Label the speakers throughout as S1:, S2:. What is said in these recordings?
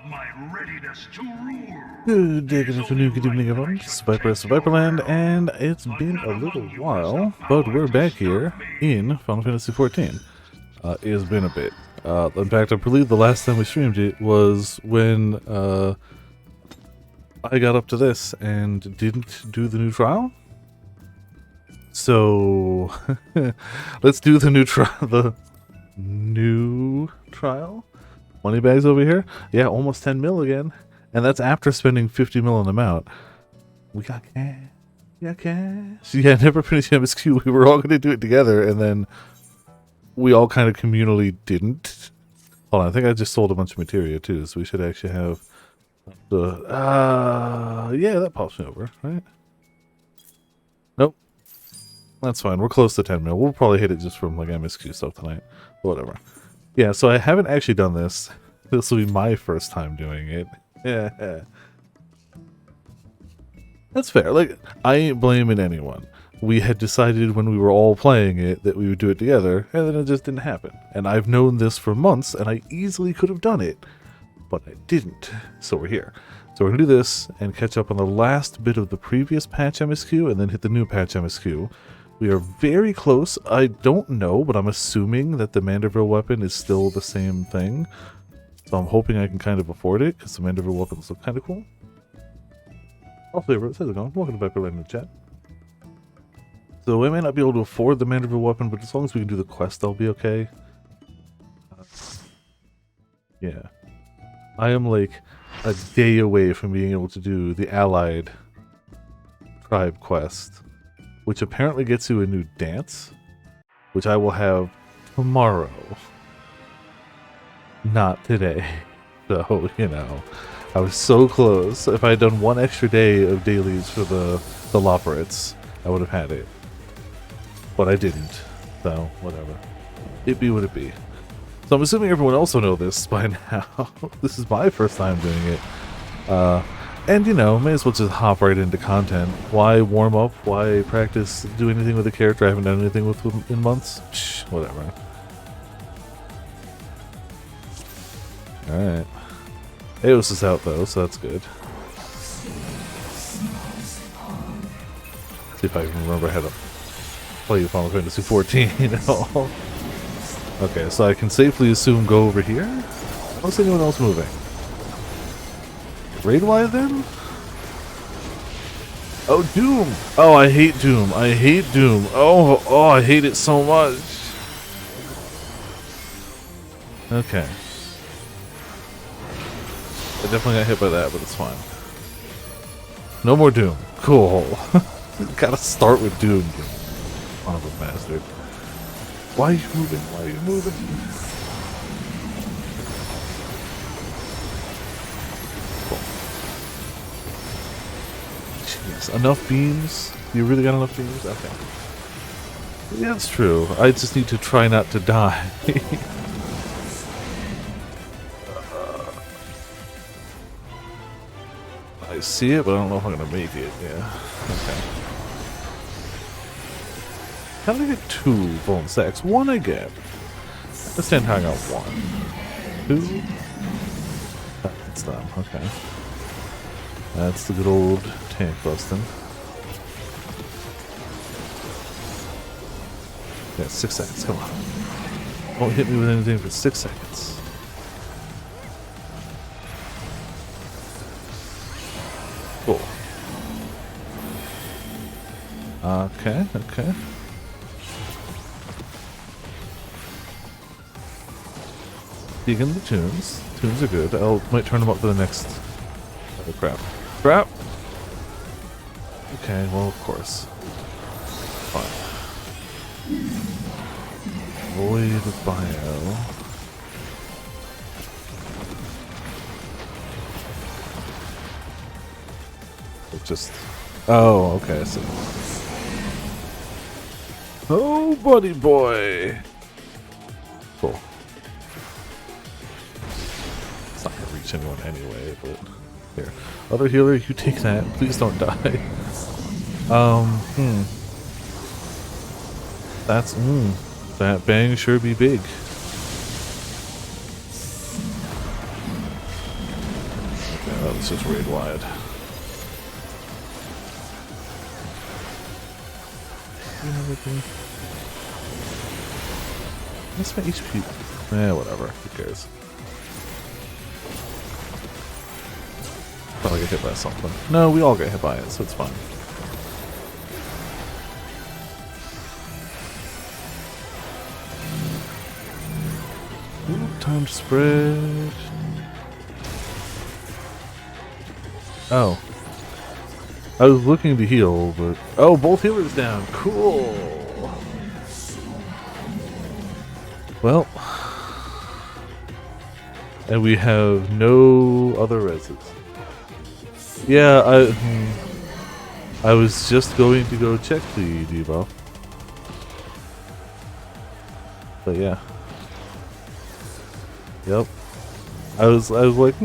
S1: my readiness to rule.
S2: Good afternoon, good evening, everyone. This is Viper of Viperland, and it's been a little while, but we're back here in Final Fantasy XIV. It has been a bit. In fact, I believe the last time we streamed it was when I got up to this and didn't do the new trial. So let's do the new trial. The new trial. Money bags over here. Yeah, almost 10 mil again. And that's after spending 50 mil on them out. We got cash. Yeah, cash. Yeah, never finished MSQ. We were all going to do it together, and then we all kind of communally didn't. Hold on, I think I just sold a bunch of materia too, so we should actually have the... yeah, that pops me over, right? Nope. That's fine. We're close to 10 mil. We'll probably hit it just from like MSQ stuff tonight. Whatever. Yeah, so I haven't actually done this. This will be my first time doing it. Yeah. That's fair. Like, I ain't blaming anyone. We had decided when we were all playing it that we would do it together, and then it just didn't happen. And I've known this for months, and I easily could have done it, but I didn't. So we're here. So we're going to do this and catch up on the last bit of the previous patch MSQ, and then hit the new patch MSQ. We are very close. I don't know, but I'm assuming that the Manderville weapon is still the same thing. So I'm hoping I can kind of afford it, because the Manderville weapons look kind of cool. Also, how's it going? Welcome to Viperland in the chat. So I may not be able to afford the Manderville weapon, but as long as we can do the quest, I'll be okay. Yeah. I am like a day away from being able to do the Allied Tribe quest, which apparently gets you a new dance, which I will have tomorrow. Not today. So, you know, I was so close. If I had done one extra day of dailies for the Loperates, I would have had it. But I didn't. So, whatever. It be what it be. So I'm assuming everyone else will know this by now. This is my first time doing it. And, you know, may as well just hop right into content. Why warm up? Why practice do anything with a character I haven't done anything with in months? Psh, whatever. Alright. Eos is out though, so that's good. See if I can remember how to play Final Fantasy XIV. Okay, so I can safely assume go over here. I don't see anyone else moving. Raid-wise then? Oh, Doom! Oh, I hate Doom. I hate Doom. Oh, I hate it so much. Okay. I definitely got hit by that, but it's fine. No more Doom. Cool. Gotta start with Doom. Son of a bastard. Why are you moving? Why are you moving? Cool. Jeez, enough beams? You really got enough beams? Okay. Yeah, that's true. I just need to try not to die. I see it, but I don't know if I'm gonna make it. Yeah. Okay. How did I get 2 bone sacks? 1 I get. I understand how I got 1. 2? That's them. Okay. That's the good old tank busting. Yeah, 6 seconds. Come on. Don't hit me with anything for 6 seconds. Cool. Okay. Digging the tunes. Tunes are good. Might turn them up for the next... Oh, crap. Crap! Okay, well, of course. Fine. Void bio. Just... Oh, okay, I see. Oh, buddy boy! Cool. It's not gonna reach anyone anyway, but... Here. Other healer, you take that. Please don't die. That's... That bang sure be big. Oh, it's just raid wide. What's my HP? Whatever. Who cares? Probably get hit by something. No, we all get hit by it, so it's fine. Ooh, time to spread. Oh. I was looking to heal, but... Oh, both healers down. Cool. Well. And we have no other reses. Yeah, I was just going to go check the debuff. But yeah. Yep. I was like,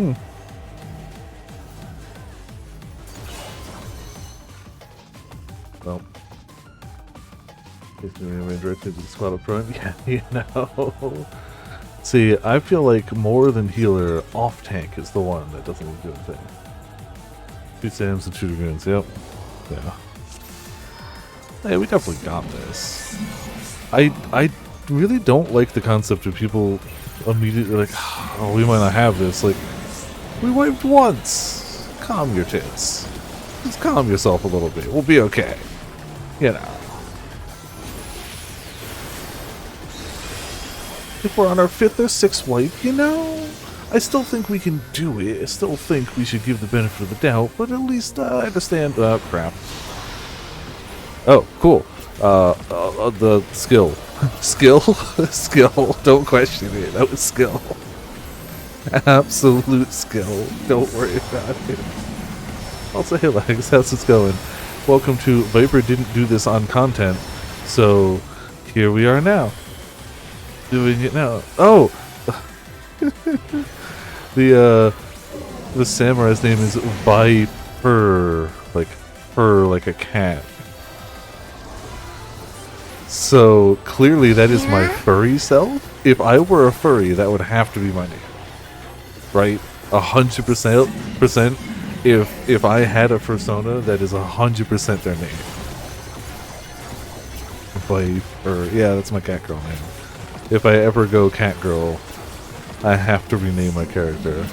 S2: Well. It's going to directly to the squad up front. Yeah, you know. See, I feel like more than healer, off tank is the one that doesn't do anything. 2 Sams and 2 Dragoons, yep. Yeah. Hey, we definitely got this. I really don't like the concept of people immediately like, oh, we might not have this. Like, we wiped once. Calm your tits. Just calm yourself a little bit. We'll be okay. You know. If we're on our 5th or 6th wipe, you know, I still think we can do it. I still think we should give the benefit of the doubt, but at least I understand. Crap. Oh, cool. The skill. Skill? Skill. Don't question it. That was skill. Absolute skill. Don't worry about it. Also, hey Legs, how's it going? Welcome to Viper didn't do this on content, so here we are now. Doing it now. Oh! The samurai's name is Viper. Like, her, like a cat. So, clearly that is my furry self. If I were a furry, that would have to be my name. Right? 100%. If I had a persona, that is 100% their name. Viper. Yeah, that's my cat girl name. If I ever go cat girl, I have to rename my character.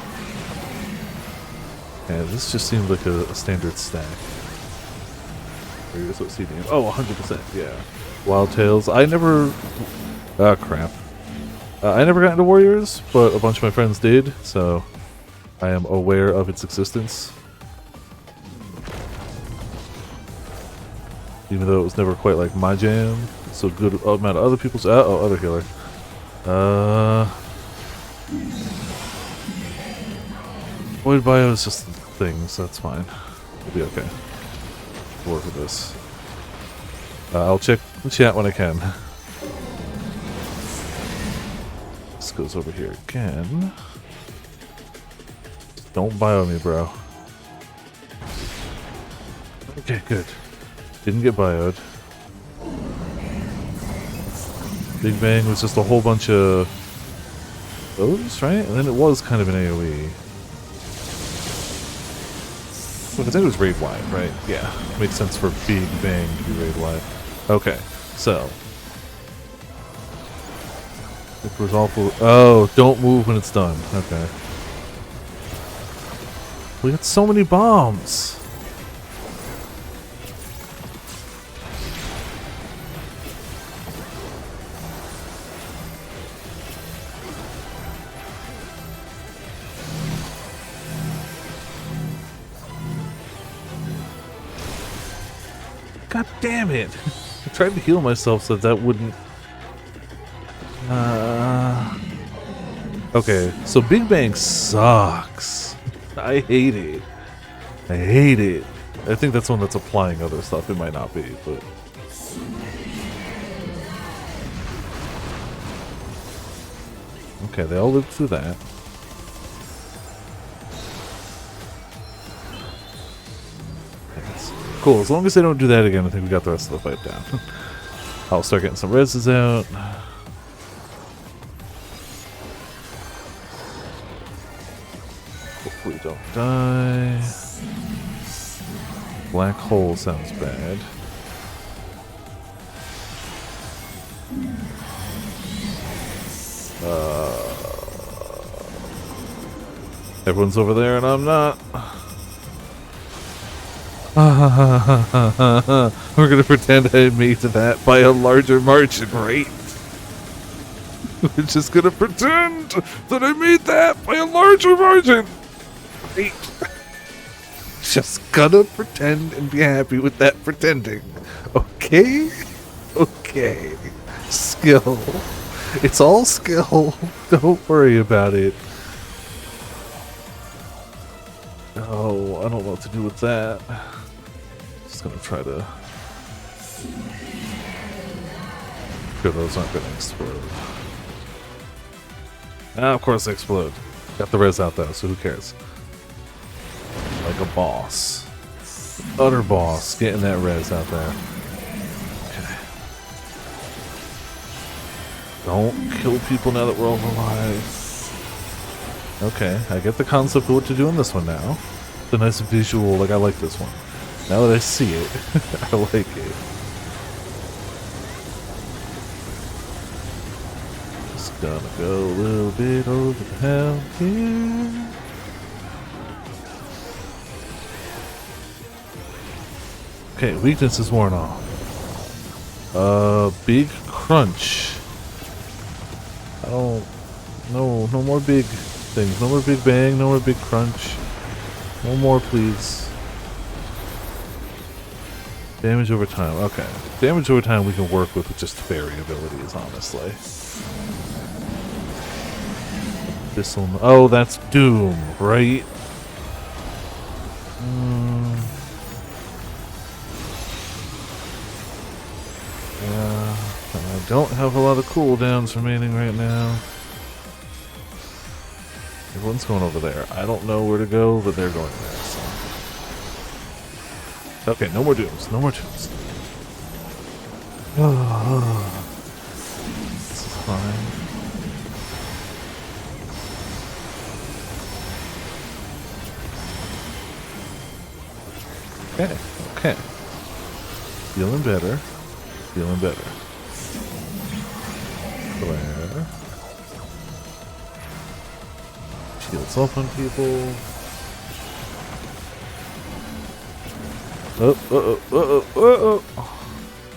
S2: And this just seems like a standard stack. Here's what CD. Oh, 100%, yeah. Wild Tales. I never... Ah, crap. I never got into Warriors, but a bunch of my friends did, so I am aware of its existence. Even though it was never quite like my jam. So good amount of other people's... oh, other healer. Void Bio is just a thing, so that's fine. We'll be okay. We'll work with this. I'll check the chat when I can. This goes over here again. Don't bio me, bro. Okay, good. Didn't get bioed. Big Bang was just a whole bunch of those, right? And then it was kind of an AoE. Look, I think it was raid wide, right? Yeah. Makes sense for Big Bang to be raid wide. Okay, so. It was awful. Oh, don't move when it's done. Okay. We got so many bombs. God damn it! I tried to heal myself so that wouldn't... Okay, so Big Bang sucks. I hate it. I hate it. I think that's one that's applying other stuff. It might not be, but... Okay, they all lived through that. Cool, as long as they don't do that again, I think we got the rest of the fight down. I'll start getting some reses out. Hopefully don't die. Black hole sounds bad. Everyone's over there and I'm not. We're gonna pretend I made that by a larger margin, right? We're just gonna pretend that I made that by a larger margin. Right? Just gonna pretend and be happy with that pretending. Okay? Okay. Skill. It's all skill. Don't worry about it. Oh, I don't know what to do with that. Just gonna try to... Sure, those aren't gonna explode. Ah, of course they explode. Got the res out though, so who cares? Like a boss. Utter boss, getting that res out there. Okay. Don't kill people now that we're all alive. Okay, I get the concept of what to do in this one now. It's a nice visual, like I like this one. Now that I see it, I like it. Just gonna go a little bit over the hell here. Okay, weakness is worn off. Big crunch. I don't... No more big things. No more big bang, no more big crunch. No more, please. Damage over time. Okay. Damage over time we can work with just fairy abilities, honestly. This'll... Oh, that's Doom, right? Yeah. I don't have a lot of cooldowns remaining right now. Everyone's going over there. I don't know where to go, but they're going there. So. Okay, no more dooms. No more dooms. This is fine. Okay, okay. Feeling better. Feeling better. Flare. Shields up on people.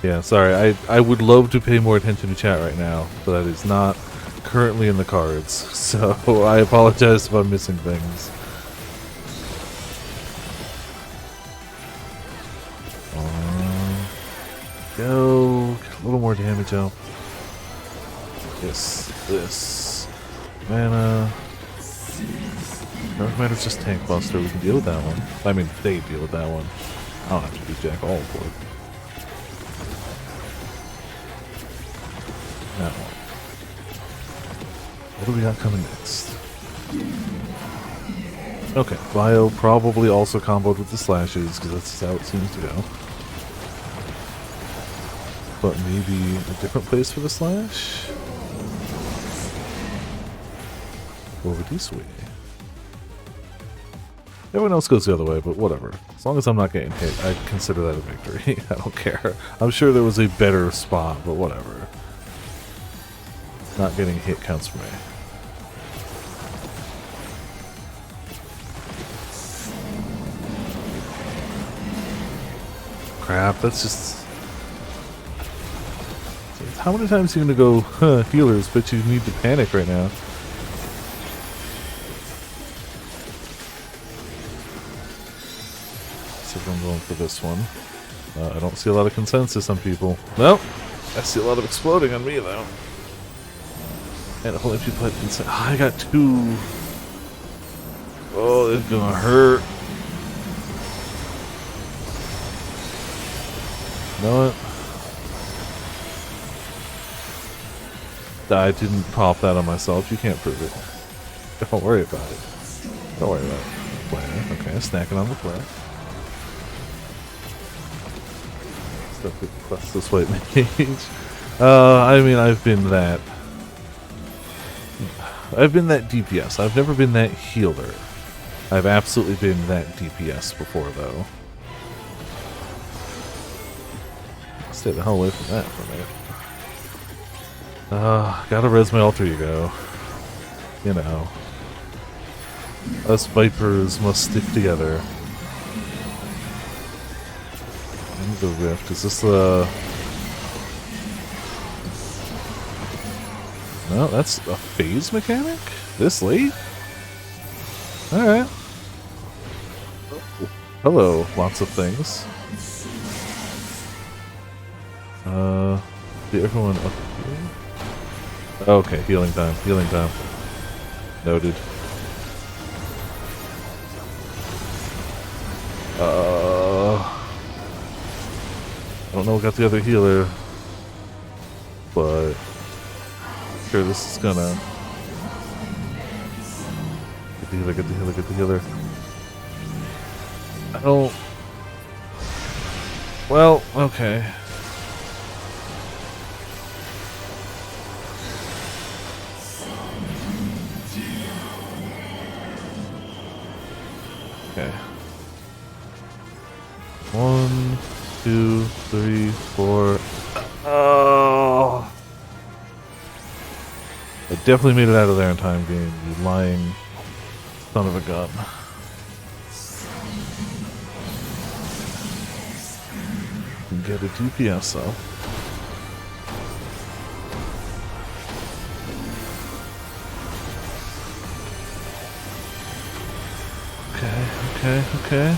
S2: Yeah, sorry. I would love to pay more attention to chat right now, but that is not currently in the cards. So I apologize if I'm missing things. Go. Get a little more damage up. This. Mana. Dark Matter's just Tank Buster. We can deal with that one. I mean, they deal with that one. I don't have to do jack all for it. That one. What do we got coming next? Okay, Bio probably also comboed with the slashes, because that's how it seems to go. But maybe a different place for the slash? Over this way. Everyone else goes the other way, but whatever. As long as I'm not getting hit, I consider that a victory. I don't care. I'm sure there was a better spot, but whatever. Not getting hit counts for me. Crap, that's just... How many times are you going to go, healers, but you need to panic right now? I'm going for this one. I don't see a lot of consensus on people. Nope. I see a lot of exploding on me, though. And only people had consent. Oh, I got two. Oh, it's gonna hurt. You know what? I didn't pop that on myself. You can't prove it. Don't worry about it. Don't worry about it. Flare. Okay, snacking on the flare. Plus this white mage. I mean, I've been that DPS. I've never been that healer. I've absolutely been that DPS before, though. Stay the hell away from that for a minute. Gotta res my alter ego. You know. Us Vipers must stick together. And the Rift. Is this the... No, that's a phase mechanic? This late? Alright. Hello, lots of things. Everyone up here? Okay, healing time, healing time. Noted. I don't know what got the other healer, but sure this is gonna get the healer, get the healer, get the healer. I don't. Well, okay. Okay. 1, 2, 3, 4. Oh! I definitely made it out of there in time, game. You lying son of a gun. You can get a DPS though. Okay.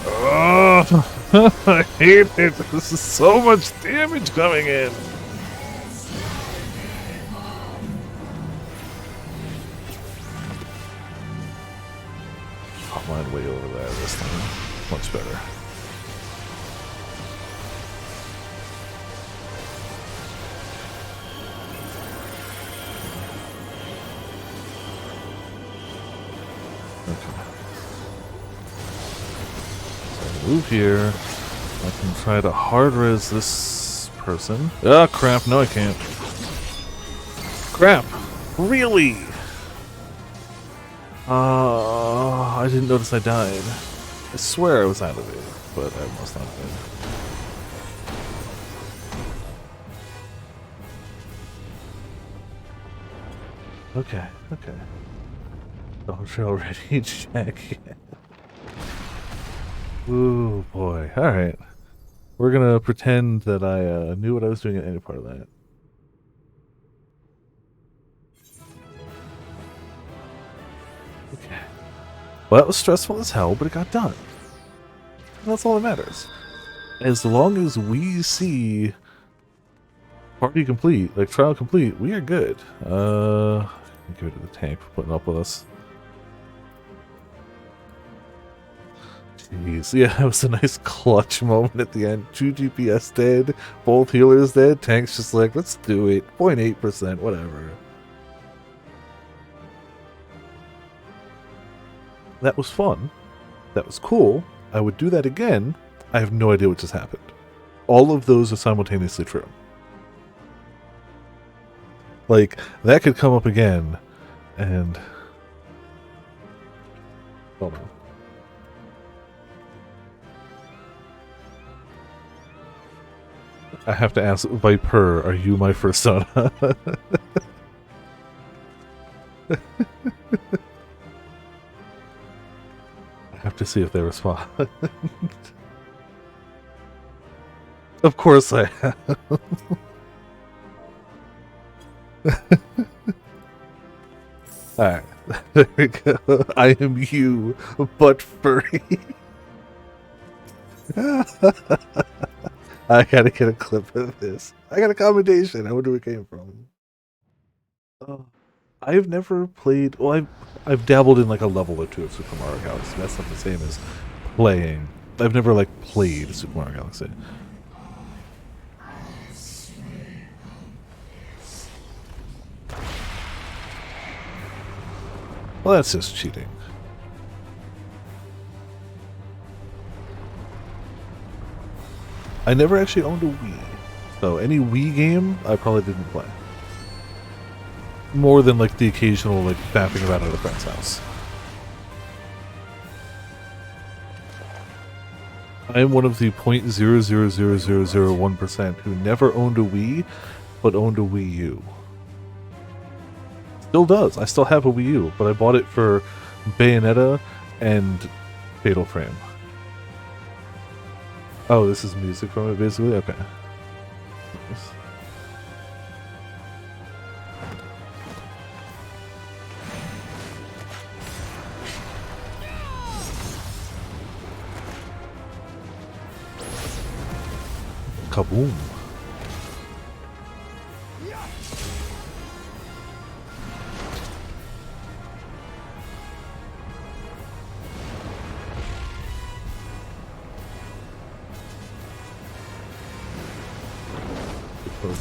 S2: Oh, I hate it. This is so much damage coming in. I'll mine way over there this time. Much better. Move here. I can try to hard res this person. Oh crap, no I can't. Crap! Really? I didn't notice I died. I swear I was out of it, but I must not have been. Okay. Don't you already check yet? Ooh, boy. Alright. We're gonna pretend that I knew what I was doing at any part of that. Okay. Well, that was stressful as hell, but it got done. And that's all that matters. As long as we see party complete, like trial complete, we are good. Give it to the tank for putting up with us. Jeez, yeah, it was a nice clutch moment at the end. 2 GPS dead, both healers dead, tank's just like, let's do it. 0.8%, whatever. That was fun. That was cool. I would do that again. I have no idea what just happened. All of those are simultaneously true. Like, that could come up again, and... oh no. I have to ask Viper, are you my first son? I have to see if they respond. Of course I have. Alright, there we go. I am you, but furry. I gotta get a clip of this. I got a commendation. I wonder where it came from. I've never played. Well, I've dabbled in like a level or two of Super Mario Galaxy. That's not the same as playing. I've never like played Super Mario Galaxy. Well, that's just cheating. I never actually owned a Wii, so any Wii game I probably didn't play. More than like the occasional like fapping about at a friend's house. I am one of the 0.0000001% who never owned a Wii, but owned a Wii U. Still does. I still have a Wii U, but I bought it for Bayonetta and Fatal Frame. Oh, this is music from it, basically? Okay. Nice. Kaboom.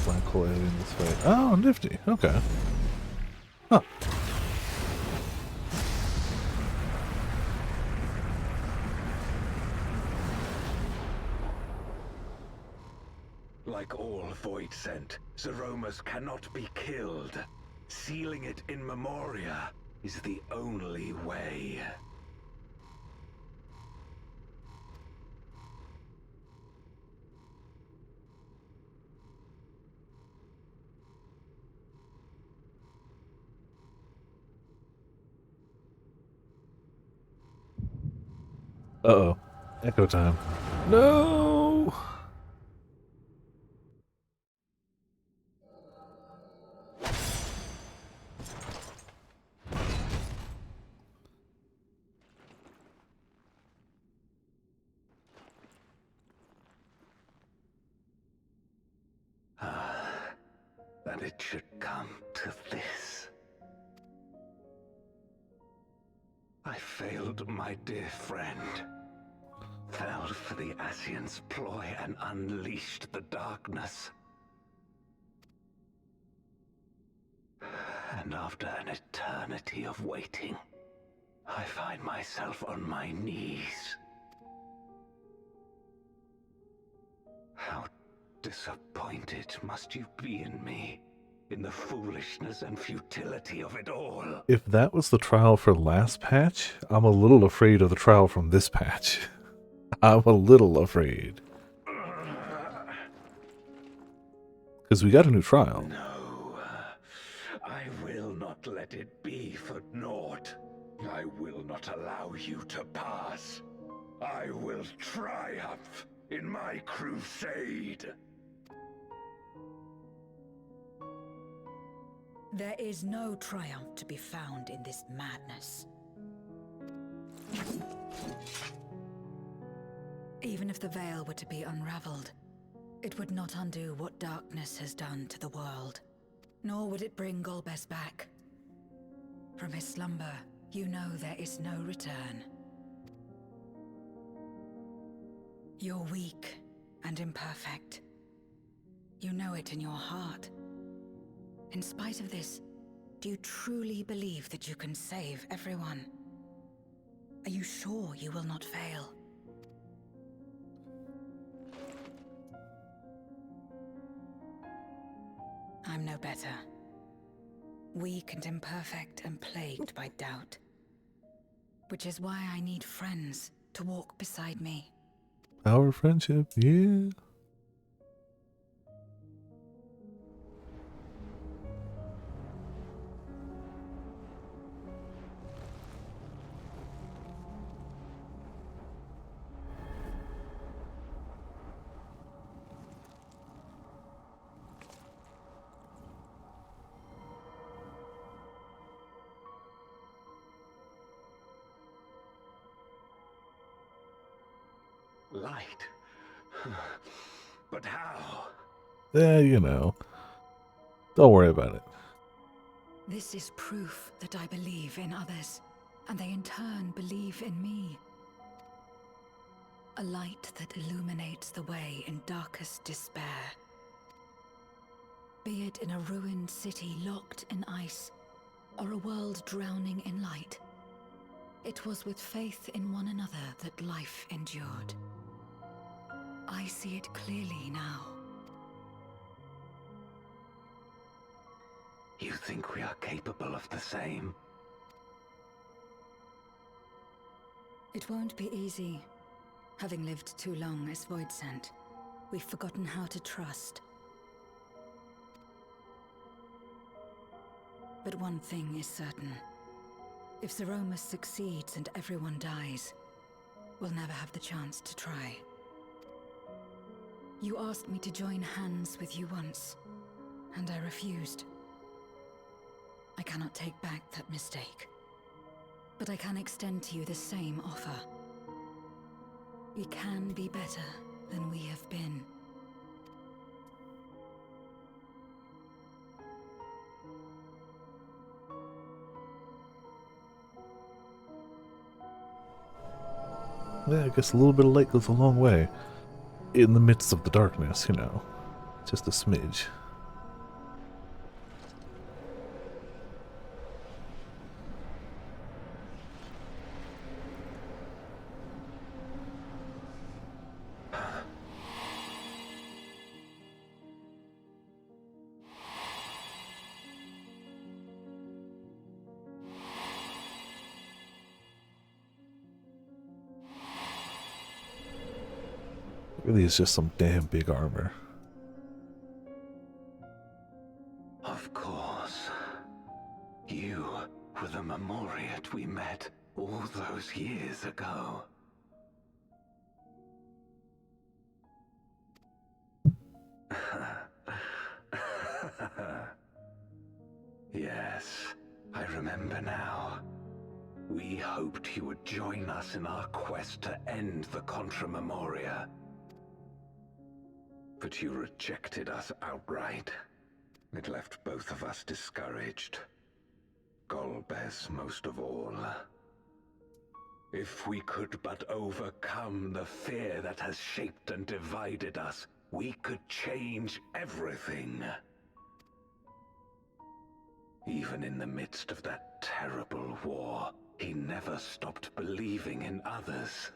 S2: Black hole alien this way. Oh, nifty. Okay. Huh.
S3: Like all void sent, Zeromus cannot be killed. Sealing it in Memoria is the only way.
S2: Uh-oh. Echo time. No!
S3: That it should come to this. I failed my dear friend. Fell for the Ascian's ploy and unleashed the darkness. And after an eternity of waiting, I find myself on my knees. How disappointed must you be in me, in the foolishness and futility of it all.
S2: If that was the trial for last patch, I'm a little afraid of the trial from this patch. I'm a little afraid. Because we got a new trial.
S3: No, I will not let it be for naught. I will not allow you to pass. I will triumph in my crusade.
S4: There is no triumph to be found in this madness. Even if the veil were to be unraveled, it would not undo what darkness has done to the world. Nor would it bring Golbez back. From his slumber, you know there is no return. You're weak and imperfect. You know it in your heart. In spite of this, do you truly believe that you can save everyone? Are you sure you will not fail? I'm no better. Weak and imperfect and plagued by doubt. Which is why I need friends to walk beside me.
S2: Our friendship, yeah.
S3: Light? But how?
S2: Yeah, you know. Don't worry about it.
S4: This is proof that I believe in others, and they in turn believe in me. A light that illuminates the way in darkest despair. Be it in a ruined city locked in ice, or a world drowning in light. It was with faith in one another that life endured. I see it clearly now.
S3: You think we are capable of the same?
S4: It won't be easy. Having lived too long as Void Sent, we've forgotten how to trust. But one thing is certain. If Zeromus succeeds and everyone dies, we'll never have the chance to try. You asked me to join hands with you once, and I refused. I cannot take back that mistake. But I can extend to you the same offer. We can be better than we have been.
S2: Yeah, I guess a little bit of light goes a long way. In the midst of the darkness, you know. Just a smidge. Really is just some damn big armor.
S3: Of course. You were the Memoriat we met all those years ago. Yes, I remember now. We hoped you would join us in our quest to end the Contra Memoria. But you rejected us outright. It left both of us discouraged. Golbez most of all. If we could but overcome the fear that has shaped and divided us, we could change everything. Even in the midst of that terrible war, he never stopped believing in others.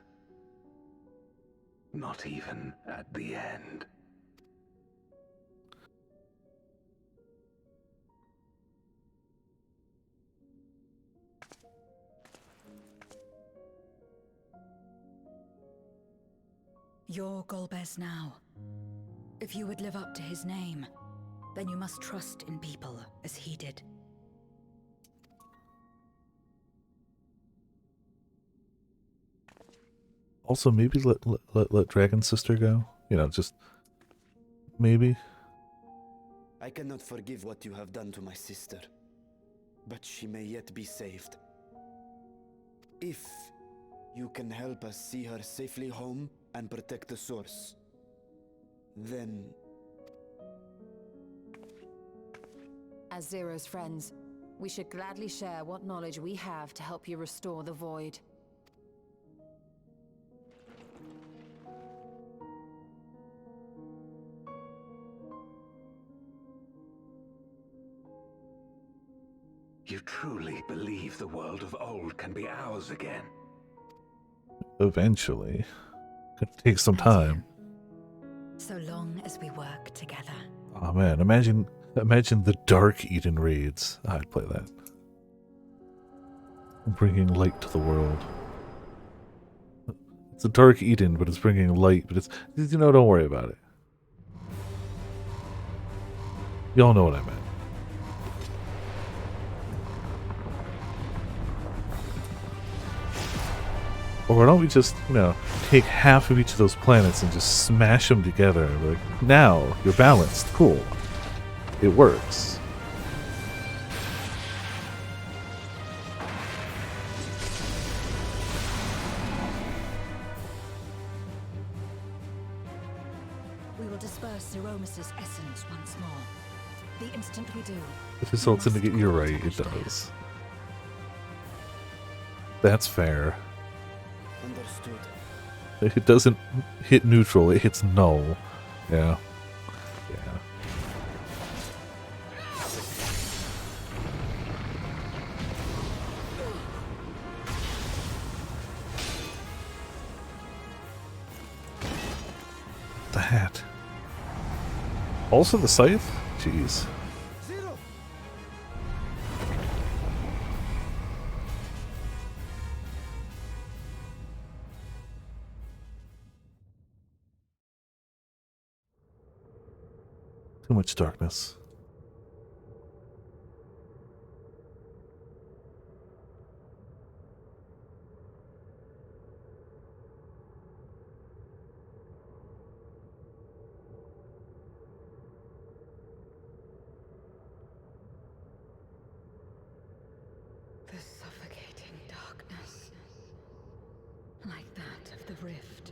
S3: Not even at the end.
S4: You're Golbez now. If you would live up to his name, then you must trust in people as he did.
S2: Also, maybe let Dragon Sister go. You know, just maybe.
S5: I cannot forgive what you have done to my sister, but she may yet be saved. If you can help us see her safely home and protect the source, then...
S6: As Zero's friends, we should gladly share what knowledge we have to help you restore the Void.
S3: You truly believe the world of old can be ours again?
S2: Eventually. Gonna take some time.
S4: So long as we work together.
S2: Oh man, imagine the Dark Eden raids. I'd play that. Bringing light to the world. It's a Dark Eden, but it's bringing light. But it's, you know, don't worry about it. Y'all know what I meant. Or why don't we just, you know, take half of each of those planets and just smash them together? Like, now you're balanced. Cool. It works.
S4: We will disperse Zeromus's essence once more. The instant we do,
S2: If it's ultimate to get you right, it does. That's fair.
S5: Understood.
S2: It doesn't hit neutral, it hits null. Yeah. Yeah. The hat. Also the scythe? Jeez.
S5: Zero!
S2: Too much darkness.
S4: The suffocating darkness, like that of the rift.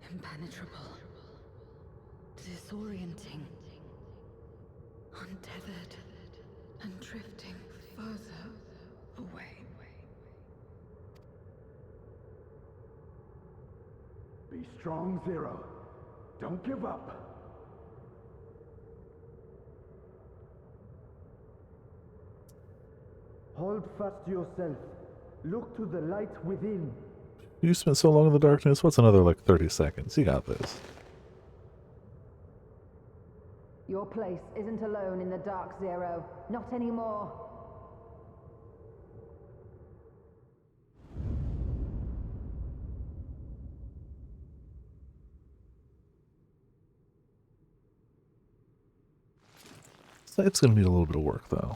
S4: Impenetrable, disorienting, untethered, and drifting further away.
S3: Be strong, Zero. Don't give up.
S5: Hold fast to yourself. Look to the light within.
S2: You spent so long in the darkness. What's another like 30 seconds? You got this.
S6: Your place isn't alone in the dark, Zero. Not anymore.
S2: So it's going to need a little bit of work, though.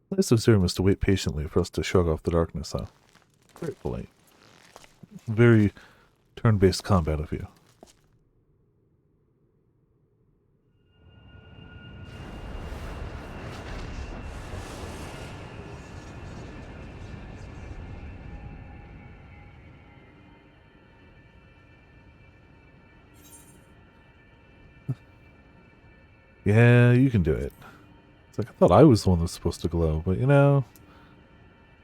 S2: Nice of Zerimus to wait patiently for us to shrug off the darkness, though. Very polite. Very turn-based combat of you. Yeah, you can do it. It's like, I thought I was the one that was supposed to glow, but you know,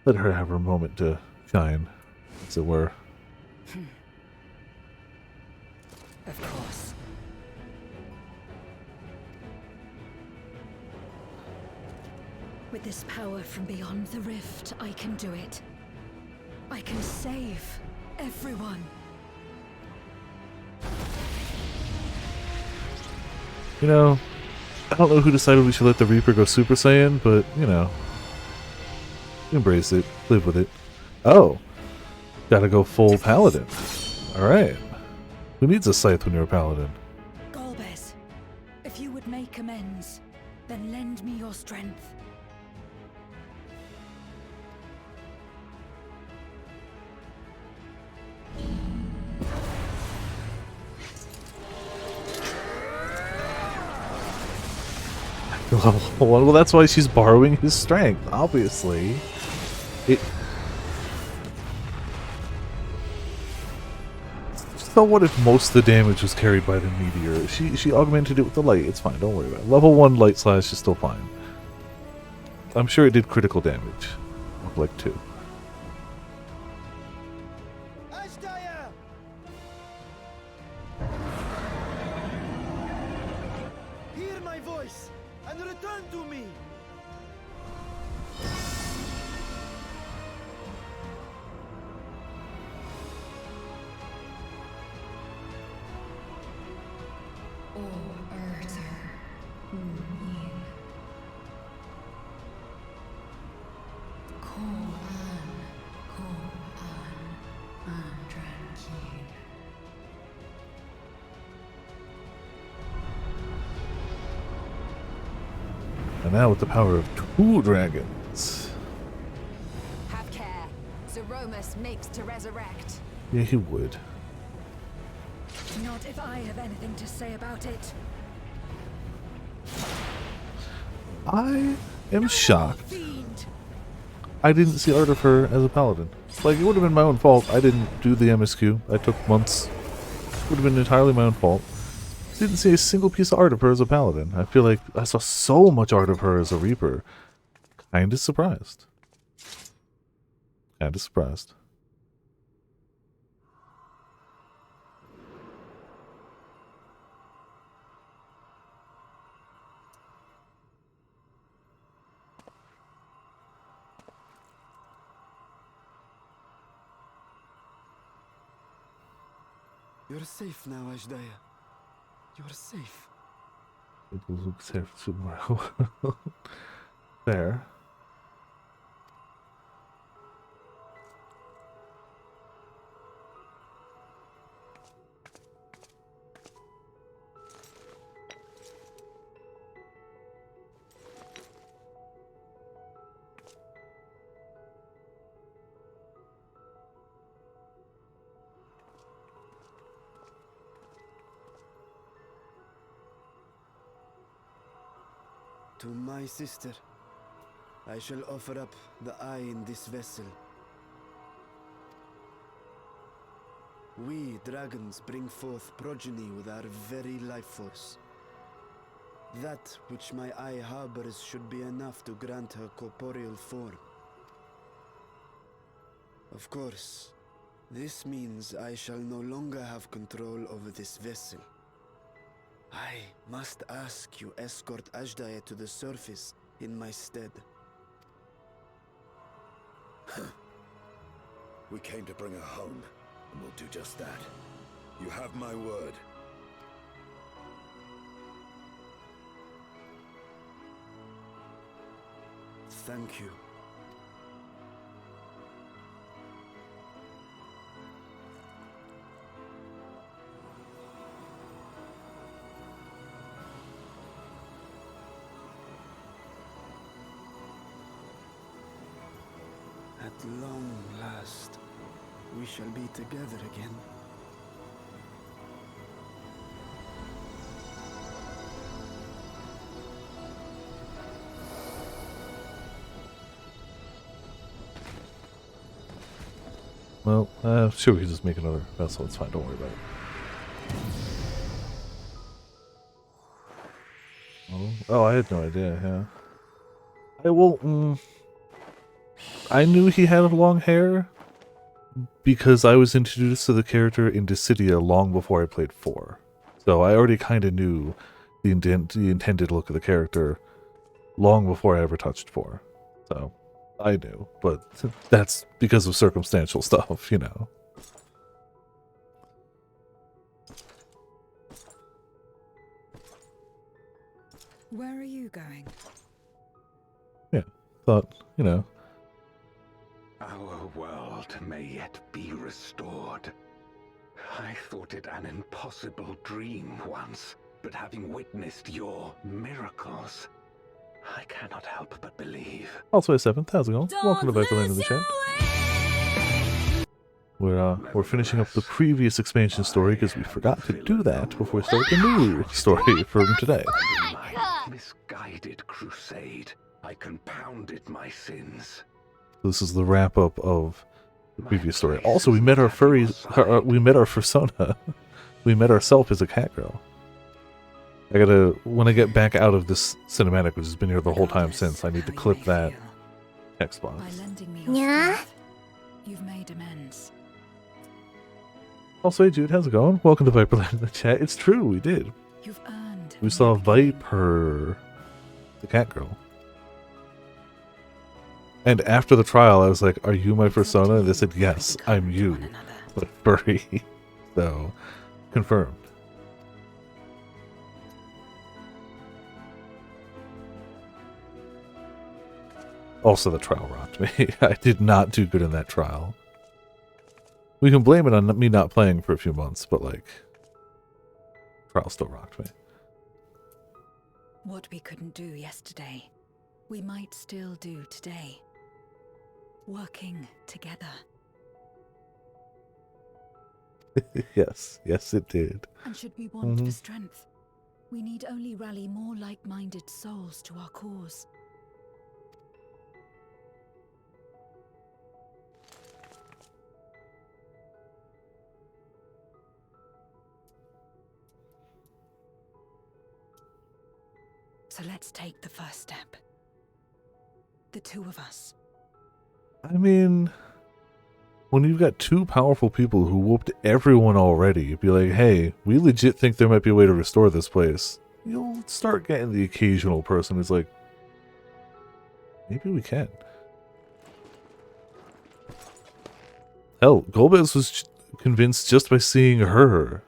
S2: let her have her moment to shine, as it were.
S4: Of course. With this power from beyond the rift, I can do it. I can save everyone.
S2: You know, I don't know who decided we should let the Reaper go Super Saiyan, but, you know, embrace it, live with it. Oh, gotta go full Paladin. Alright. Who needs a scythe when you're a Paladin?
S4: Golbez, if you would make amends, then lend me your strength.
S2: Level 1. Well, that's why she's borrowing his strength, obviously. So what if most of the damage was carried by the meteor? She augmented it with the light. It's fine, don't worry about it. Level 1 light slash is still fine. I'm sure it did critical damage. Like 2.
S5: Hear my voice and return to me.
S2: And now with the power of 2 dragons.
S6: Have care. Zeromus makes to resurrect.
S2: Yeah, he would.
S4: Not if I have anything to say about it.
S2: I am shocked.
S4: Fiend.
S2: I didn't see art of her as a paladin. Like, it would have been my own fault. I didn't do the MSQ. I took months. It would have been entirely my own fault. Didn't see a single piece of art of her as a paladin. I feel like I saw so much art of her as a reaper. Kinda surprised. Kinda surprised.
S5: You're safe now, Ashdaya. You're safe.
S2: It looks here tomorrow. Fair.
S5: To my sister, I shall offer up the eye in this vessel. We dragons bring forth progeny with our very life force. That which my eye harbors should be enough to grant her corporeal form. Of course, this means I shall no longer have control over this vessel. I must ask you escort Ajdaya to the surface in my stead.
S3: We came to bring her home, and we'll do just that. You have my word.
S5: Thank you. At long last, we shall be together again.
S2: Well, sure, we can just make another vessel. It's fine. Don't worry about it. Oh, I had no idea. Yeah. I knew he had long hair because I was introduced to the character in Dissidia long before I played 4. So I already kind of knew the intended look of the character long before I ever touched 4. So I knew, but that's because of circumstantial stuff, you know.
S4: Where are you going?
S2: Yeah, thought, you know.
S3: Our world may yet be restored. I thought it an impossible dream once, but having witnessed your miracles, I cannot help but believe.
S2: Also, 7th, how's it going? Welcome to back to the chat. We're finishing up the previous expansion story because we forgot to do that before we start the new story from today.
S3: In my misguided crusade, I compounded my sins.
S2: This is the wrap up of the previous story. Also, we met our furries. We met our fursona. We met ourselves as a cat girl. I gotta, when I get back out of this cinematic, which has been here the whole time since, I need to clip that text box.
S4: By lending me your strength, you've made amends.
S2: Also, hey Jude, how's it going? Welcome to Viperland in the chat. It's true, we did.
S4: You've earned.
S2: We saw Viper, the cat girl. And after the trial, I was like, are you my persona? And they said, yes, I'm you, but furry. So, confirmed. Also, the trial rocked me. I did not do good in that trial. We can blame it on me not playing for a few months, but like, trial still rocked me.
S4: What we couldn't do yesterday, we might still do today. Working together.
S2: Yes, yes it did.
S4: And should we want for strength, we need only rally more like-minded souls to our cause. So let's take the first step. The two of us.
S2: I mean, when you've got 2 powerful people who whooped everyone already, you'd be like, hey, we legit think there might be a way to restore this place. You'll start getting the occasional person who's like, maybe we can. Hell, Golbez was convinced just by seeing her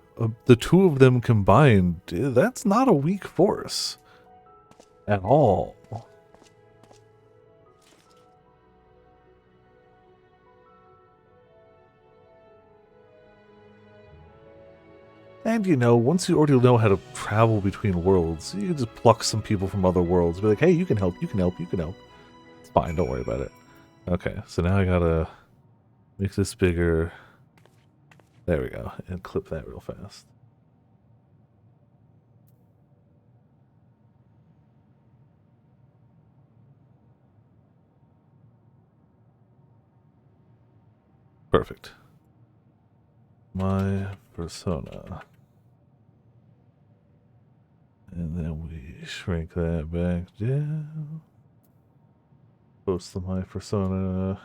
S2: the two of them combined, that's not a weak force at all. And you know, once you already know how to travel between worlds, you can just pluck some people from other worlds. Be like, hey, you can help, you can help, you can help. It's fine, don't worry about it. Okay, so now I gotta make this bigger. There we go, and clip that real fast. Perfect. My persona. And then we shrink that back down. Post the my persona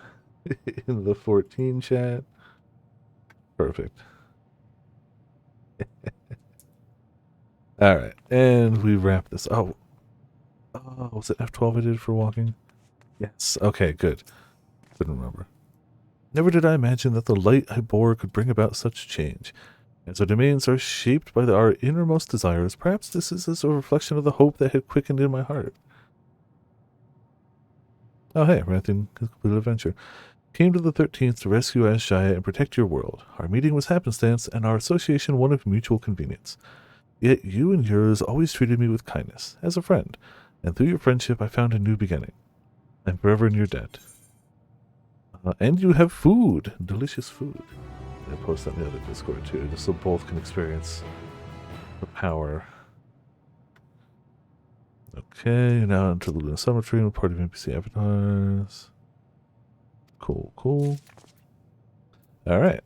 S2: in the 14 chat. Perfect. Alright, and we wrap this. Oh, was it F12 I did for walking? Yes, okay, good. Couldn't remember. Never did I imagine that the light I bore could bring about such change. As our domains are shaped by our innermost desires, perhaps this is a reflection of the hope that had quickened in my heart. Oh hey, Rathian completed adventure. Came to the 13th to rescue Ashaya and protect your world. Our meeting was happenstance, and our association one of mutual convenience. Yet you and yours always treated me with kindness, as a friend, and through your friendship I found a new beginning. I'm forever in your debt. And you have food, delicious food. I post that in the other Discord too, just so both can experience the power. Okay, now into the Luna Summer Tree with party of NPC avatars. Cool, cool. Alright.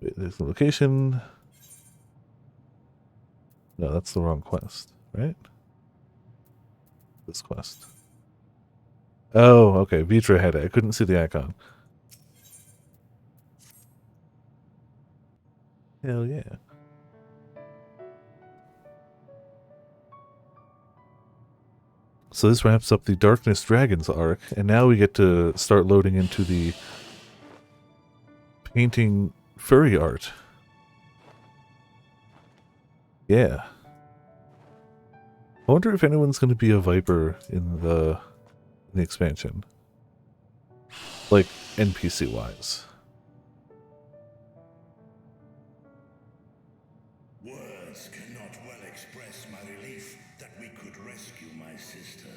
S2: There's the location. No, that's the wrong quest, right? This quest. Oh, okay. Vitra had it. I couldn't see the icon. Hell yeah. So this wraps up the Darkness Dragons arc, and now we get to start loading into the painting furry art. Yeah. I wonder if anyone's going to be a Viper in the expansion. Like, NPC-wise.
S1: Words cannot well express my relief that we could rescue my sister,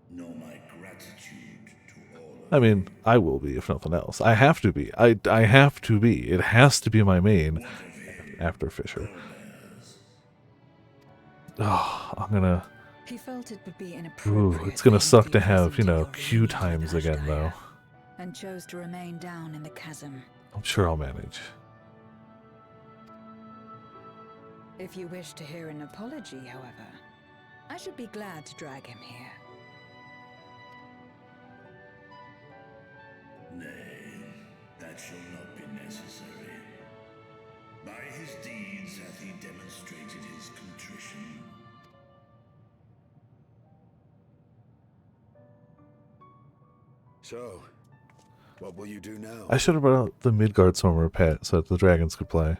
S1: nor my gratitude to all of
S2: I mean, I will be, if nothing else. I have to be. I have to be. It has to be my main after Fisher. Oh, I'm gonna...
S4: He felt it would be inappropriate.
S2: Ooh, it's gonna
S4: for him
S2: suck
S4: be
S2: to have,
S4: present
S2: you
S4: at
S2: know,
S4: your
S2: queue
S4: reunion
S2: times
S4: with
S2: again,
S4: Ashaya,
S2: though.
S4: and chose to remain down in the chasm.
S2: I'm sure I'll manage.
S4: If you wish to hear an apology, however, I should be glad to drag him here.
S1: Nay, that shall not be necessary. By his deeds hath he demonstrated his contrition.
S5: So, what will you do now?
S2: I should have brought out the Midgard Swarmer pet so that the dragons could play.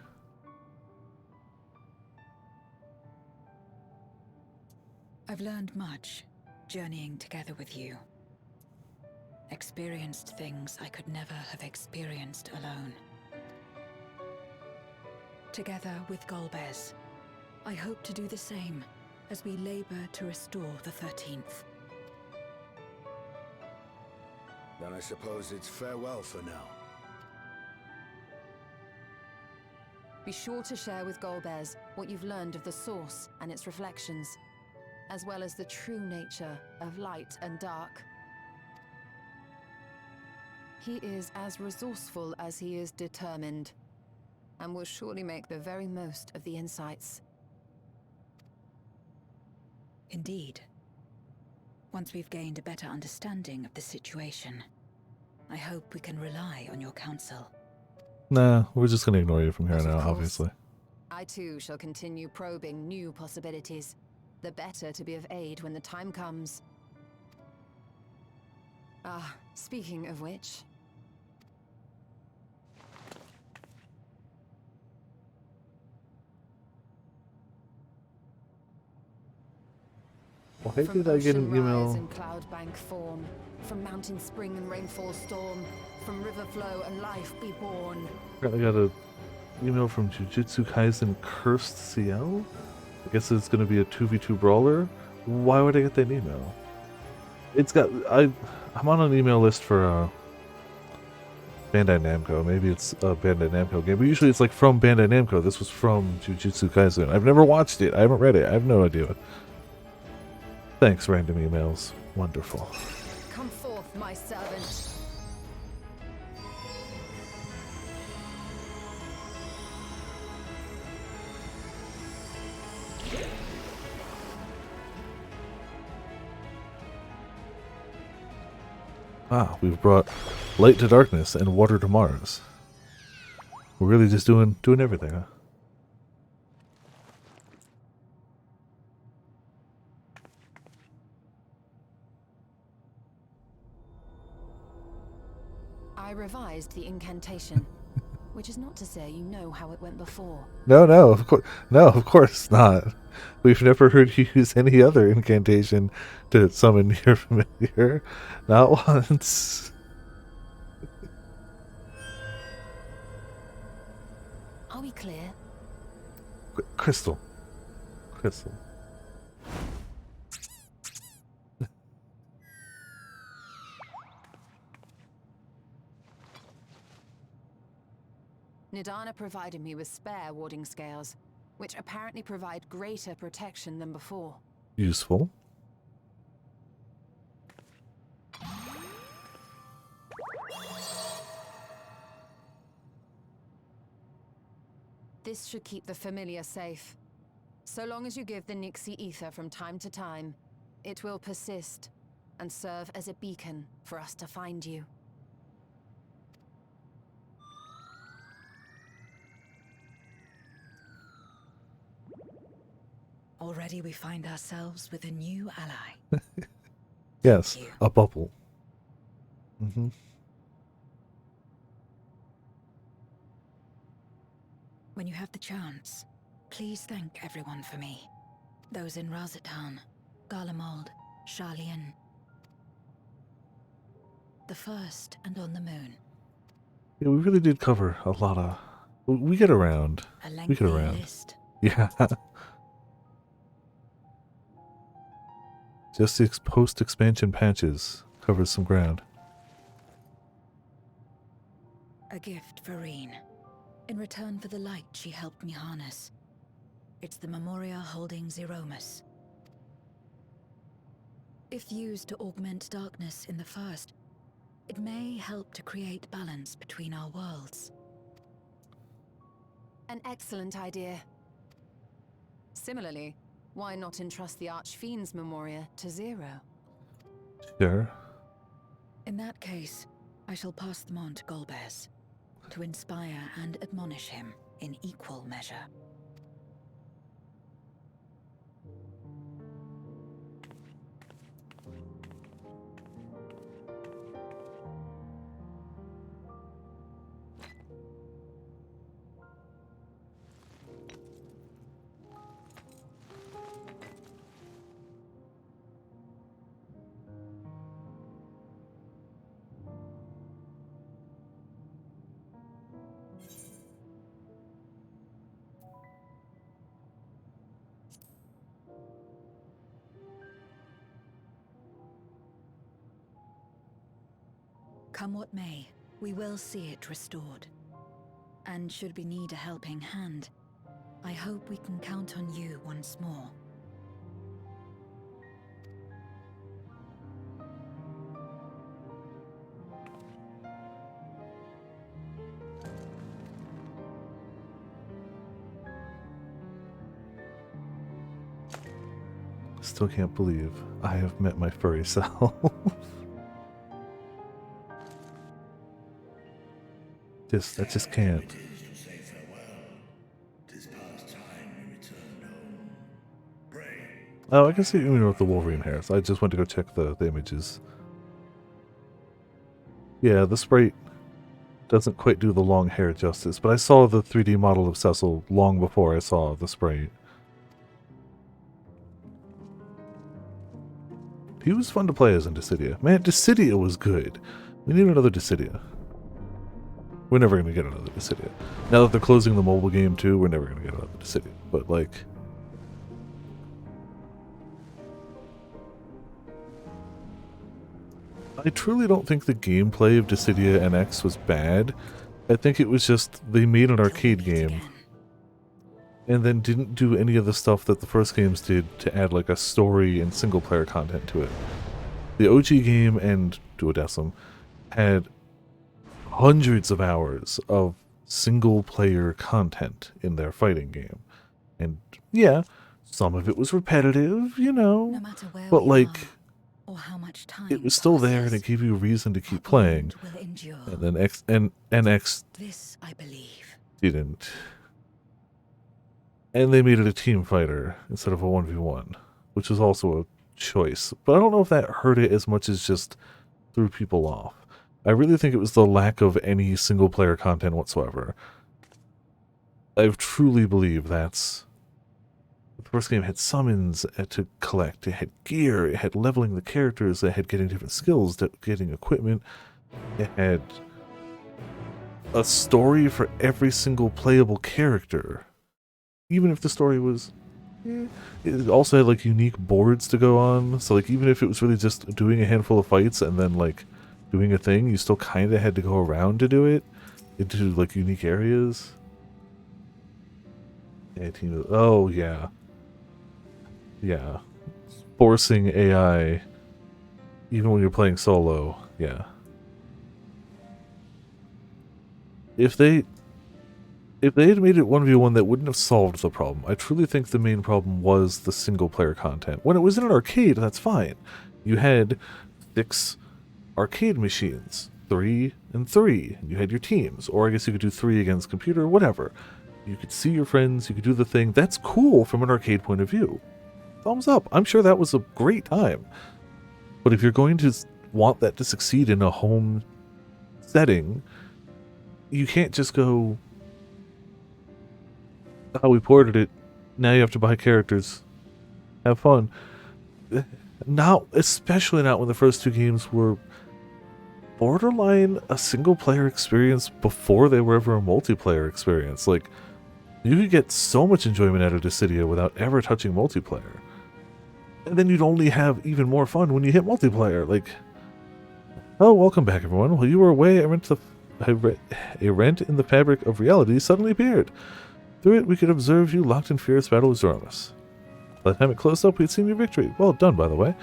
S4: I've learned much, journeying together with you. Experienced things I could never have experienced alone. Together with Golbez, I hope to do the same as we labor to restore the 13th.
S5: Then I suppose it's farewell for now.
S6: Be sure to share with Golbez what you've learned of the Source and its reflections, as well as the true nature of light and dark. He is as resourceful as he is determined, and will surely make the very most of the insights.
S4: Indeed. Once we've gained a better understanding of the situation, I hope we can rely on your counsel.
S2: Nah, we're just gonna ignore you from here
S6: But of
S2: now,
S6: course,
S2: obviously.
S6: I too shall continue probing new possibilities, the better to be of aid when the time comes. Ah, speaking of which...
S2: Why
S6: From
S2: did I get an
S6: ocean rise
S2: email?
S6: and cloud bank form, from mountain spring and rainfall storm, from river flow and life be born.
S2: I got a email from Jujutsu Kaisen Cursed CL? I guess it's gonna be a 2v2 brawler? Why would I get that email? It's got... I'm on an email list for Bandai Namco. Maybe it's a Bandai Namco game, but usually it's like from Bandai Namco. This was from Jujutsu Kaisen. I've never watched it. I haven't read it. I have no idea. Thanks, random emails. Wonderful.
S6: Come forth, my servant.
S2: Ah, we've brought light to darkness and water to Mars. We're really just doing everything, huh?
S6: I revised the incantation, which is not to say you know how it went before.
S2: No, of course not. We've never heard you use any other incantation to summon your familiar. Not once.
S6: Are we clear?
S2: Crystal.
S6: Nidana provided me with spare warding scales, which apparently provide greater protection than before.
S2: Useful.
S6: This should keep the familiar safe. So long as you give the Nixie ether from time to time, it will persist and serve as a beacon for us to find you.
S4: Already we find ourselves with a new ally.
S2: Yes,
S4: you.
S2: a bubble. Mm-hmm.
S4: When you have the chance, please thank everyone for me. Those in Razatan, Garlemald, Sharlayan. The First and on the Moon.
S2: Yeah, we really did cover a lot of... We get around.
S4: A
S2: We
S4: lengthy
S2: get around.
S4: list.
S2: Yeah. Just the post-expansion patches covers some ground.
S4: A gift for Reen. In return for the light she helped me harness. It's the Memoria holding Zeromus. If used to augment darkness in the First, it may help to create balance between our worlds.
S6: An excellent idea. Similarly, why not entrust the Archfiend's Memoria to Zero?
S2: Sure.
S4: In that case, I shall pass them on to Golbez, to inspire and admonish him in equal measure. Come what may, we will see it restored. And should we need a helping hand, I hope we can count on you once more.
S2: Still can't believe I have met my furry self. I just can't.
S1: It is to say farewell. 'Tis past time we returned home. Pray.
S2: Oh, I can see even with the Wolverine hairs. I just went to go check the images. Yeah, the sprite doesn't quite do the long hair justice, but I saw the 3D model of Cecil long before I saw the sprite. He was fun to play as in Dissidia. Man, Dissidia was good. We need another Dissidia. We're never going to get another Dissidia. Now that they're closing the mobile game too, we're never going to get another Dissidia. But like... I truly don't think the gameplay of Dissidia NX was bad. I think it was just they made an arcade game and then didn't do any of the stuff that the first games did to add like a story and single player content to it. The OG game and Duodecim had hundreds of hours of single player content in their fighting game. And yeah, some of it was repetitive, you know,
S4: No matter where
S2: but
S4: we
S2: like
S4: are, or how much time
S2: it was still there and it gave you a reason to keep playing.
S4: will endure.
S2: And then NX
S4: This I believe.
S2: didn't. And they made it a team fighter instead of a 1v1, which was also a choice. But I don't know if that hurt it as much as just threw people off. I really think it was the lack of any single player content whatsoever. I truly believe that's... The first game had summons to collect, it had gear, it had leveling the characters, it had getting different skills, getting equipment, it had a story for every single playable character. Even if the story was... It also had like unique boards to go on, so like even if it was really just doing a handful of fights and then like doing a thing, you still kind of had to go around to do it into like unique areas. Oh yeah. Yeah. Forcing AI even when you're playing solo, yeah. If they had made it 1v1, that wouldn't have solved the problem. I truly think the main problem was the single player content. When it was in an arcade, that's fine. You had 6 arcade machines, 3 and 3, and you had your teams, or I guess you could do 3 against computer, whatever. You could see your friends, you could do the thing. That's cool from an arcade point of view. Thumbs up. I'm sure that was a great time. But if you're going to want that to succeed in a home setting, you can't just go, oh, we ported it, now you have to buy characters. Have fun. Not, especially not when the first 2 games were borderline a single player experience before they were ever a multiplayer experience. Like, you could get so much enjoyment out of Dissidia without ever touching multiplayer. And then you'd only have even more fun when you hit multiplayer. Like, oh, welcome back everyone. While you were away, a rent in the fabric of reality suddenly appeared. Through it, we could observe you locked in fierce battle with Zoromus. By the time it closed up, we'd seen your victory. Well done, by the way.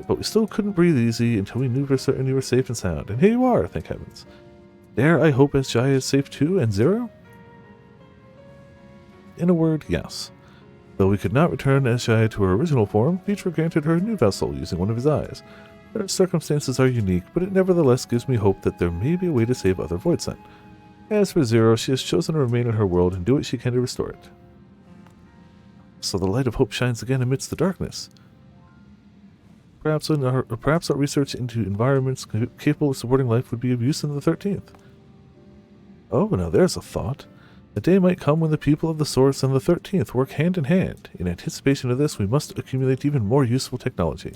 S2: But we still couldn't breathe easy until we knew for certain you were safe and sound. And here you are, thank heavens. Dare I hope SGI is safe too, and Zero? In a word, yes. Though we could not return SGI to her original form, Vitra granted her a new vessel using one of his eyes. Their circumstances are unique, but it nevertheless gives me hope that there may be a way to save other Voidsent. As for Zero, she has chosen to remain in her world and do what she can to restore it. So the light of hope shines again amidst the darkness. Perhaps our research into environments capable of supporting life would be of use in the 13th. Oh, now there's a thought. A day might come when the people of the Source and the 13th work hand in hand. In anticipation of this, we must accumulate even more useful technology.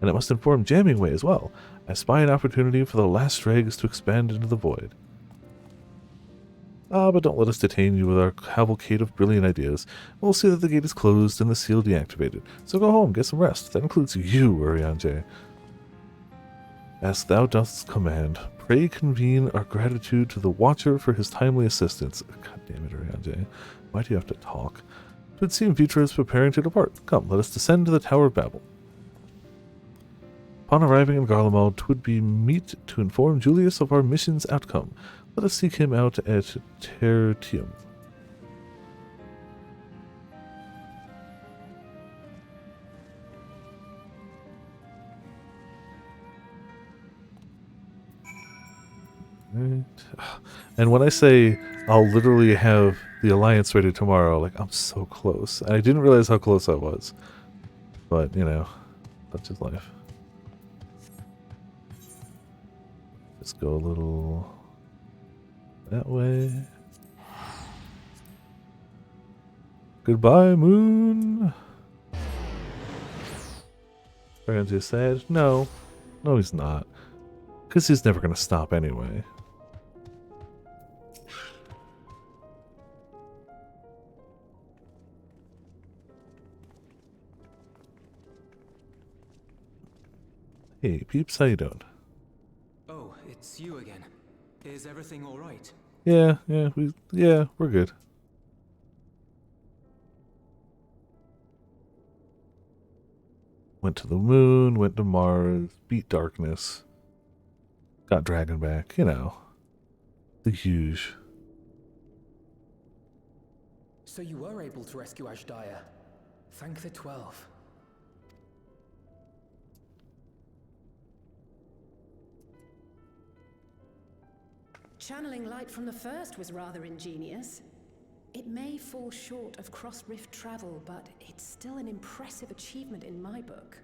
S2: And it must inform Jamming Way as well. I spy an opportunity for the last dregs to expand into the void. Ah, but don't let us detain you with our cavalcade of brilliant ideas. We'll see that the gate is closed and the seal deactivated. So go home, get some rest. That includes you, Urianger. As thou dost command, pray convene our gratitude to the Watcher for his timely assistance. God damn it, Urianger. Why do you have to talk? It would seem Vitra is preparing to depart. Come, let us descend to the Tower of Babel. Upon arriving in Garlemald, 'twould be meet to inform Julius of our mission's outcome. Let us seek him out at Tertium. Right. And when I say I'll literally have the Alliance ready tomorrow, like, I'm so close. And I didn't realize how close I was. But, you know, that's just life. Let's go a little that way. Goodbye, moon. Francis said, no. No, he's not. Because he's never going to stop anyway. Hey, peeps, how you doing?
S7: Oh, it's you again. Is everything all right?
S2: Yeah, we're good. Went to the moon, went to Mars, beat darkness, got Dragon back, you know. The huge.
S7: So you were able to rescue Ashdaya. Thank the 12.
S8: Channeling light from the first was rather ingenious. It may fall short of cross-rift travel, but it's still an impressive achievement in my book.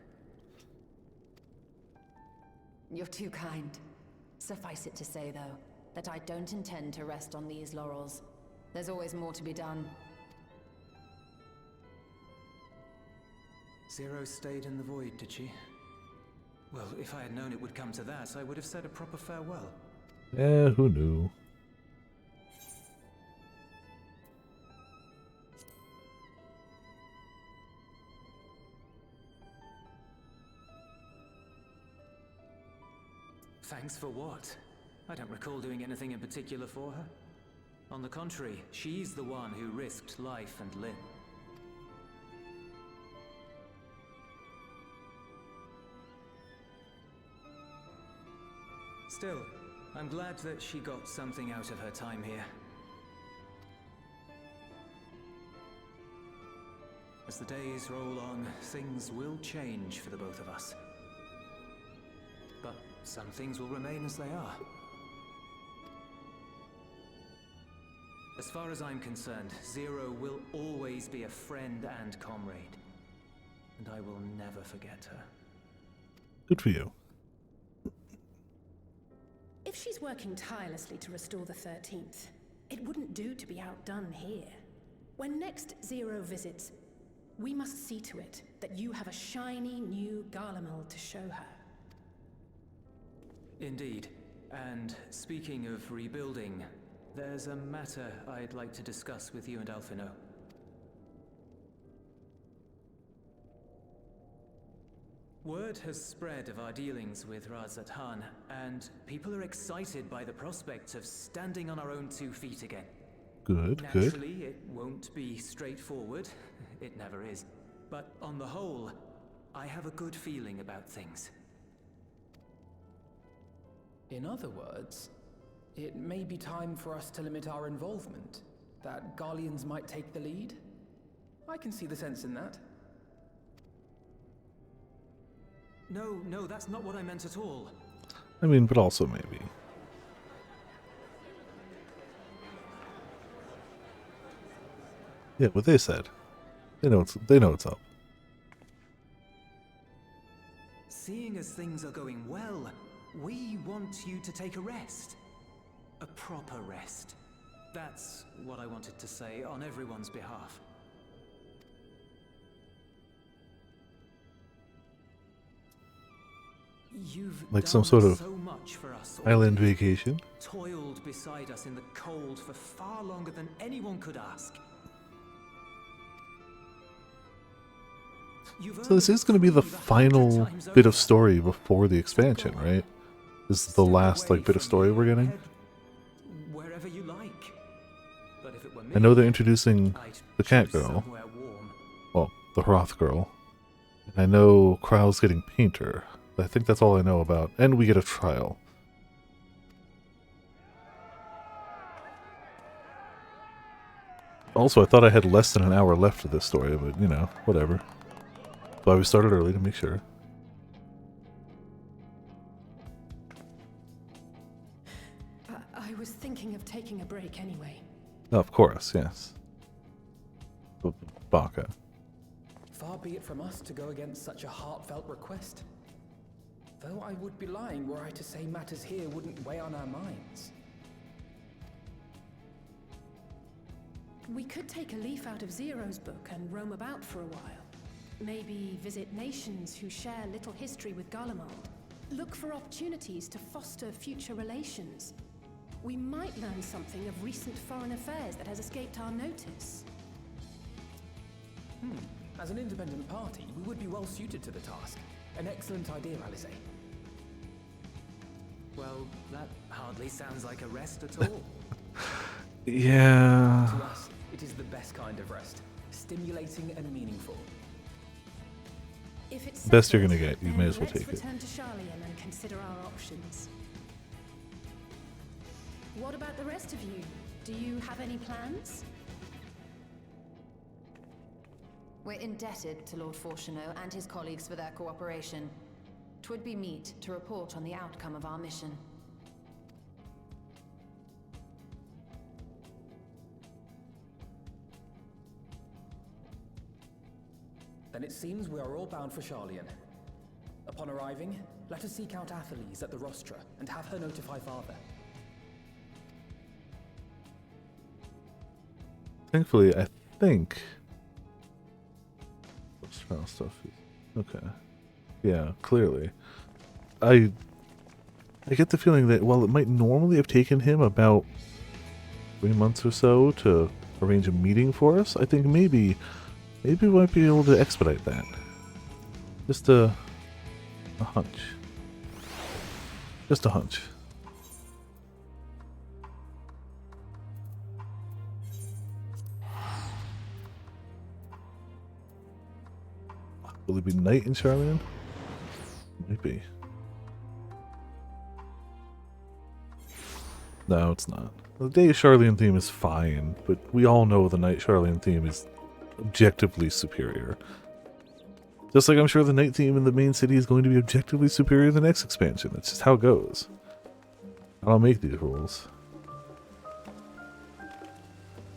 S6: You're too kind. Suffice it to say, though, that I don't intend to rest on these laurels. There's always more to be done.
S7: Zero stayed in the void, did she? Well, if I had known it would come to that, I would have said a proper farewell.
S2: Yeah, who knew?
S7: Thanks for what? I don't recall doing anything in particular for her. On the contrary, she's the one who risked life and limb. Still, I'm glad that she got something out of her time here. As the days roll on, things will change for the both of us. But some things will remain as they are. As far as I'm concerned, Zero will always be a friend and comrade. And I will never forget her.
S2: Good for you.
S8: If she's working tirelessly to restore the 13th, it wouldn't do to be outdone here. When next Zero visits, we must see to it that you have a shiny new Garlemald to show her.
S7: Indeed. And speaking of rebuilding, there's a matter I'd like to discuss with you and Alphino. Word has spread of our dealings with Razat Han, and people are excited by the prospect of standing on our own 2 feet again.
S2: Good,
S7: Naturally, it won't be straightforward. It never is. But on the whole, I have a good feeling about things.
S9: In other words, it may be time for us to limit our involvement, that Garleans might take the lead. I can see the sense in that.
S7: No, that's not what I meant at all.
S2: I mean, but also maybe. Yeah, what they said. They know it's up.
S7: Seeing as things are going well, we want you to take a rest. A proper rest. That's what I wanted to say on everyone's behalf. You've
S2: Like
S7: done
S2: some sort of
S7: so much for us
S2: island
S7: already.
S2: vacation.
S7: Toiled beside us in the cold for far longer than anyone could ask.
S2: So this is going to be the final bit of story before the expansion, right? This is the last like bit of story we're getting.
S7: Wherever you like. But if it were me,
S2: I know they're introducing
S7: I'd
S2: the cat
S7: choose
S2: girl.
S7: somewhere warm.
S2: Well, the Hroth girl. And I know Krau's getting Painter. I think that's all I know about. And we get a trial. Also, I thought I had less than an hour left of this story, but, you know, whatever. That's why we started early, to make sure.
S8: I was thinking of taking a break anyway.
S2: Of course, yes. Baka.
S9: Far be it from us to go against such a heartfelt request. Though I would be lying were I to say matters here wouldn't weigh on our minds.
S8: We could take a leaf out of Zero's book and roam about for a while. Maybe visit nations who share little history with Garlemald. Look for opportunities to foster future relations. We might learn something of recent foreign affairs that has escaped our notice.
S9: As an independent party, we would be well suited to the task. An excellent idea, Alice.
S7: Well, that hardly sounds like a rest at all.
S2: Yeah.
S9: To us, it is the best kind of rest. Stimulating and meaningful.
S8: If it's
S2: Best you're gonna
S8: settled,
S2: get, you
S8: then
S2: may as well
S8: let's
S2: take it.
S8: return to Charlian and consider our options. What about the rest of you? Do you have any plans?
S6: We're indebted to Lord Fortuneau and his colleagues for their cooperation. 'Twould be meet to report on the outcome of our mission.
S9: Then it seems we are all bound for Charlian. Upon arriving, let us seek out Atheles at the Rostra and have her notify Father.
S2: Thankfully, I think trial stuff is okay. Yeah, clearly. I get the feeling that while it might normally have taken him about 3 months or so to arrange a meeting for us, I think maybe we might be able to expedite that. Just a hunch. Just a hunch. Will it be night in Charlian? Maybe. No, it's not. The day Charlian theme is fine, but we all know the night Charlian theme is objectively superior. Just like I'm sure the night theme in the main city is going to be objectively superior to the next expansion. That's just how it goes. I don't make these rules.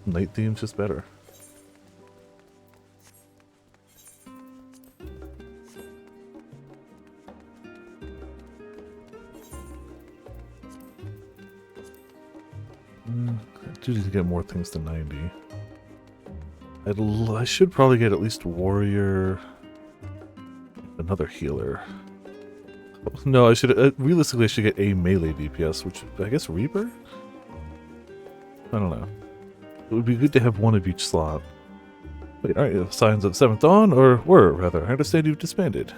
S2: Night theme's just better. I do need to get more things to 90. I should probably get at least warrior, another healer. No, I should realistically I should get a melee DPS, which I guess Reaper. I don't know. It would be good to have one of each slot. Wait, aren't you Signs of 7th Dawn, or were rather? I understand you've disbanded.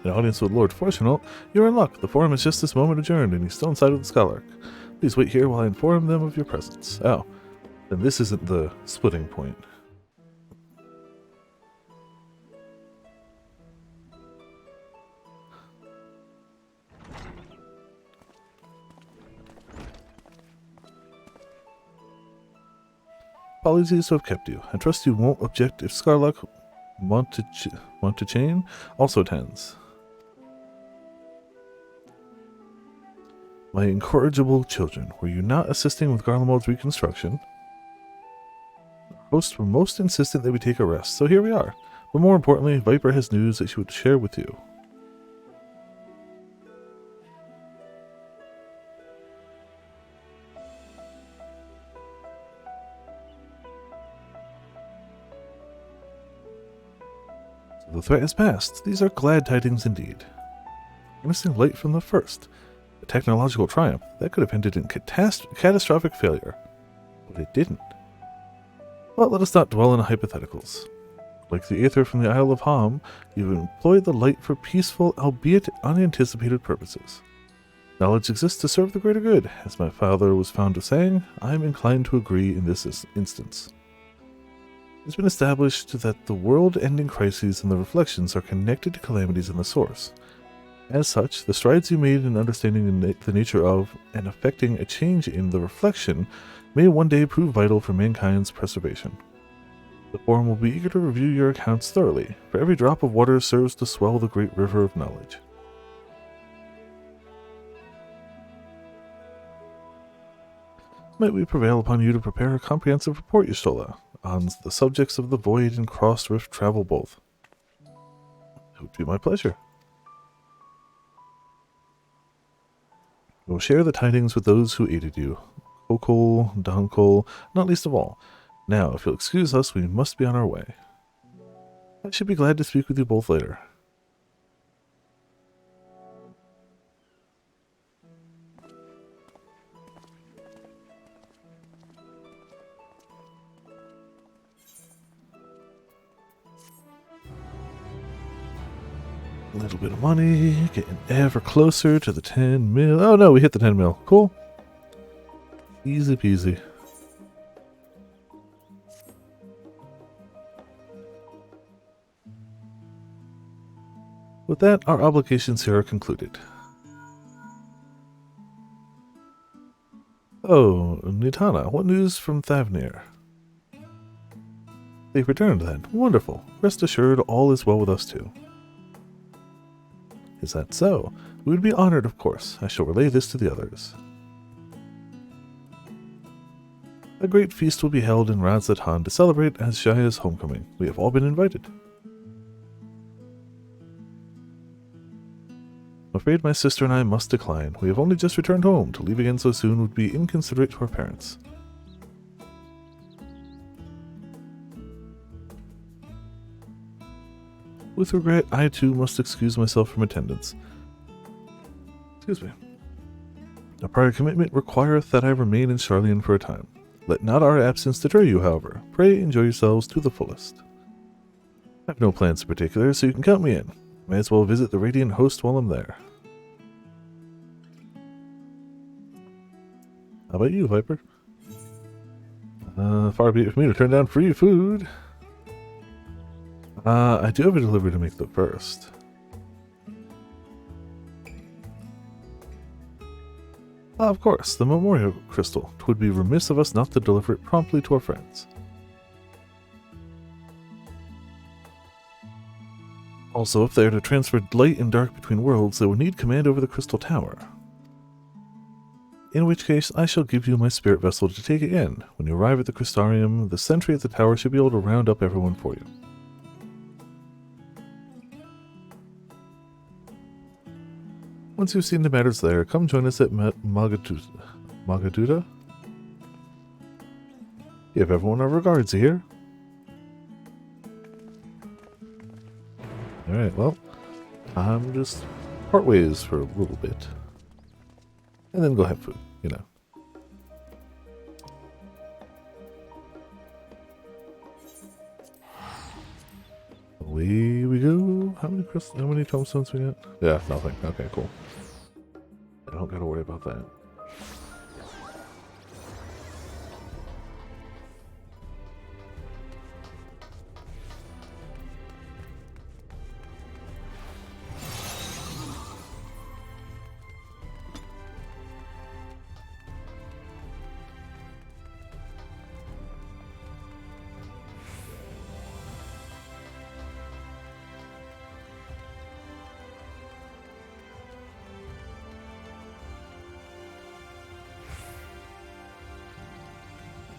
S2: An audience with Lord Fortunate, you're in luck. The forum is just this moment adjourned, and he's still inside of the Scholark. Please wait here while I inform them of your presence. Oh, then this isn't the splitting point. Apologies to have kept you. I trust you won't object if Scarlock want to chain also attends. My incorrigible children, were you not assisting with Garlemald's reconstruction? Hosts were most insistent that we take a rest, so here we are. But more importantly, Viper has news that she would share with you. The threat has passed. These are glad tidings indeed. Missing light from the first. A technological triumph. That could have ended in catastrophic failure. But it didn't. But let us not dwell on hypotheticals. Like the Aether from the Isle of Ham, you've employed the light for peaceful, albeit unanticipated purposes. Knowledge exists to serve the greater good. As my father was found to saying, I am inclined to agree in this instance. It's been established that the world-ending crises and the reflections are connected to calamities in the source. As such, the strides you made in understanding the nature of and affecting a change in the reflection may one day prove vital for mankind's preservation. The Forum will be eager to review your accounts thoroughly, for every drop of water serves to swell the great river of knowledge. Might we prevail upon you to prepare a comprehensive report, Y'shtola, on the subjects of the Void and Cross Rift travel both? It would be my pleasure. We will share the tidings with those who aided you. Okol, Donkol, not least of all. Now, if you'll excuse us, we must be on our way. I should be glad to speak with you both later. A little bit of money, getting ever closer to the 10 mil. Oh no, we hit the 10 mil. Cool. Easy peasy. With that, our obligations here are concluded. Oh, Nitana, what news from Thavnir? They've returned then. Wonderful. Rest assured, all is well with us too. Is that so? We would be honored, of course. I shall relay this to the others. A great feast will be held in Razatan to celebrate Asjaya's homecoming. We have all been invited. I'm afraid my sister and I must decline. We have only just returned home. To leave again so soon would be inconsiderate to our parents. With regret, I too must excuse myself from attendance. Excuse me. A prior commitment requireth that I remain in Charlian for a time. Let not our absence deter you, however. Pray enjoy yourselves to the fullest. I have no plans in particular, so you can count me in. May as well visit the Radiant Host while I'm there. How about you, Viper? Far be it for me to turn down free food. I do have a delivery to make though first. Of course, the memorial crystal. 'Twould be remiss of us not to deliver it promptly to our friends. Also, if they are to transfer light and dark between worlds, they will need command over the crystal tower. In which case, I shall give you my spirit vessel to take it in. When you arrive at the crystarium, the sentry at the tower should be able to round up everyone for you. Once you've seen the matters there, come join us at Magaduda. Give everyone our regards here. Alright, well, I'm just part ways for a little bit. And then go have food, you know. Away we go. How many tomestones we got? Yeah, nothing. Okay, cool. I don't gotta worry about that.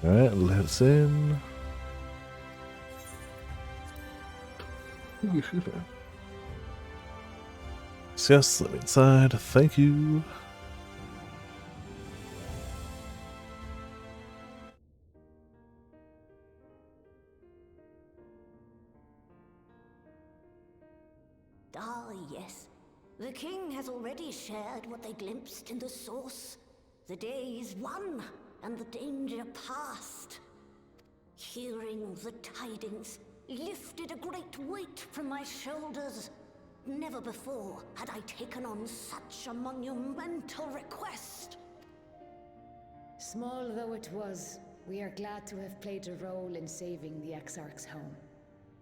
S2: Alright, let's in. Yes, let me inside. Thank you.
S10: Ah, yes. The king has already shared what they glimpsed in the source. The day is won, and the danger past. Hearing the tidings lifted a great weight from my shoulders. Never before had I taken on such a monumental request.
S11: Small though it was, we are glad to have played a role in saving the Exarch's home.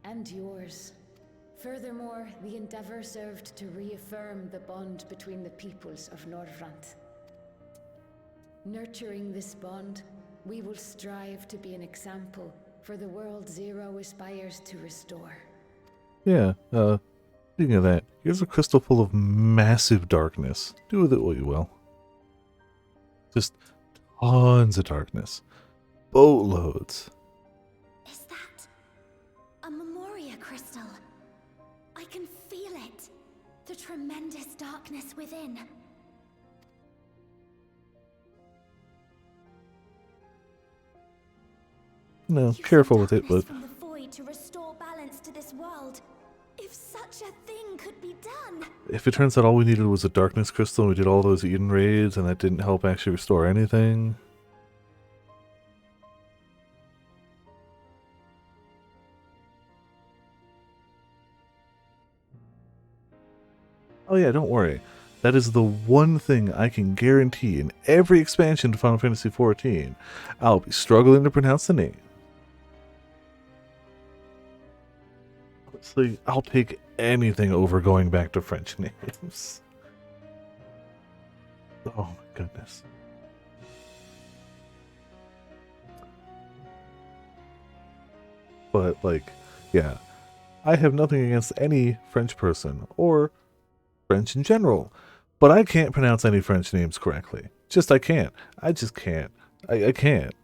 S11: And yours. Furthermore, the endeavor served to reaffirm the bond between the peoples of Norvrant. Nurturing this bond, we will strive to be an example for the world Zero aspires to restore.
S2: Yeah, speaking of that, here's a crystal full of massive darkness. Do with it what you will. Just tons of darkness. Boatloads.
S10: Is that a Memoria crystal? I can feel it. The tremendous darkness within.
S2: No, careful with it, but
S10: From the void to restore balance to this world. If such a thing could be done.
S2: if it turns out all we needed was a darkness crystal and we did all those Eden raids and that didn't help actually restore anything. Oh yeah, don't worry. That is the one thing I can guarantee in every expansion to Final Fantasy XIV. I'll be struggling to pronounce the name. Honestly, I'll take anything over going back to French names. Oh my goodness. But, like, yeah. I have nothing against any French person, or French in general. But I can't pronounce any French names correctly. I can't. I just can't. I can't.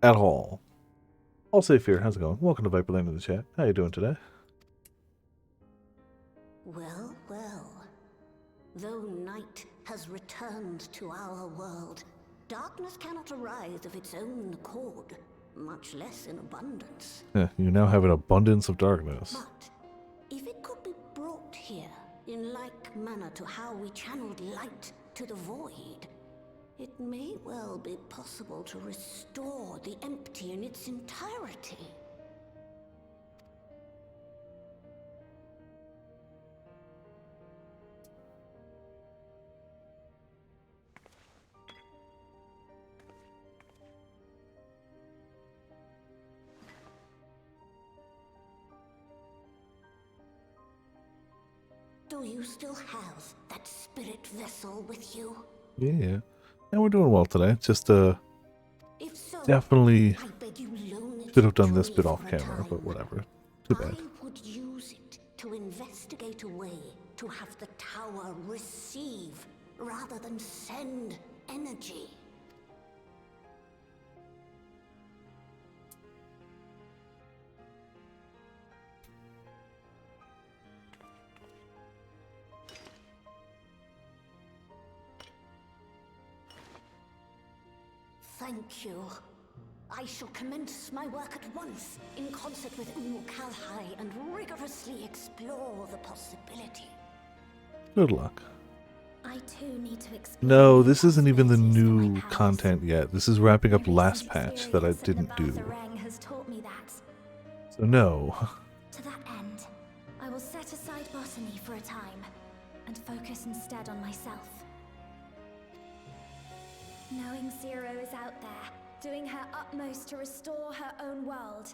S2: At all. All safe here. How's it going? Welcome to Viperland in the chat. How you doing today?
S10: Well, well. Though night has returned to our world, darkness cannot arise of its own accord, much less in abundance.
S2: Yeah, you now have an abundance of darkness.
S10: But if it could be brought here, in like manner to how we channeled light to the void, it may well be possible to restore the empty in its entirety. Do you still have that spirit vessel with you?
S2: Yeah. And we're doing well today. Just,
S10: If so,
S2: definitely
S10: I beg you loan it
S2: should have done
S10: to
S2: this
S10: me
S2: bit
S10: for
S2: off
S10: a
S2: camera,
S10: time.
S2: but whatever. Too bad.
S10: I would use it to investigate a way to have the tower receive rather than send energy. Thank you. I shall commence my work at once, in concert with Umu Kalhai, and rigorously explore the possibility.
S2: Good luck.
S10: I too need to explore.
S2: No, this isn't even the new content yet. This is wrapping up last patch that I didn't do.
S10: Has taught me that.
S2: So no.
S10: To that end, I will set aside botany for a time, and focus instead on myself. Knowing Zero is out there, doing her utmost to restore her own world,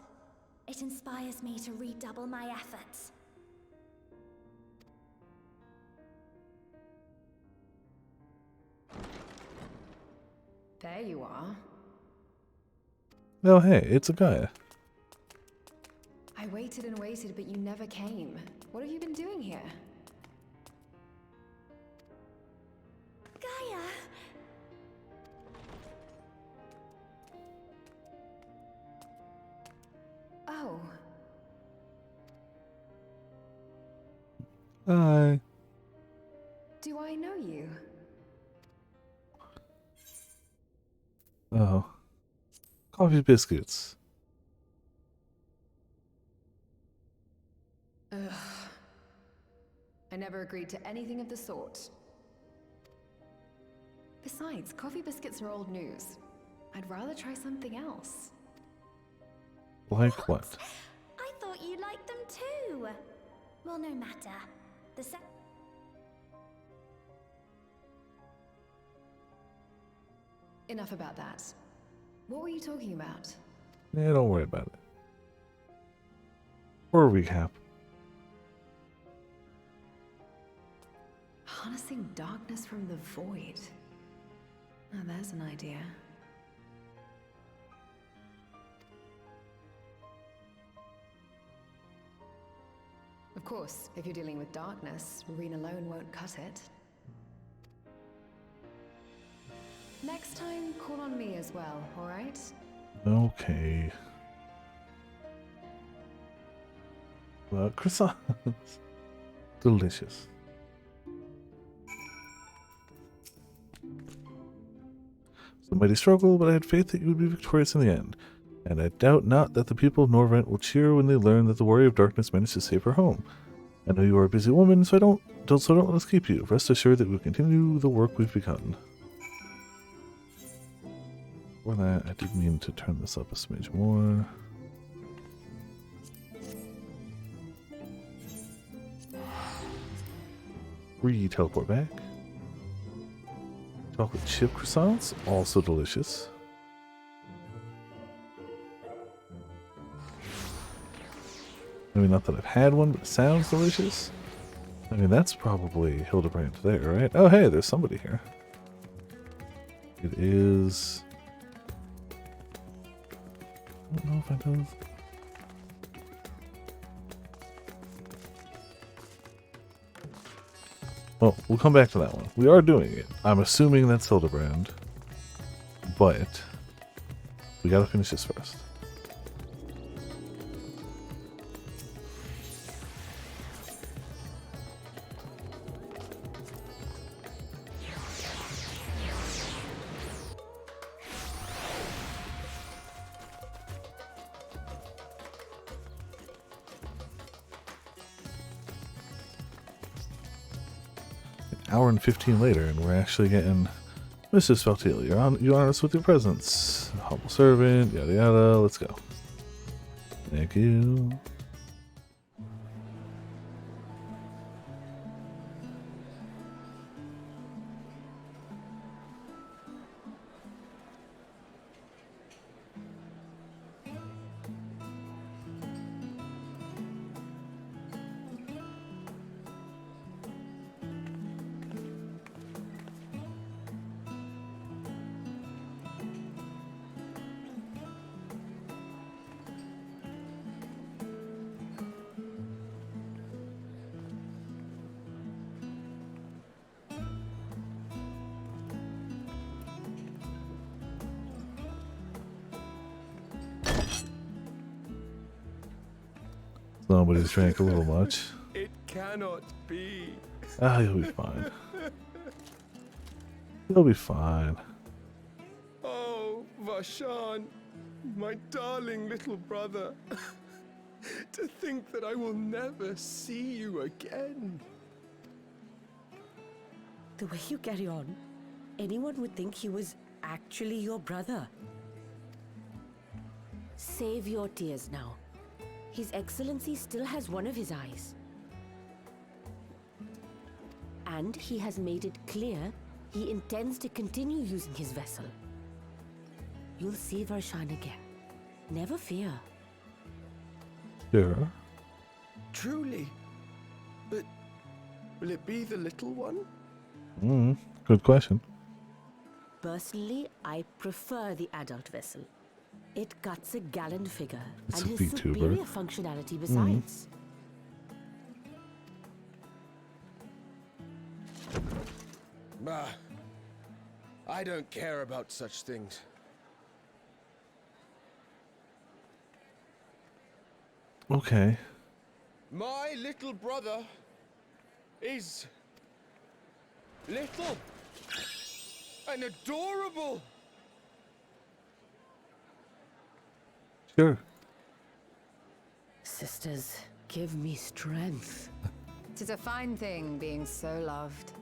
S10: it inspires me to redouble my efforts.
S6: There you are.
S2: Oh, hey, it's a guy.
S6: I waited and waited, but you never came. What have you been doing here?
S10: Gaia!
S6: Oh.
S2: Hi.
S6: Do I know you?
S2: Oh. Coffee biscuits.
S6: Ugh. I never agreed to anything of the sort. Besides, coffee biscuits are old news. I'd rather try something else.
S2: Like what?
S10: I thought you liked them too. Well, no matter.
S6: Enough about that. What were you talking about?
S2: Yeah, don't worry about it. Or a recap.
S6: Harnessing darkness from the void. Now there's an idea. Of course, if you're dealing with darkness, Marine alone won't cut it. Next time, call on me as well, alright?
S2: Okay. Croissants. Delicious. It's a mighty struggle, but I had faith that you would be victorious in the end. and I doubt not that the people of Norvent will cheer when they learn that the Warrior of Darkness managed to save her home. I know you are a busy woman, so don't let us keep you. Rest assured that we'll continue the work we've begun. For that, I did mean to turn this up a smidge more. Teleport back. Chocolate chip croissants, also delicious. Maybe not that I've had one, but it sounds delicious. I mean, that's probably Hildebrand there, right? Oh, hey, there's somebody here. It is... I don't know if I know. Well, we'll come back to that one. We are doing it. I'm assuming that's Hildebrand. But we gotta finish this first. Hour and 15 later, and we're actually getting Mrs. Feltil, you honor us with your presence. Humble servant, yada yada, let's go. Thank you. Somebody's drank a little much.
S3: It cannot be.
S2: Ah, you'll be fine. You'll be fine.
S3: Oh, Vashan, my darling little brother. To think that I will never see you again.
S12: The way you carry on, anyone would think he was actually your brother. Save your tears now. His Excellency still has one of his eyes. And he has made it clear he intends to continue using his vessel. You'll see Varshan again. Never fear.
S2: Sure.
S3: Truly? But will it be the little one?
S2: Good question.
S12: Personally, I prefer the adult vessel. It cuts a gallant figure
S2: It's
S12: and
S2: a
S12: has
S2: VTuber.
S12: superior functionality besides.
S3: Bah. I don't care about such things.
S2: Okay.
S3: My little brother is little and adorable.
S2: Sure.
S12: Sisters, give me strength.
S6: 'Tis a fine thing being so loved.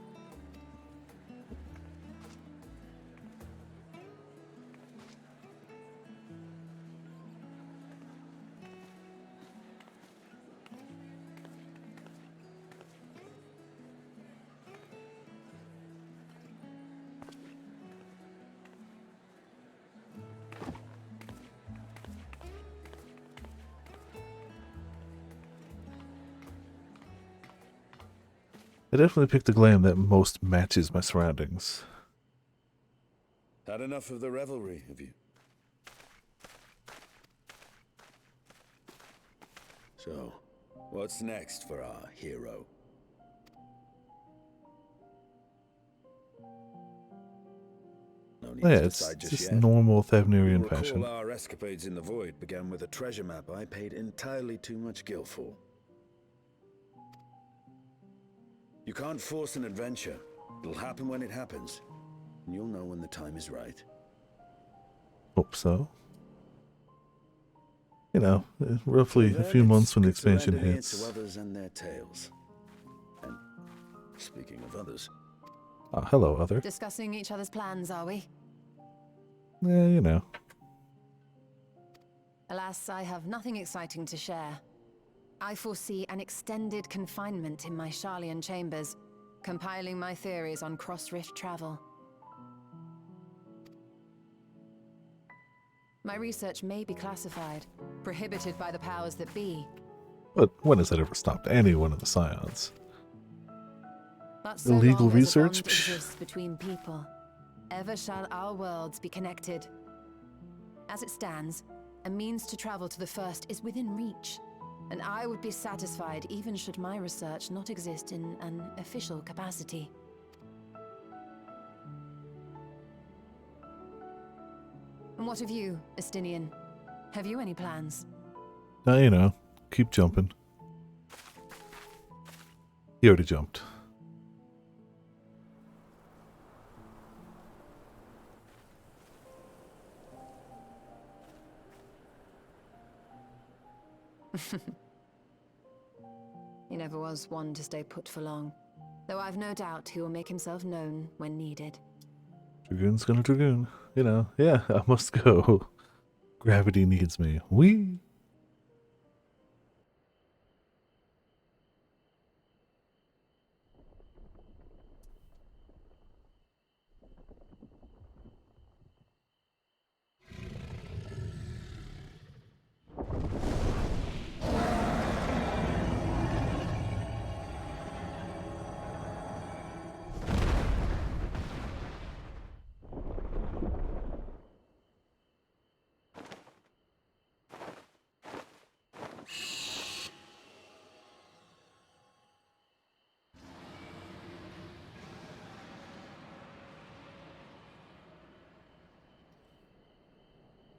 S2: I definitely picked the glam that most matches my surroundings.
S1: Had enough of the revelry, have you? So, what's next for our hero? No need
S2: Oh, yeah,
S1: to
S2: it's
S1: decide
S2: just
S1: yet.
S2: normal
S1: You'll
S2: Thavnerian
S1: recall
S2: fashion.
S1: our escapades in the void began with a treasure map I paid entirely too much gil for. You can't force an adventure. It'll happen when it happens. And you'll know when the time is right.
S2: Hope so. You know, roughly a few months when the expansion hits.
S13: To others and their tales. And speaking of others,
S2: Hello, other.
S6: Discussing each other's plans, are we?
S2: Yeah, you know.
S6: Alas, I have nothing exciting to share. I foresee an extended confinement in my Sharlayan chambers, compiling my theories on cross-rift travel. My research may be classified, prohibited by the powers that be.
S2: But when has that ever stopped anyone in the Scions?
S6: But so
S2: Illegal
S6: long as a
S2: research?
S6: bond exists between people, ever shall our worlds be connected. As it stands, a means to travel to the First is within reach, and I would be satisfied even should my research not exist in an official capacity. And what of you, Estinian? Have you any plans?
S2: You know, keep jumping. He already jumped.
S6: He never was one to stay put for long, though I've no doubt he will make himself known when needed.
S2: Dragoon's gonna Dragoon. You know, yeah, I must go. Gravity needs me. Whee!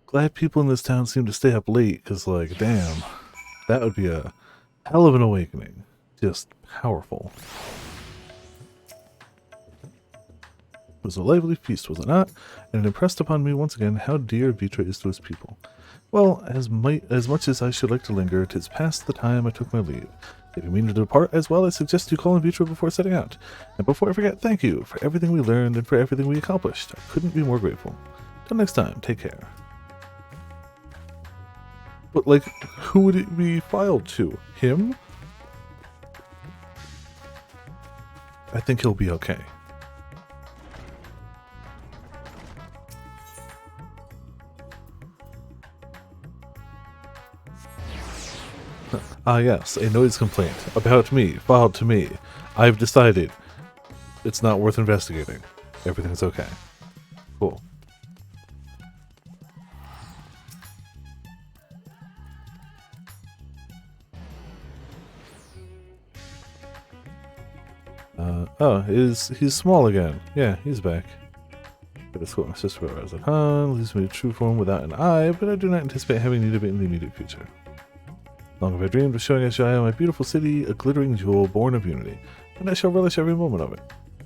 S2: Glad people in this town seem to stay up late, because, like, damn, that would be a hell of an awakening. Just powerful. It was a lively feast, was it not? And it impressed upon me once again how dear Vitra is to his people. Well, as much as I should like to linger, 'tis past the time I took my leave. If you mean to depart as well, I suggest you call on Vitra before setting out. And before I forget, thank you for everything we learned and for everything we accomplished. I couldn't be more grateful. Till next time, take care. But, like, who would it be filed to? Him? I think he'll be okay. Ah yes, a noise complaint about me, filed to me. I've decided it's not worth investigating. Everything's okay. Cool. He's small again. Yeah, he's back. But it's what my sister arrives at Han, leaves me in true form without an eye, but I do not anticipate having need of it in the immediate future. Long have I dreamed of showing Ashaya my beautiful city, a glittering jewel born of unity, and I shall relish every moment of it.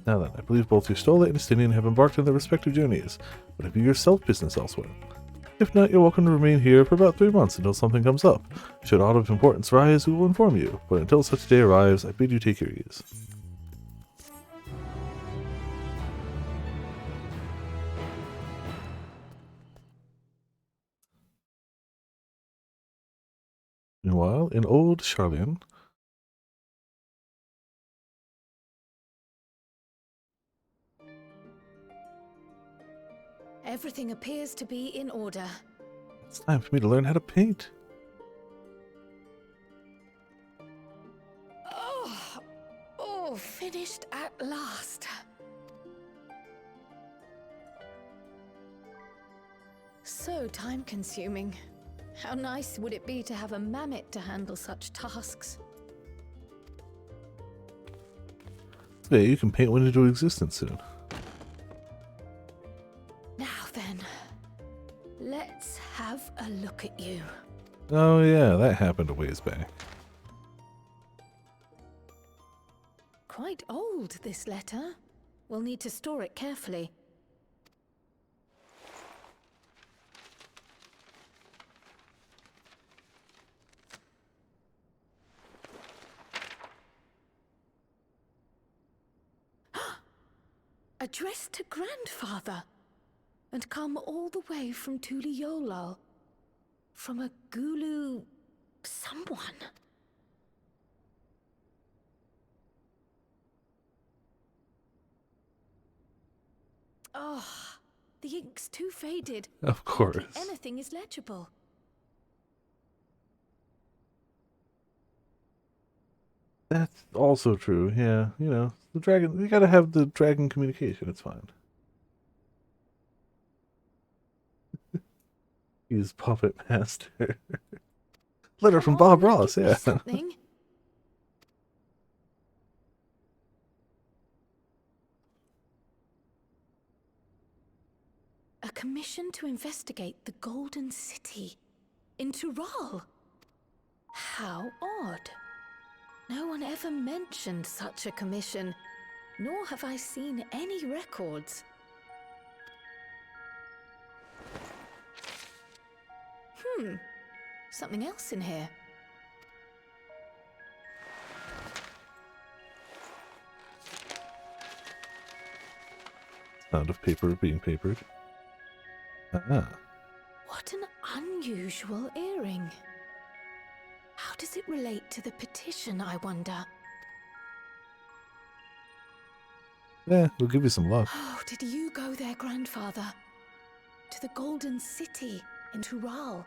S2: Now then, I believe both Yustola and Estinian have embarked on their respective journeys, but have you yourself business elsewhere? If not, you're welcome to remain here for about 3 months until something comes up. Should aught of importance rise, we will inform you, but until such day arrives, I bid you take your ease. Meanwhile, in old Sharlayan,
S8: Everything appears to be in order.
S2: it's time for me to learn how to paint.
S8: Oh, finished at last. So time-consuming. How nice would it be to have a mammoth to handle such tasks?
S2: Yeah, you can paint one into existence soon.
S8: Now then, let's have a look at you.
S2: Oh yeah, that happened a ways back.
S8: Quite old, this letter. We'll need to store it carefully. Addressed to Grandfather, and come all the way from Tuliolal, from a Gulu someone. Oh, the ink's too faded.
S2: Of course.
S8: Hardly anything is legible.
S2: That's also true. Yeah, you know, the dragon. You gotta have the dragon communication. It's fine. He's puppet master. Letter from Bob Ross. Yeah.
S8: Something. A commission to investigate the Golden City in Tural. How odd. No one ever mentioned such a commission, nor have I seen any records. Something else in here.
S2: Sound of paper being papered. Ah.
S8: What an unusual earring. How does it relate to the petition, I wonder?
S2: Yeah, we'll give you some luck.
S8: Oh, did you go there, Grandfather? To the Golden City in Tural?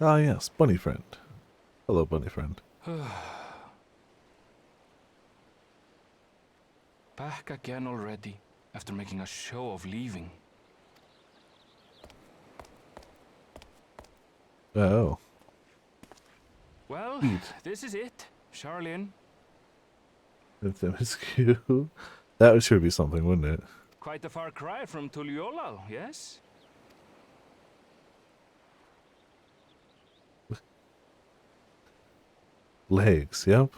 S2: Ah, yes, bunny friend. Hello, bunny friend.
S14: Back again already, after making a show of leaving.
S2: Oh.
S14: Well, this is it, Charlene.
S2: It's MSQ. That would sure be something, wouldn't it?
S14: Quite a far cry from Tuliolal, yes?
S2: Legs, yep.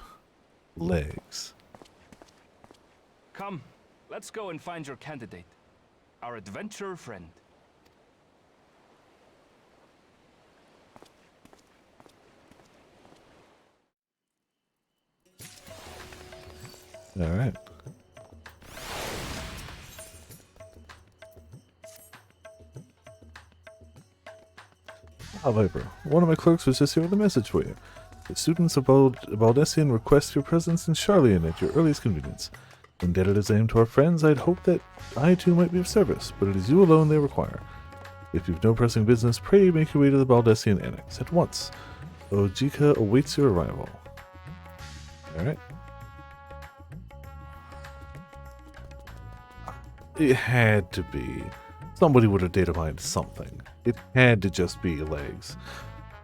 S2: Legs.
S14: Come, let's go and find your candidate. Our adventurer friend.
S2: Alright. Ah, Viper. One of my clerks was just here with a message for you. The students of Baldessian request your presence in Charlian at your earliest convenience. Indebted as I am to our friends, I'd hope that I too might be of service, but it is you alone they require. If you've no pressing business, pray make your way to the Baldessian Annex at once. Ojika awaits your arrival. Alright. It had to be. Somebody would have data mined something. It had to just be legs.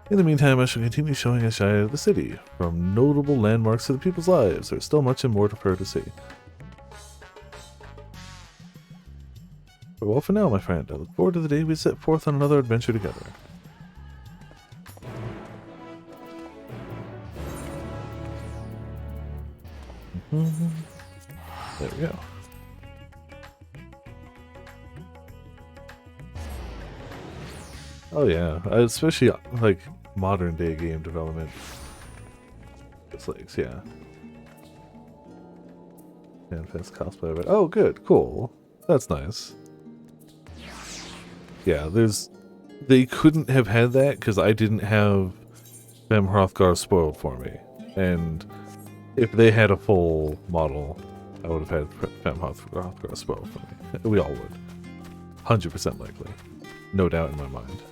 S2: In the meantime, I shall continue showing a shy of the city. From notable landmarks to the people's lives, there's still much and more for her to see. Well, for now, my friend, I look forward to the day we set forth on another adventure together. There we go. Oh yeah, especially like modern day game development. It's like, yeah. Manifest cosplay of it. Oh, good, cool. That's nice. Yeah, they couldn't have had that because I didn't have Fem Hrothgar spoiled for me. And if they had a full model, I would have had Fem Hrothgar spoiled for me. We all would. 100% likely. No doubt in my mind.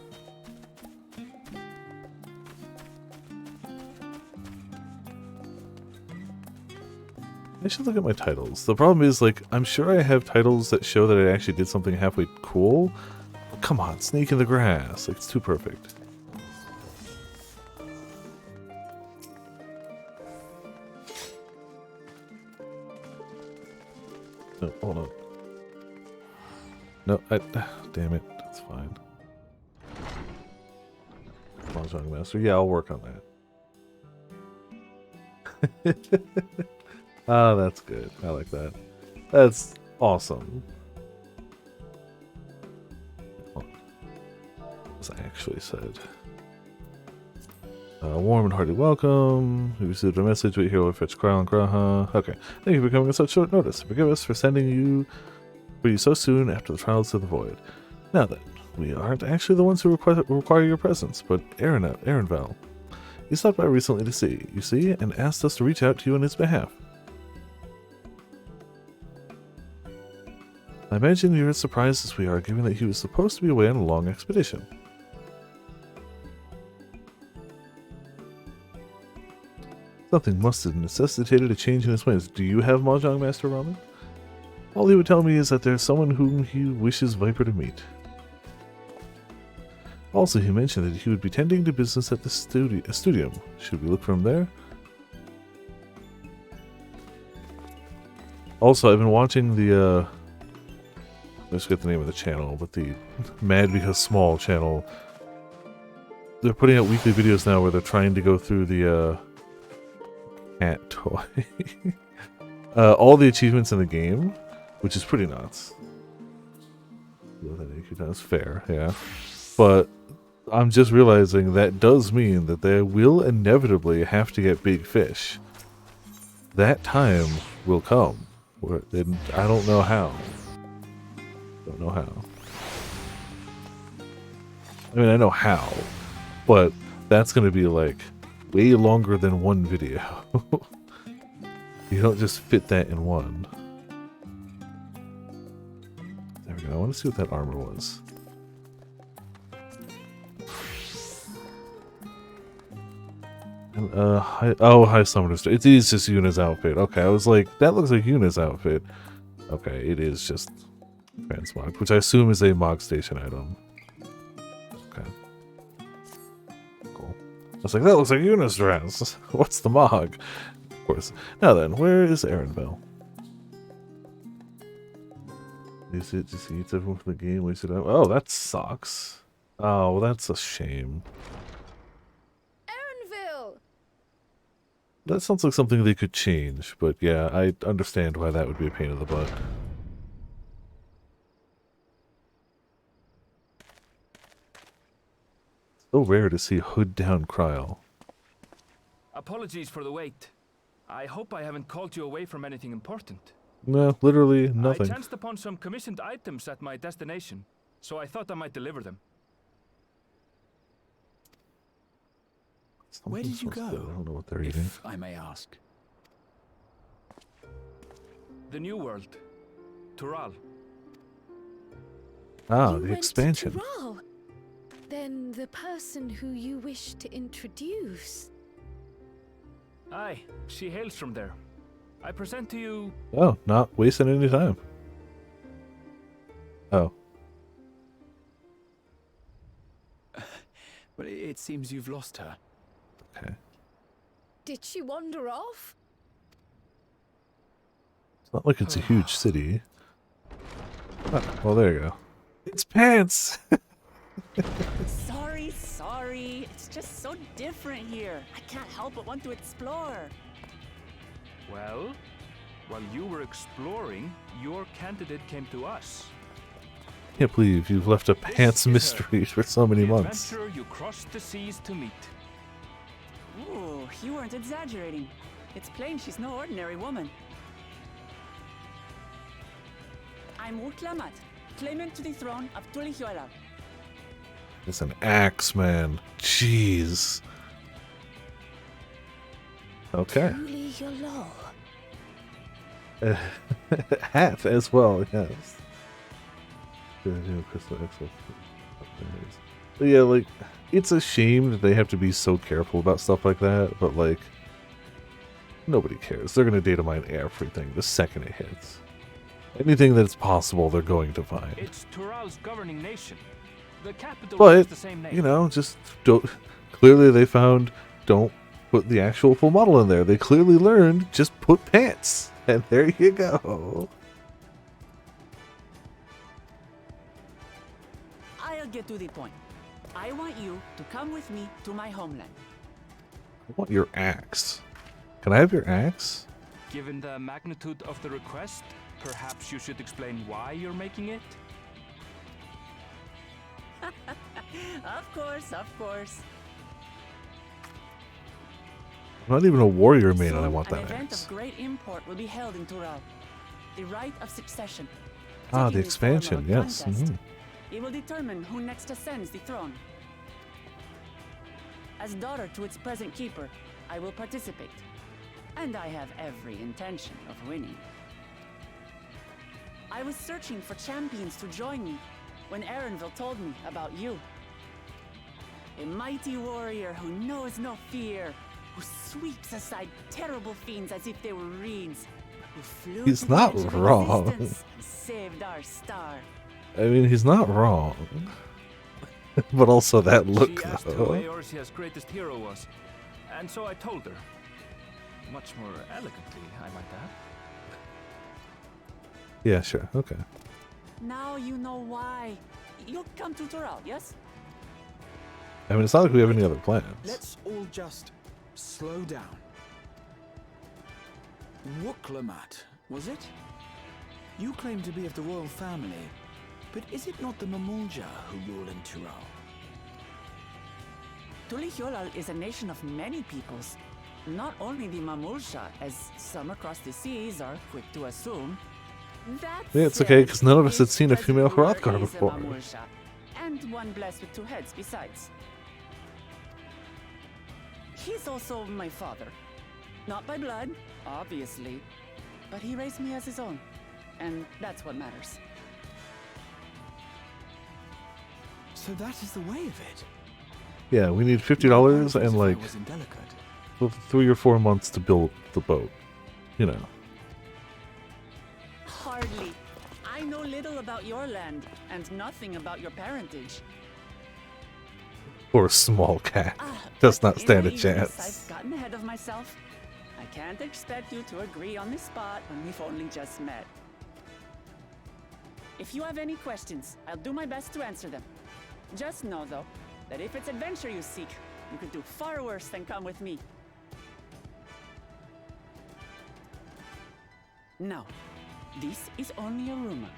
S2: I should look at my titles. The problem is, like, I'm sure I have titles that show that I actually did something halfway cool. But come on, Snake in the Grass. Like, it's too perfect. No, hold on. No, damn it. That's fine. Mahjong Master. Yeah, I'll work on that. Ah, that's good. I like that. That's awesome. As I actually said. Warm and hearty welcome. We received a message. Wait here, we'll fetch Kyle and Graha. Okay. Thank you for coming at such short notice. Forgive us for sending you so soon after the trials of the void. Now then, we aren't actually the ones who require your presence, but Aaronvel. He stopped by recently to see, you see, and asked us to reach out to you on his behalf. I imagine you're as surprised as we are, given that he was supposed to be away on a long expedition. Something must have necessitated a change in his plans. Do you have Mahjong Master Ramen? All he would tell me is that there's someone whom he wishes Viper to meet. Also, he mentioned that he would be tending to business at the studium. Should we look for him there? Also, I've been watching the, I forget the name of the channel, but the Mad Because Small channel. They're putting out weekly videos now where they're trying to go through the, cat toy. All the achievements in the game, which is pretty nuts. That's fair, yeah. But I'm just realizing that does mean that they will inevitably have to get big fish. That time will come. I don't know how. Don't know how. I mean, I know how, but that's going to be like way longer than one video. You don't just fit that in one. There we go. I want to see what that armor was. High Summoner's. It is just Yuna's outfit. Okay, I was like, that looks like Yuna's outfit. Okay, it is just transmog, which I assume is a Mog Station item. Okay. Cool. I was like, that looks like Yuna's dress. What's the Mog? Of course. Now then, where is Aaronvel? Is it just eats everyone from the game, wasted out? Oh, that sucks. Oh, well, that's a shame. That sounds like something they could change, but yeah, I understand why that would be a pain in the butt. So rare to see hood down Kryl.
S14: Apologies for the wait. I hope I haven't called you away from anything important.
S2: No, literally nothing.
S14: I chanced upon some commissioned items at my destination, so I thought I might deliver them.
S13: Where did you go?
S2: I don't know what they're eating.
S13: If I may ask.
S14: The New World. Tural.
S2: Ah, the expansion.
S15: Tural. Then the person who you wish to introduce.
S14: Aye, she hails from there. I present to you...
S2: Oh, not wasting any time. Oh.
S13: But it seems you've lost her.
S2: Okay.
S15: Did she wander off?
S2: It's not like it's a huge city. Oh, well, there you go. It's pants!
S16: Sorry. It's just so different here. I can't help but want to explore.
S14: Well, while you were exploring, your candidate came to us.
S2: Can't believe you've left a pants mystery for so many months.
S14: The adventurer you crossed the seas to meet.
S16: Ooh, you weren't exaggerating. It's plain she's no ordinary woman. I'm Urtlamat, claimant to the throne of Tulihuela.
S2: It's an axe, man. Jeez. Okay. Hat as well, yes. But yeah, like, it's a shame that they have to be so careful about stuff like that, but like, nobody cares. They're going to data mine everything the second it hits. Anything that's possible, they're going to find.
S14: It's Tural's governing nation. The capital
S2: But,
S14: the same name.
S2: you know, just don't. Clearly they found, don't put the actual full model in there. They clearly learned, just put pants. And there you go.
S16: I'll get to the point. I want you to come with me to my homeland.
S2: I want your axe. Can I have your axe?
S14: Given the magnitude of the request, perhaps you should explain why you're making it?
S16: Of course, of course.
S2: I'm not even a warrior main, and I
S16: Soon,
S2: want
S16: an
S2: that
S16: event
S2: axe.
S16: of great import will be held in Tural. The rite of succession.
S2: Ah,
S16: taking
S2: the
S16: the form of
S2: expansion,
S16: a
S2: yes.
S16: contest.
S2: Mhm.
S16: It will determine who next ascends the throne. As daughter to its present keeper, I will participate. And I have every intention of winning. I was searching for champions to join me when Erenville told me about you. A mighty warrior who knows no fear, who sweeps aside terrible fiends as if they were reeds, who flew
S2: He's
S16: to the
S2: not
S16: edge of
S2: wrong.
S16: existence and saved our star.
S2: I mean, he's not wrong. But also that look,
S14: She asked who
S2: though.
S14: Eorzea's greatest hero was, and so I told her. Much more elegantly, I might add.
S2: Yeah, sure. Okay.
S16: Now you know why. You'll come to Tural, yes?
S2: I mean, it's not like we have any other plans.
S17: Let's all just slow down. Wooklamat, was it? You claim to be of the royal family, but is it not the Mamulja who rule in Tural?
S16: Tulihyolal is a nation of many peoples. Not only the Mamulsha, as some across the seas are quick to assume. That
S2: Yeah, it's okay,
S16: said,
S2: because none of us had
S16: its
S2: seen a female
S16: present ruler
S2: Hrothgar
S16: is a
S2: before.
S16: Mamulsha, and one blessed with 2 heads besides. He's also my father. Not by blood, obviously, but he raised me as his own, and that's what matters.
S17: So that is the way of it.
S2: Yeah, we need $50 and like
S17: was indelicate.
S2: 3 or 4 months to build the boat. You know.
S16: Hardly. I know little about your land, and nothing about your parentage.
S2: Or a small cat. Does not stand a
S16: In my eagerness,
S2: chance.
S16: I've gotten ahead of myself. I can't expect you to agree on the spot when we've only just met. If you have any questions, I'll do my best to answer them. Just know, though, that if it's adventure you seek, you could do far worse than come with me. Now, this is only a rumor.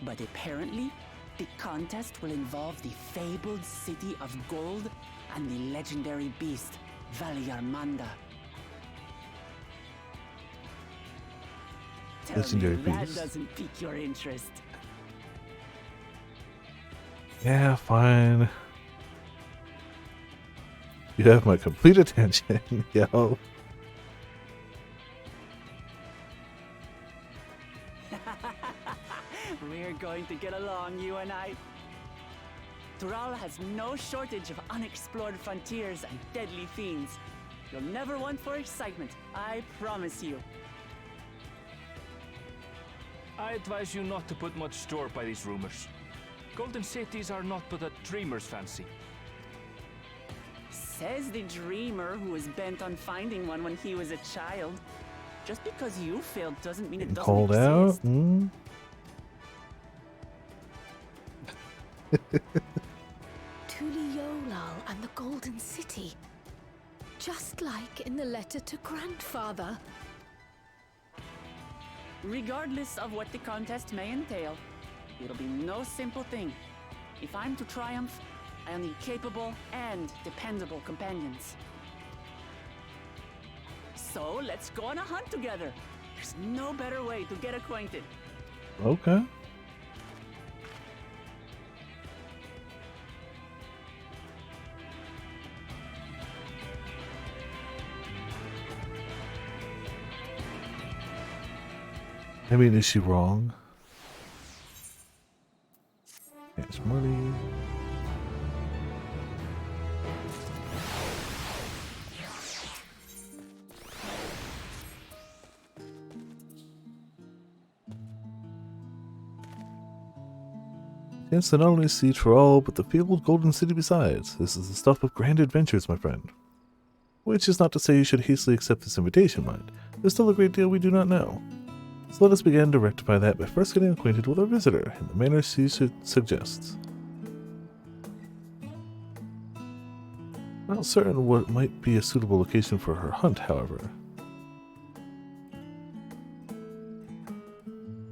S16: But apparently, the contest will involve the fabled city of gold and the legendary beast, Valyarmanda. Tell
S2: Legendary
S16: me that
S2: beast.
S16: doesn't pique your interest.
S2: Yeah, fine. You have my complete attention, yo.
S16: We're going to get along, you and I. Tural has no shortage of unexplored frontiers and deadly fiends. You'll never want for excitement, I promise you.
S14: I advise you not to put much store by these rumors. Golden cities are not but a dreamer's fancy.
S16: Says the dreamer who was bent on finding one when he was a child. Just because you failed doesn't mean it doesn't
S2: Called out?
S16: exist.
S2: Mm.
S15: Tuliolal and the Golden City. Just like in the letter to Grandfather.
S16: Regardless of what the contest may entail, it'll be no simple thing. If I'm to triumph, I'll need capable and dependable companions. So let's go on a hunt together. There's no better way to get acquainted.
S2: Okay. I mean, is she wrong? It's money. Yes, to not only see Troll, but the fabled Golden City besides. This is the stuff of grand adventures, my friend. Which is not to say you should hastily accept this invitation, mind. There's still a great deal we do not know. So let us begin to rectify that by first getting acquainted with our visitor in the manner she suggests. Not certain what might be a suitable location for her hunt, however.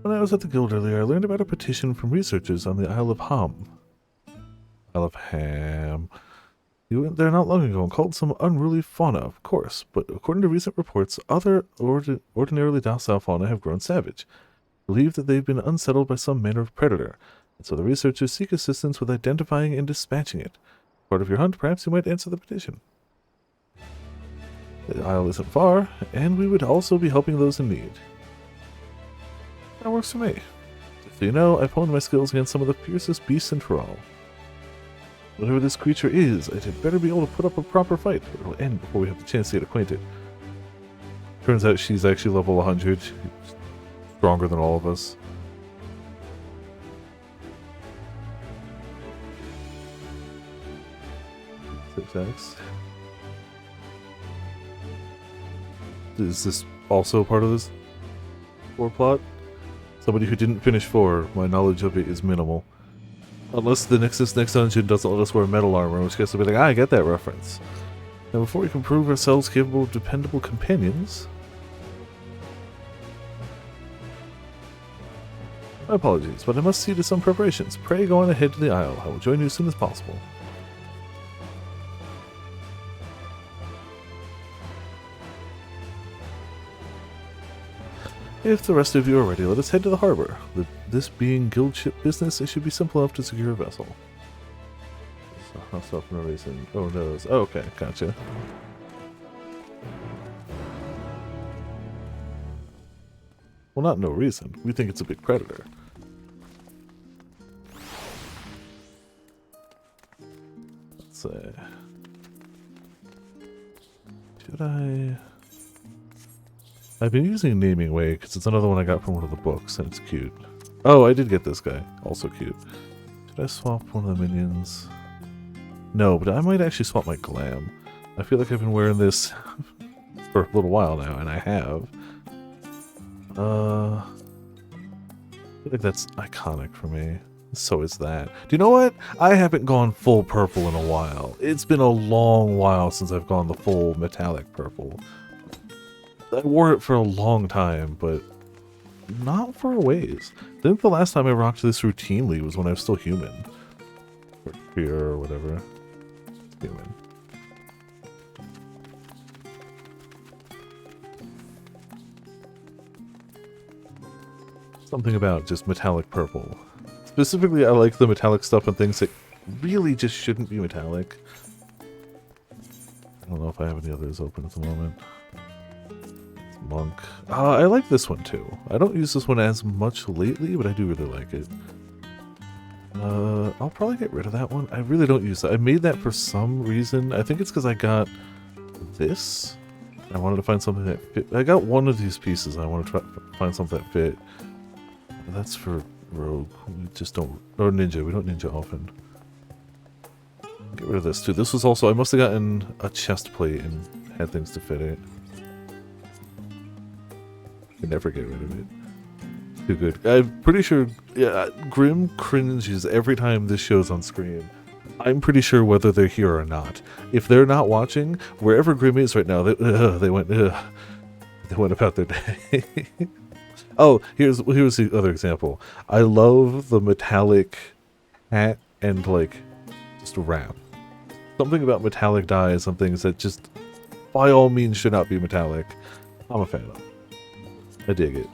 S2: When I was at the guild earlier, I learned about a petition from researchers on the Isle of Ham. Isle of Ham. You went there not long ago and called some unruly fauna, of course, but according to recent reports, other ordinarily docile fauna have grown savage. Believe that they've been unsettled by some manner of predator, and so the researchers seek assistance with identifying and dispatching it. Part of your hunt, perhaps you might answer the petition. The isle isn't far, and we would also be helping those in need. That works for me. Just so you know, I've honed my skills against some of the fiercest beasts in Tyrol. Whatever this creature is, it had better be able to put up a proper fight, or it'll end before we have the chance to get acquainted. Turns out she's actually level 100. She's stronger than all of us. Attacks. Is this also part of this 4 plot? Somebody who didn't finish 4, my knowledge of it is minimal. Unless the next dungeon doesn't let us wear metal armor, in which case I'll be like, I get that reference. Now before we can prove ourselves capable of dependable companions... My apologies, but I must see to some preparations. Pray go on ahead to the Isle. I will join you as soon as possible. If the rest of you are ready, let us head to the harbor. This being guild ship business, it should be simple enough to secure a vessel. Hostile for no reason. Oh, no. Oh, okay, gotcha. Well, not no reason. We think it's a big predator. Let's see. Should I... I've been using Naming Way because it's another one I got from one of the books and it's cute. Oh, I did get this guy. Also cute. Should I swap one of the minions? No, but I might actually swap my glam. I feel like I've been wearing this for a little while now, and I have. I feel like that's iconic for me. So is that. Do you know what? I haven't gone full purple in a while. It's been a long while since I've gone the full metallic purple. I wore it for a long time, but not for a ways. I think the last time I rocked this routinely was when I was still human. Or queer or whatever. Human. Something about just metallic purple. Specifically, I like the metallic stuff and things that really just shouldn't be metallic. I don't know if I have any others open at the moment. Monk. I like this one too. I don't use this one as much lately, but I do really like it. I'll probably get rid of that one. I really don't use that. I made that for some reason. I think it's because I got this. I wanted to find something that fit. I got one of these pieces. I want to try to find something that fit. That's for rogue. We just don't... Or ninja. We don't ninja often. Get rid of this too. This was also... I must have gotten a chest plate and had things to fit it. Can never get rid of it. Too good. I'm pretty sure Grim cringes every time this show's on screen. I'm pretty sure whether they're here or not. If they're not watching, wherever Grim is right now, they went about their day. Oh, here's the other example. I love the metallic hat and like just wrap. Something about metallic dye and some things that just by all means should not be metallic. I'm a fan of. I dig it.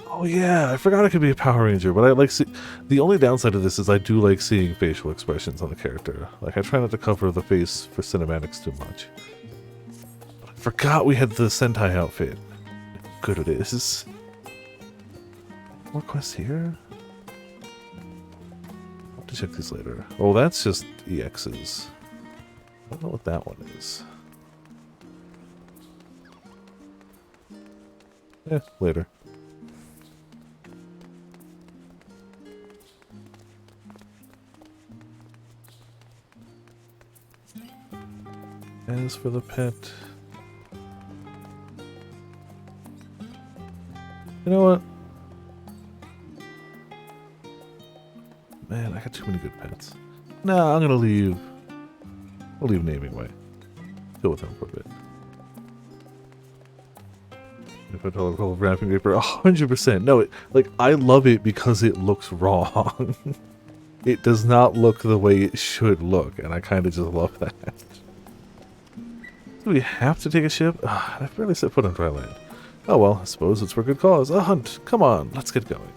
S2: Oh yeah, I forgot I could be a Power Ranger, but I like the only downside of this is I do like seeing facial expressions on the character. Like I try not to cover the face for cinematics too much. But I forgot we had the Sentai outfit. How good it is. More quests here? I'll have to check these later. Oh, that's just EXs. I don't know what that one is. Yeah, later. As for the pet... You know what? Man, I got too many good pets. Nah, I'm gonna leave We'll leave naming away. Deal with them for a bit. If I tell a of wrapping paper, 100%. No, I love it because it looks wrong. It does not look the way it should look, and I kind of just love that. Do we have to take a ship? I've barely set foot on dry land. Oh well, I suppose it's for good cause. A hunt! Come on, let's get going.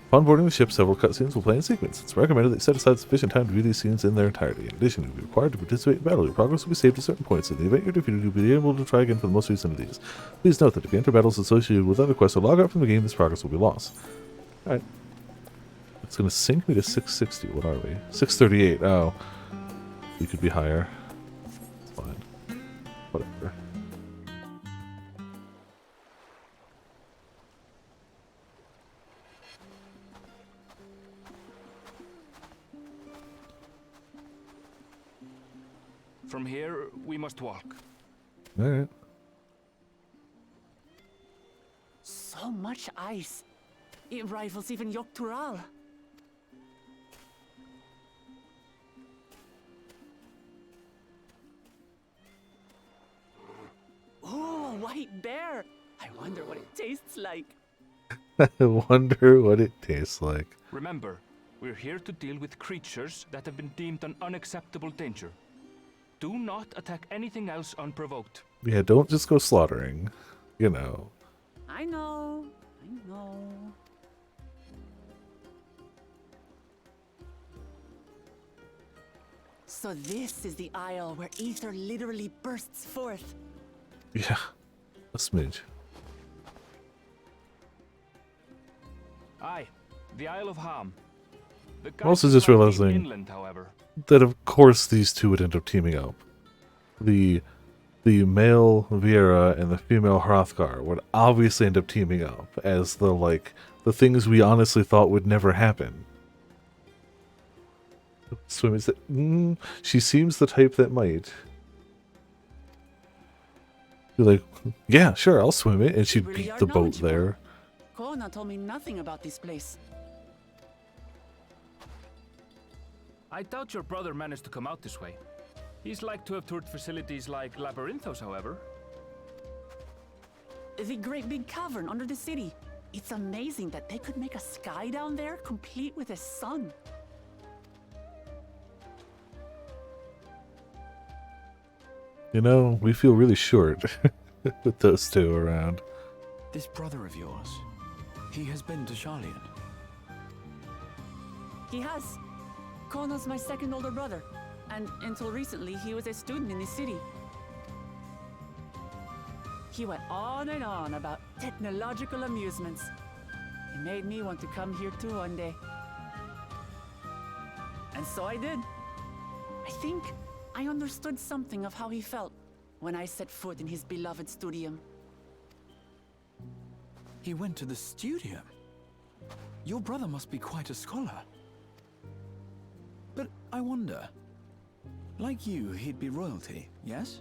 S2: Upon boarding the ship, several cutscenes will play in sequence. It's recommended that you set aside sufficient time to view these scenes in their entirety. In addition, you'll be required to participate in battle. Your progress will be saved at certain points. In the event you're defeated, you'll be able to try again for the most recent of these. Please note that if you enter battles associated with other quests or log out from the game, this progress will be lost. Alright. It's going to sync me to 660. What are we? 638. Oh. We could be higher. It's fine. Whatever.
S14: From here, we must walk.
S2: Alright.
S16: So much ice. It rivals even Yogg-Tural. Oh, a white bear. I wonder what it tastes like.
S2: I wonder what it tastes like.
S14: Remember, we're here to deal with creatures that have been deemed an unacceptable danger. Do not attack anything else unprovoked.
S2: Yeah, don't just go slaughtering. You know.
S16: I know. I know. So this is the isle where ether literally bursts forth.
S2: Yeah, a smidge.
S14: Aye, the Isle of Ham.
S2: I'm also just realizing
S14: inland, however,
S2: that of course these two would end up teaming up. The male Viera and the female Hrothgar would obviously end up teaming up as the things we honestly thought would never happen. Swim is that she seems the type that might. Be like, yeah, sure, I'll swim it, and she'd
S16: really
S2: beat the boat there.
S16: Kona told me nothing about this place.
S14: I doubt your brother managed to come out this way. He's like to have toured facilities like Labyrinthos, however.
S16: The great big cavern under the city. It's amazing that they could make a sky down there complete with a sun.
S2: You know, we feel really short with those two around.
S17: This brother of yours, he has been to Sharlayan.
S16: He has. Kono's my second older brother, and until recently he was a student in the city. He went on and on about technological amusements. It made me want to come here too one day. And so I did. I think I understood something of how he felt when I set foot in his beloved studium.
S17: He went to the studium? Your brother must be quite a scholar. But I wonder, like you, he'd be royalty, yes?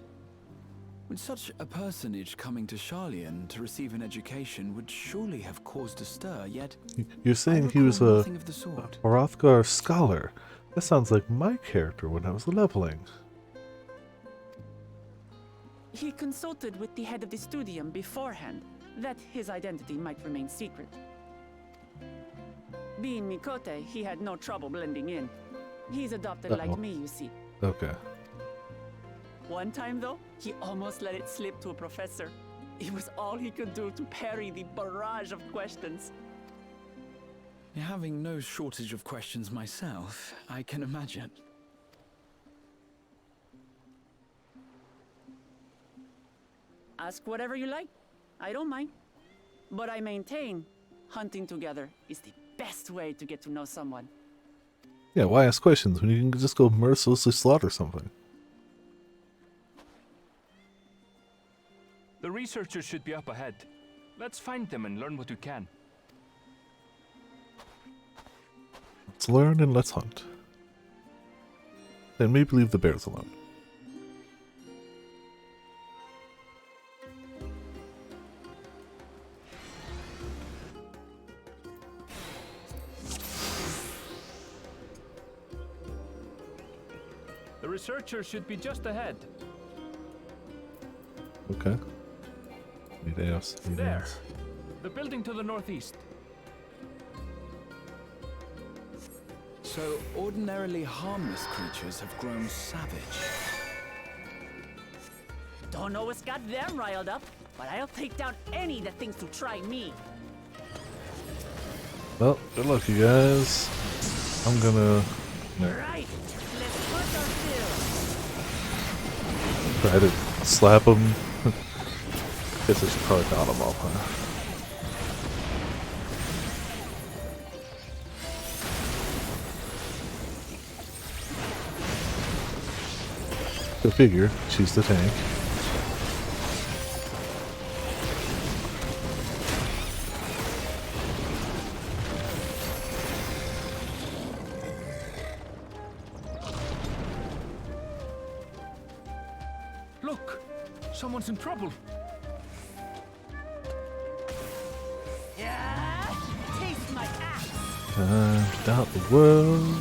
S17: With such a personage coming to Sharlayan to receive an education would surely have caused a stir, yet...
S2: You're saying he was a Hrothgar scholar. That sounds like my character when I was leveling.
S16: He consulted with the head of the studium beforehand, that his identity might remain secret. Being Mikote, he had no trouble blending in. He's adopted like me, you see.
S2: Okay.
S16: One time, though, he almost let it slip to a professor. It was all he could do to parry the barrage of questions.
S17: Having no shortage of questions myself, I can imagine.
S16: Ask whatever you like. I don't mind. But I maintain, hunting together is the best way to get to know someone.
S2: Yeah, why ask questions when you can just go mercilessly slaughter something?
S14: The researchers should be up ahead. Let's find them and learn what we can.
S2: Let's learn and let's hunt. Then maybe leave the bears alone.
S14: The researchers should be just ahead.
S2: Okay. Ideas.
S14: There. The building to the northeast.
S17: So, ordinarily harmless creatures have grown savage.
S16: Don't know what's got them riled up, but I'll take down any that thinks to try me.
S2: Well, good luck, you guys. I'm gonna
S16: Right, let's put our fill.
S2: try to slap him. Guess I should probably dot him up, huh? Go figure, she's the tank.
S14: Look! Someone's in trouble!
S16: Yeah, taste my axe.
S2: Time to dot the world.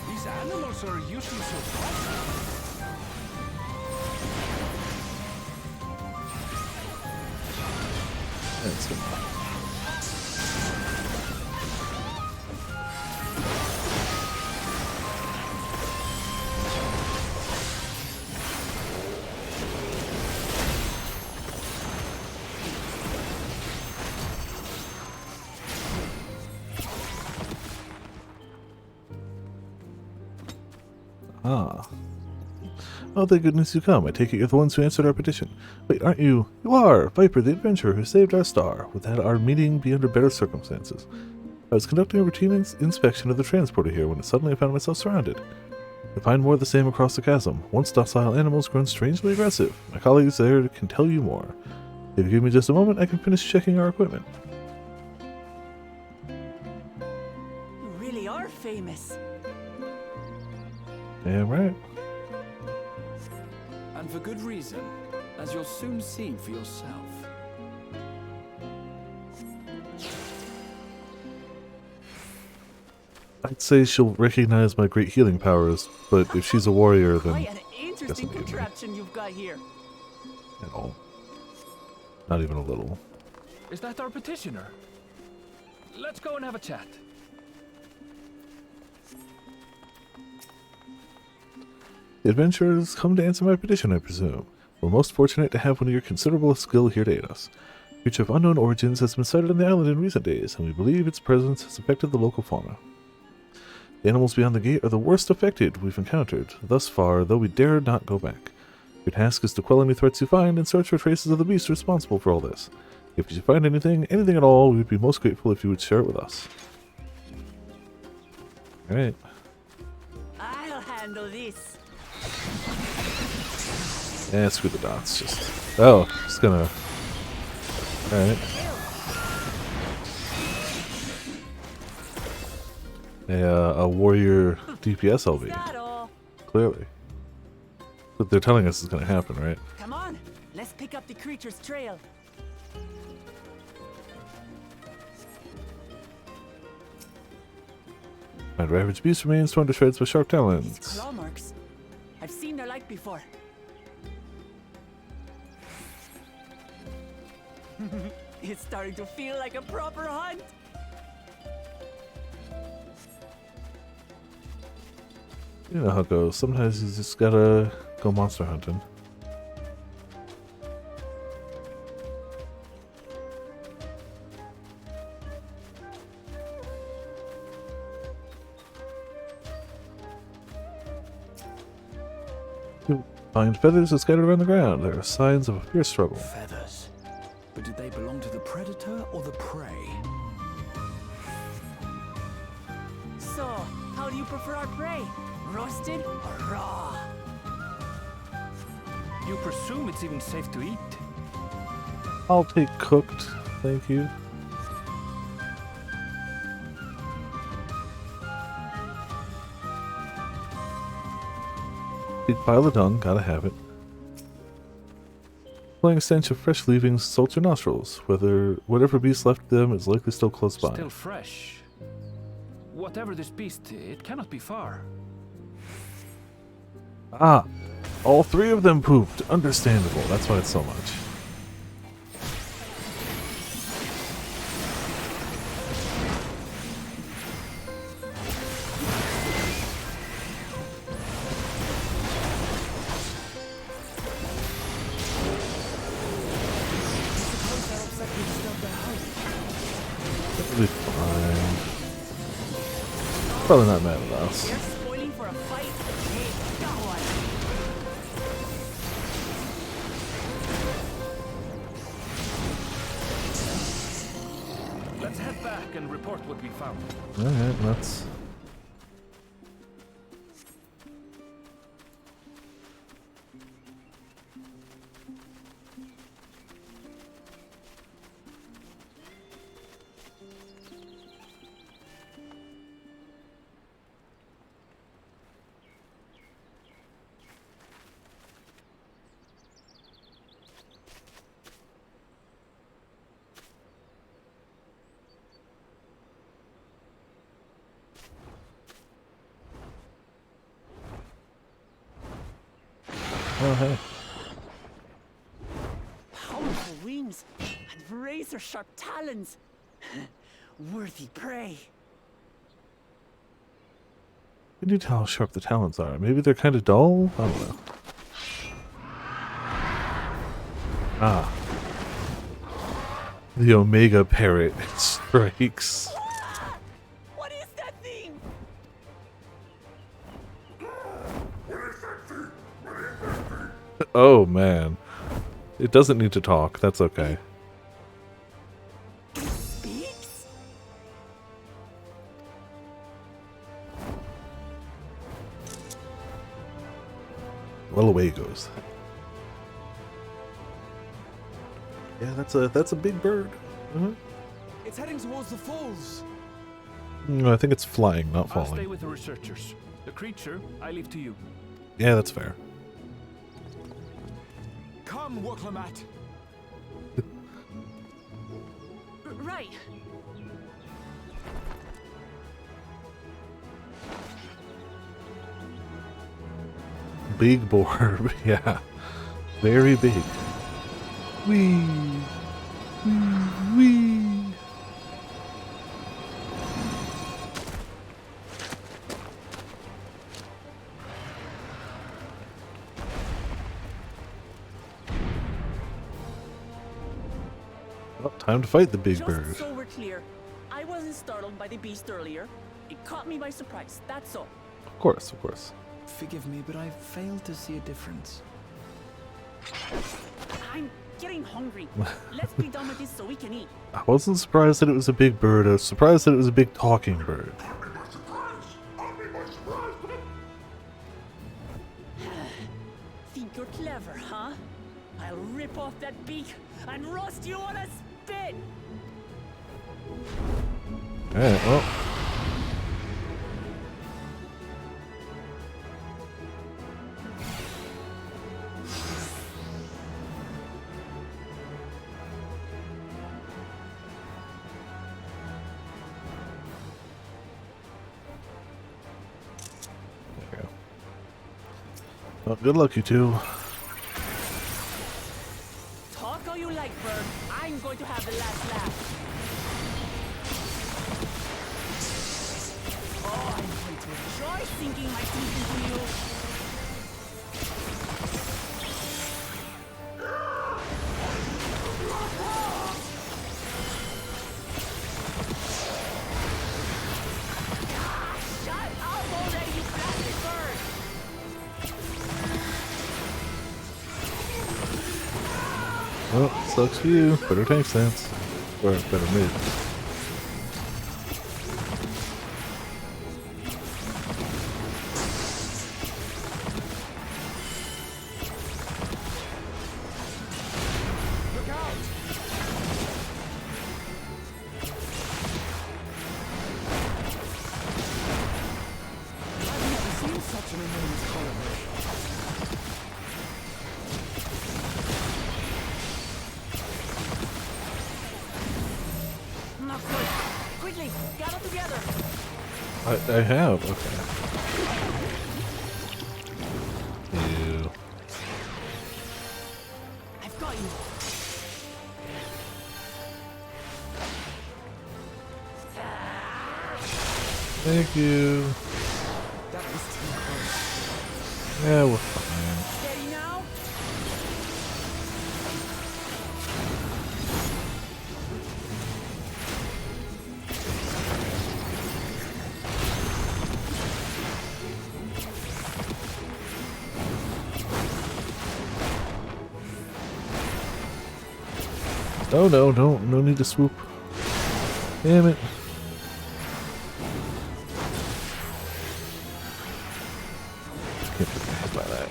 S14: These animals are usually so docile.
S2: That's good. Ah. Oh, thank goodness you come. I take it you're the ones who answered our petition. Wait, aren't you? You are! Viper, the adventurer who saved our star. Would that our meeting be under better circumstances? I was conducting a routine inspection of the transporter here when suddenly I found myself surrounded. I find more of the same across the chasm. Once docile animals grown strangely aggressive. My colleagues there can tell you more. If you give me just a moment, I can finish checking our equipment.
S16: You really are famous.
S2: Damn right.
S17: And for good reason, as you'll soon see for yourself.
S2: I'd say she'll recognize my great healing powers, but if she's a warrior, then
S16: Quite an interesting
S2: doesn't need me
S16: contraption you've got here.
S2: at all. Not even a little.
S14: Is that our petitioner? Let's go and have a chat.
S2: The adventurers come to answer my petition, I presume. We're most fortunate to have one of your considerable skill here to aid us. A creature of unknown origins has been sighted on the island in recent days, and we believe its presence has affected the local fauna. The animals beyond the gate are the worst affected we've encountered thus far, though we dare not go back. Your task is to quell any threats you find and search for traces of the beast responsible for all this. If you find anything at all, we would be most grateful if you would share it with us. Alright.
S16: I'll handle this.
S2: Yeah, screw the dots, just... Oh, just gonna... Alright. A warrior DPS LB. Clearly. What they're telling us is gonna happen, right?
S16: Come on, let's pick up the creature's trail.
S2: My ravaged beast remains torn to shreds by sharp talons.
S16: Claw marks. I've seen their like before. It's starting to feel like a proper hunt.
S2: You know how it goes. Sometimes you just gotta go monster hunting. You find feathers that scattered around the ground. There are signs of a fierce struggle.
S17: Feathers. But did they belong to the predator or the prey?
S16: So, how do you prefer our prey? Roasted or raw?
S14: You presume it's even safe to eat?
S2: I'll take cooked, thank you. Big pile of dung, gotta have it. Flying stench of fresh leavings salts your nostrils. Whatever beast left them is likely still close by.
S14: Still fresh. Whatever this beast, it cannot be far.
S2: Ah, all three of them pooped. Understandable. That's why it's so much. It'll be fine. Probably not mad at us.
S16: You're spoiling for a fight. Hey, got one.
S14: Let's head back and report what we found.
S2: Alright, let's... Oh, hey.
S16: Powerful wings and razor-sharp talons. Worthy prey.
S2: Can you tell how sharp the talons are? Maybe they're kind of dull? I don't know. Ah. The Omega Parrot strikes.
S16: What is that thing?
S2: Oh, man. It doesn't need to talk. That's okay.
S16: It speaks?
S2: Well, away it goes. Yeah, that's a big bird.
S18: It's heading towards the falls.
S2: No, I think it's flying, not
S14: I'll stay
S2: falling.
S14: with the researchers. The creature, I leave to you.
S2: Yeah, that's fair.
S18: Come, Woklamat.
S16: Right.
S2: Big board, yeah. Very big. Wee. Wee. Well, time to fight the big bird.
S16: Just so we're clear, I wasn't startled by the beast earlier. It caught me by surprise, that's all.
S2: Of course, of course.
S17: Forgive me, but I failed to see a difference.
S16: I'm getting hungry. Let's be done with this so we can eat.
S2: I wasn't surprised that it was a big bird. I was surprised that it was a big talking bird.
S16: Think you're clever, huh? I'll rip off that beak and roast you on a spit!
S2: Alright, well. There we go. Well, good luck, you two.
S16: Talk all you like, bird. I'm going to have the last laugh. Oh, I'm going to enjoy sinking my teeth into you. Shut up already, you blasted bird!
S2: Well, sucks for you. Better tank stance. Or better mid.
S18: Look out! I've never seen such an enormous colony.
S16: Not good. Quickly, gather together.
S2: I have, okay. Thank you.
S18: That was too close.
S2: Yeah, we're fine.
S16: Steady now.
S2: Oh no, no need to swoop. Damn it. Can't get hit by that.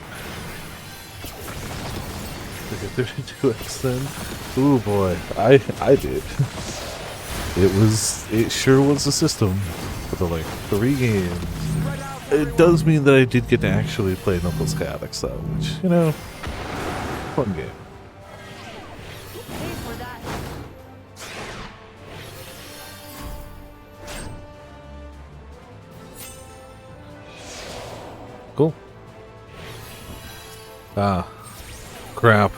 S2: Did I get 32x then? Ooh boy, I did. It sure was a system for the like 3 games. It does mean that I did get to actually play Knuckles Chaotix though, which, you know, fun game. Cool. Ah. Crap.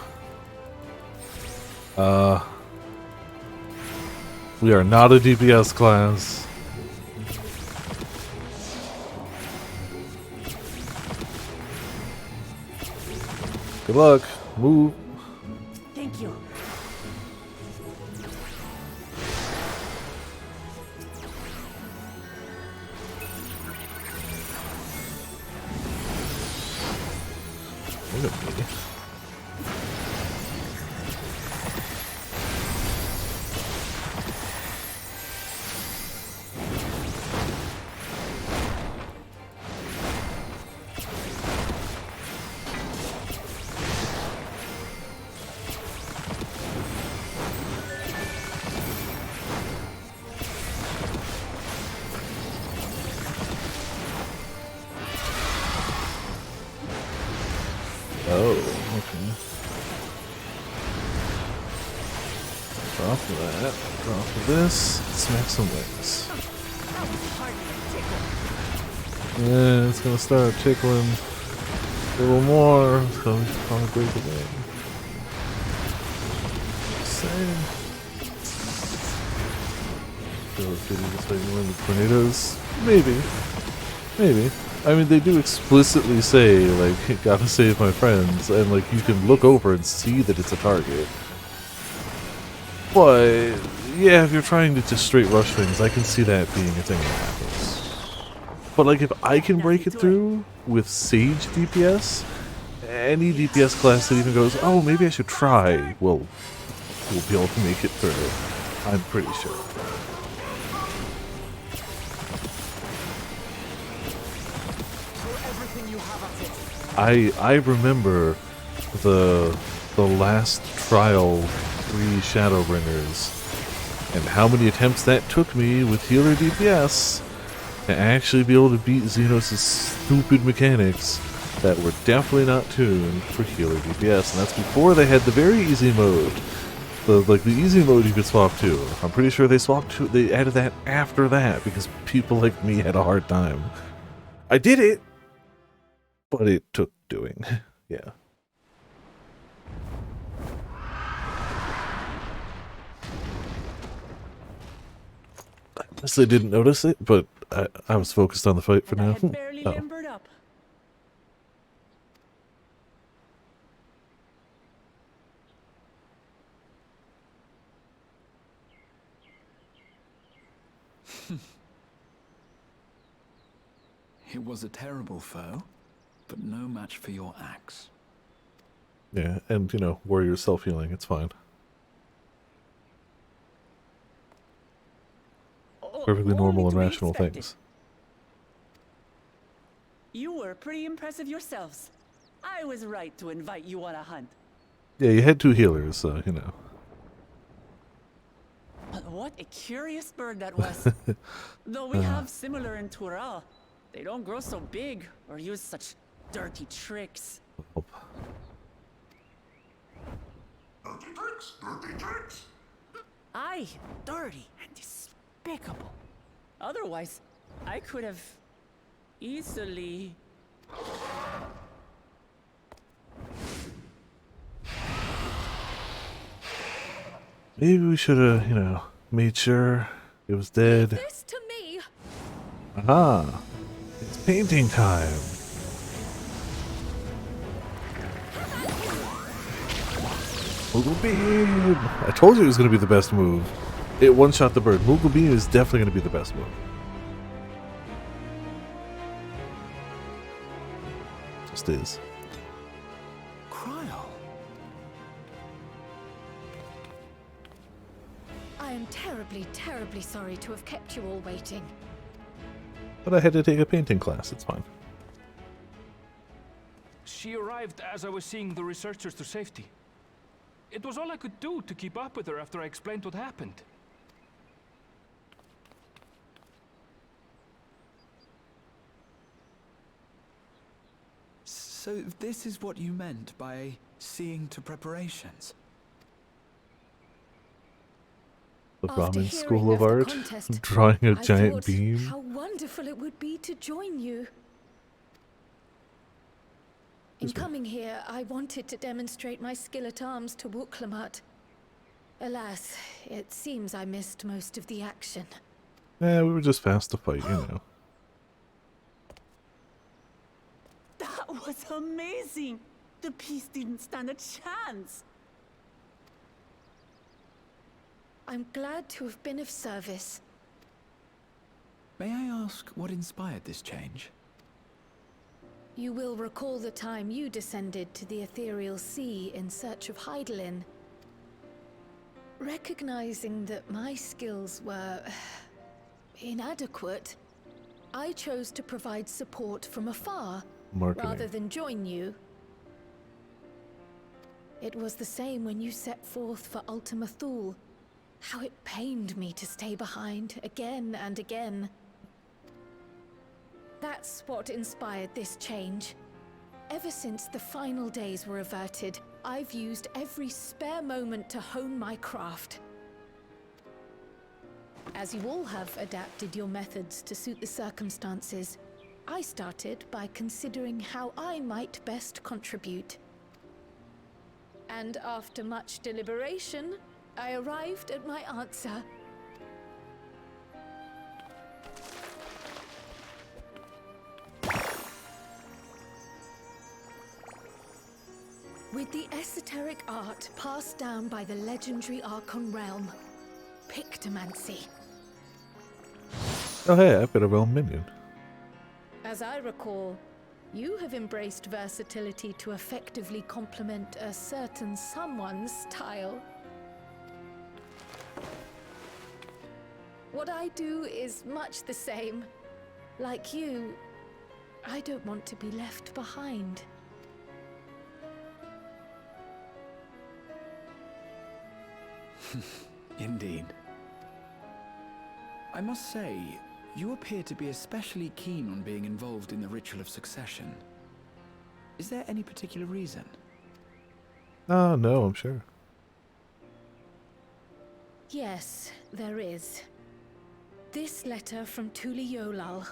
S2: We are not a DPS class. Good luck. Move.
S16: Thank you.
S2: Look at me. Oh, okay. Drop that, drop this, smack some wings. Yeah, it's gonna start tickling a little more, so we should probably break the wing. Same. Feel like getting this way more with tornadoes? Maybe. Maybe. I mean, they do explicitly say, like, gotta save my friends, and, like, you can look over and see that it's a target. But, yeah, if you're trying to just straight rush things, I can see that being a thing that happens. But, like, if I can break it through with Sage DPS, any DPS class that even goes, oh, maybe I should try, will be able to make it through. I'm pretty sure. I remember the last trial 3 Shadowbringers and how many attempts that took me with healer DPS to actually be able to beat Xenos' stupid mechanics that were definitely not tuned for healer DPS, and that's before they had the very easy mode. The easy mode you could swap to. I'm pretty sure they added that after that because people like me had a hard time. I did it, but it took doing. Yeah. I honestly didn't notice it, but I was focused on the fight for now.
S16: Barely limbered up.
S17: It was a terrible foe, but no match for your axe.
S2: Yeah, and, you know, warrior self-healing, it's fine. Perfectly normal and rational things.
S16: You were pretty impressive yourselves. I was right to invite you on a hunt.
S2: Yeah, you had 2 healers, so, you know.
S16: What a curious bird that was. Though we have similar in Tural, they don't grow so big or use such dirty tricks.
S1: Dirty tricks? Dirty tricks?
S16: Aye, dirty and despicable. Otherwise, I could have easily...
S2: Maybe we should have, you know, made sure it was dead.
S15: This to me.
S2: Aha! It's painting time! Moogle Beam! I told you it was going to be the best move. It one-shot the bird. Moogle Beam is definitely going to be the best move. Just is.
S17: Cryle.
S15: I am terribly, terribly sorry to have kept you all waiting.
S2: But I had to take a painting class. It's fine.
S14: She arrived as I was seeing the researchers to safety. It was all I could do to keep up with her after I explained what happened.
S17: So this is what you meant by seeing to preparations?
S2: The
S15: After
S2: Brahmin
S15: hearing
S2: School of
S15: the
S2: Art,
S15: contest,
S2: drawing a
S15: I
S2: giant
S15: thought
S2: beam.
S15: how wonderful it would be to join you. In coming here, I wanted to demonstrate my skill at arms to Wuklamut. Alas, it seems I missed most of the action.
S2: Yeah, we were just fast to fight, you know.
S16: That was amazing! The piece didn't stand a chance!
S15: I'm glad to have been of service.
S17: May I ask what inspired this change?
S15: You will recall the time you descended to the ethereal sea in search of Heidelin. Recognizing that my skills were inadequate, I chose to provide support from afar rather than join you. It was the same when you set forth for Ultima Thule. How it pained me to stay behind again and again. That's what inspired this change. Ever since the final days were averted, I've used every spare moment to hone my craft. As you all have adapted your methods to suit the circumstances, I started by considering how I might best contribute. And after much deliberation, I arrived at my answer. With the esoteric art passed down by the legendary Archon realm, Pictomancy.
S2: Oh hey, I've got a realm minion.
S15: As I recall, you have embraced versatility to effectively complement a certain someone's style. What I do is much the same. Like you, I don't want to be left behind.
S17: Indeed. I must say, you appear to be especially keen on being involved in the ritual of succession. Is there any particular reason?
S2: Oh, no, I'm sure.
S15: Yes, there is. This letter from Tuli Yolal.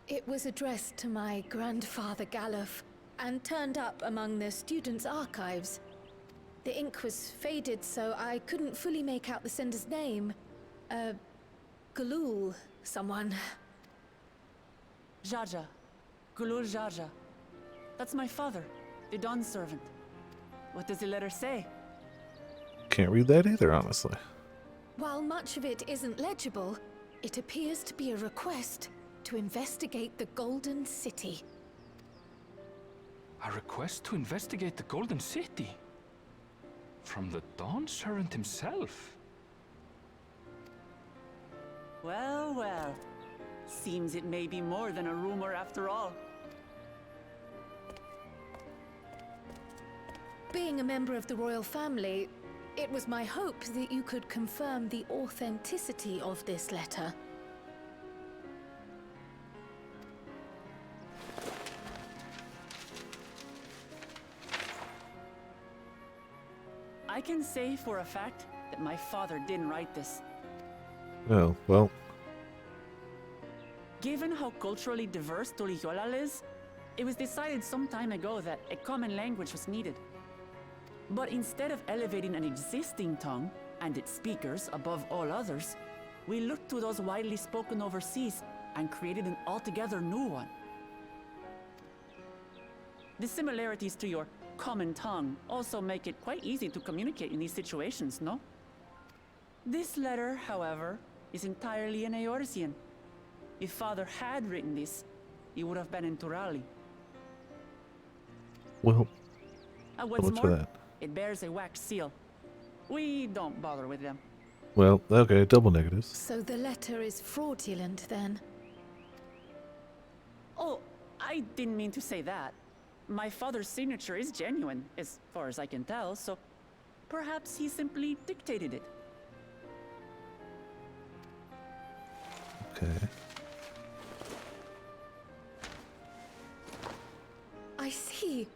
S15: It was addressed to my grandfather Galuf and turned up among the students' archives. The ink was faded, so I couldn't fully make out the sender's name. Galul, someone.
S16: Jaja. Gulul Jaja. That's my father, the Dawn servant. What does the letter say?
S2: Can't read that either, honestly.
S15: While much of it isn't legible, it appears to be a request to investigate the Golden City.
S14: A request to investigate the Golden City? From the Dawn Servant himself?
S16: Well, well. Seems it may be more than a rumor after all.
S15: Being a member of the royal family, it was my hope that you could confirm the authenticity of this letter.
S16: I can say for a fact that my father didn't write this.
S2: Oh, well.
S16: Given how culturally diverse Tuliyollal is, it was decided some time ago that a common language was needed. But instead of elevating an existing tongue, and its speakers above all others, we looked to those widely spoken overseas and created an altogether new one. The similarities to your common tongue also make it quite easy to communicate in these situations, no? This letter, however, is entirely in Eorzean. If Father had written this, it would have been in Turali.
S2: Well,
S16: And what's
S2: so much for
S16: more,
S2: that.
S16: it bears a wax seal. We don't bother with them.
S2: Well, okay, double negatives.
S15: So the letter is fraudulent then?
S16: Oh, I didn't mean to say that. My father's signature is genuine, as far as I can tell, so perhaps he simply dictated it.
S2: Okay.
S15: I see.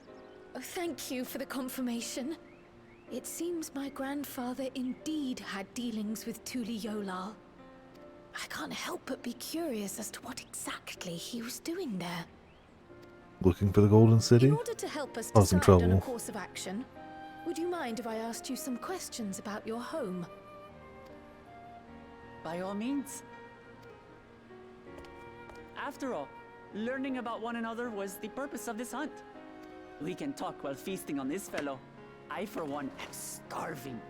S15: Oh, thank you for the confirmation. It seems my grandfather indeed had dealings with Tuli Yolal. I can't help but be curious as to what exactly he was doing there.
S2: Looking for the Golden City?
S15: In order to help us
S2: I was in
S15: decide on a
S2: trouble.
S15: course of action, would you mind if I asked you some questions about your home?
S16: By all means. After all, learning about one another was the purpose of this hunt. We can talk while feasting on this fellow. I, for one, am starving.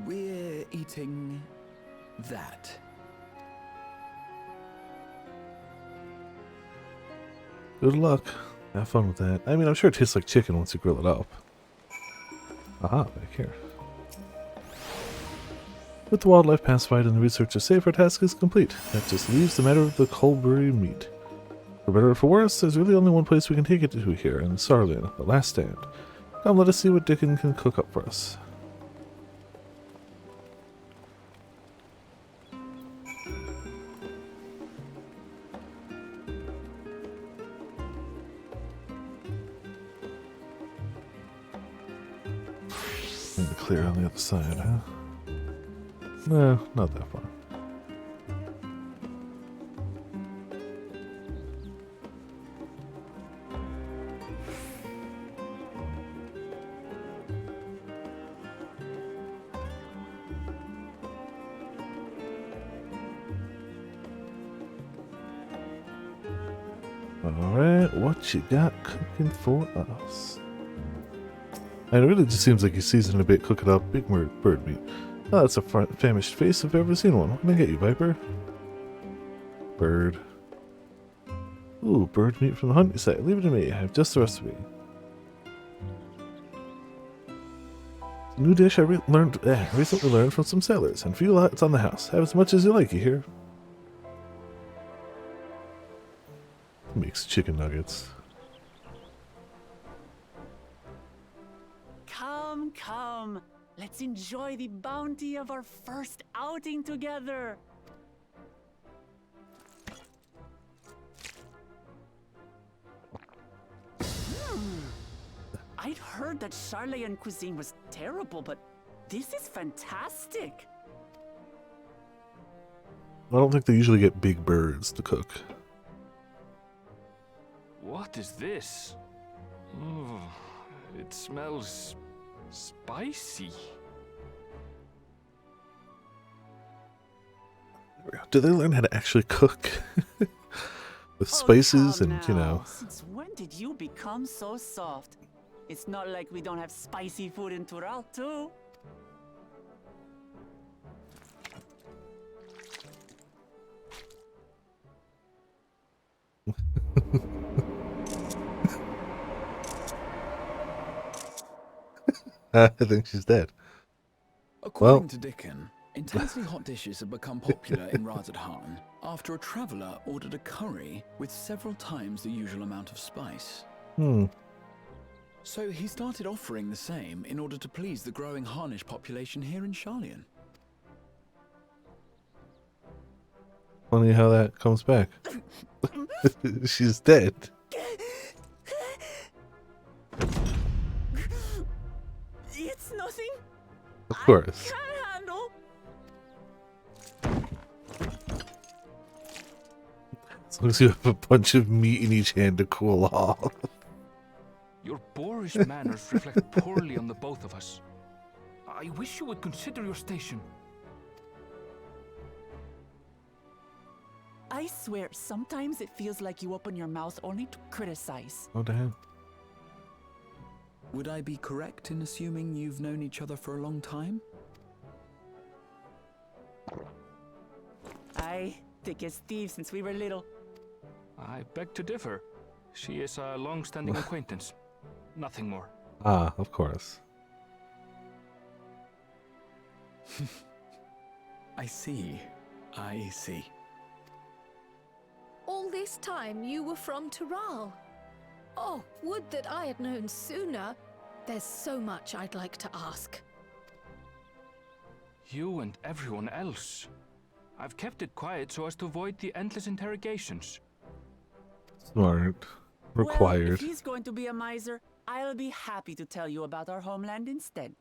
S17: We're eating that.
S2: Good luck. Have fun with that. I mean, I'm sure it tastes like chicken once you grill it up. Aha, back here. With the wildlife pacified and the researcher safe, our task is complete. That just leaves the matter of the Colbury meat. For better or for worse, there's really only one place we can take it to here, in Sarlian, the last stand. Come, let us see what Dickon can cook up for us. Need to clear on the other side, huh? No, not that far. Alright, what you got cooking for us? And it really just seems like he's seasoned a bit cooking up big bird meat. Oh, that's a famished face if I've ever seen one. What can I get you, Viper? Bird. Ooh, bird meat from the hunting site. Leave it to me. I have just the recipe. New dish I recently learned from some sailors, and for you lot, it's on the house. Have as much as you like, you hear? Makes chicken nuggets.
S16: Come, come. Let's enjoy the bounty of our first outing together. I'd heard that Charlayan cuisine was terrible, but this is fantastic.
S2: I don't think they usually get big birds to cook.
S14: What is this? Oh, it smells spicy.
S2: Do they learn how to actually cook? With spices and, you know...
S16: Since when did you become so soft? It's not like we don't have spicy food in Tural, too.
S2: I think she's dead.
S17: According to Dickon, intensely hot dishes have become popular in Razadhan after a traveller ordered a curry with several times the usual amount of spice. So he started offering the same in order to please the growing Harnish population here in Charlian.
S2: Funny how that comes back. She's dead.
S16: It's nothing.
S2: Of course.
S16: Can't handle.
S2: As long as you have a bunch of meat in each hand to cool off.
S14: You're boring boorish manners reflect poorly on the both of us. I wish you would consider your station.
S16: I swear, sometimes it feels like you open your mouth only to criticize.
S2: Oh, damn.
S17: Would I be correct in assuming you've known each other for a long time?
S16: Aye, thick as thieves since we were little.
S14: I beg to differ. She is a long-standing acquaintance. Nothing more.
S2: Ah, of course.
S17: I see. I see.
S15: All this time you were from Tural. Oh, would that I had known sooner. There's so much I'd like to ask.
S14: You and everyone else. I've kept it quiet so as to avoid the endless interrogations.
S2: Smart. Required.
S16: Well, if he's going to be a miser, I'll be happy to tell you about our homeland instead.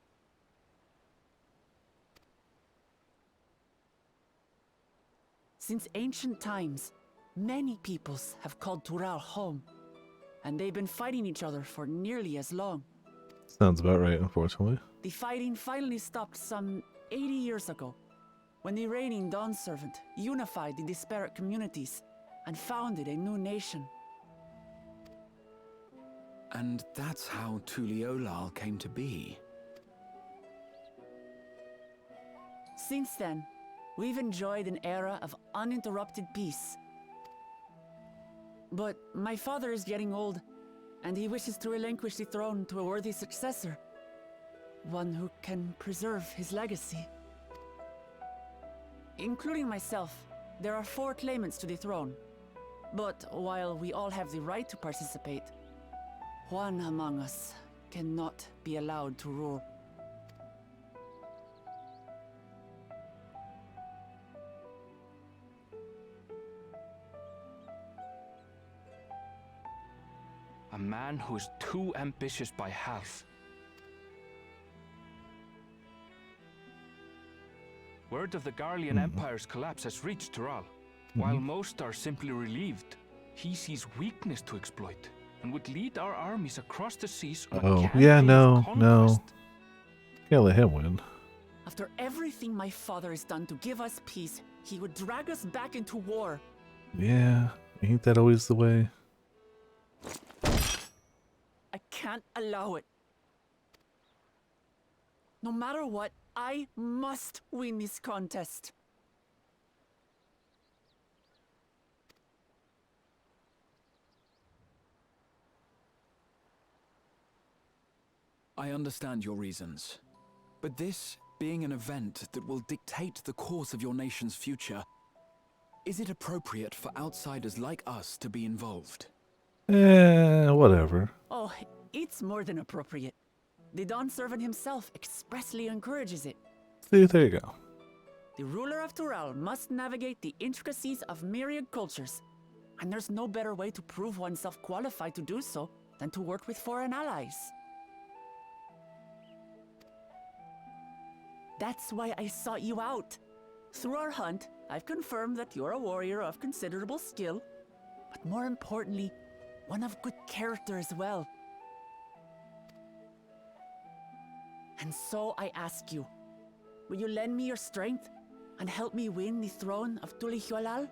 S16: Since ancient times, many peoples have called Tural home, and they've been fighting each other for nearly as long.
S2: Sounds about right, unfortunately.
S16: The fighting finally stopped some 80 years ago, when the reigning Dawn Servant unified the disparate communities and founded a new nation.
S17: And that's how Tuliolal came to be.
S16: Since then, we've enjoyed an era of uninterrupted peace. But my father is getting old, and he wishes to relinquish the throne to a worthy successor. One who can preserve his legacy. Including myself, there are 4 claimants to the throne. But while we all have the right to participate, one among us cannot be allowed to rule.
S14: A man who is too ambitious by half. Word of the Garlean Empire's collapse has reached Tural. While most are simply relieved, he sees weakness to exploit and would lead our armies across the seas on
S2: Oh,
S14: a campaign
S2: yeah,
S14: of
S2: no.
S14: conquest.
S2: Can't let him win.
S16: After everything my father has done to give us peace, he would drag us back into war.
S2: Yeah, ain't that always the way?
S16: I can't allow it. No matter what, I must win this contest.
S17: I understand your reasons. But this being an event that will dictate the course of your nation's future, is it appropriate for outsiders like us to be involved?
S2: Whatever.
S16: Oh, it's more than appropriate. The Dawn Servant himself expressly encourages it.
S2: See, there you go.
S16: The ruler of Tural must navigate the intricacies of myriad cultures, and there's no better way to prove oneself qualified to do so than to work with foreign allies. That's why I sought you out. Through our hunt, I've confirmed that you're a warrior of considerable skill, but more importantly, one of good character as well. And so I ask you, will you lend me your strength and help me win the throne of Tuliolal?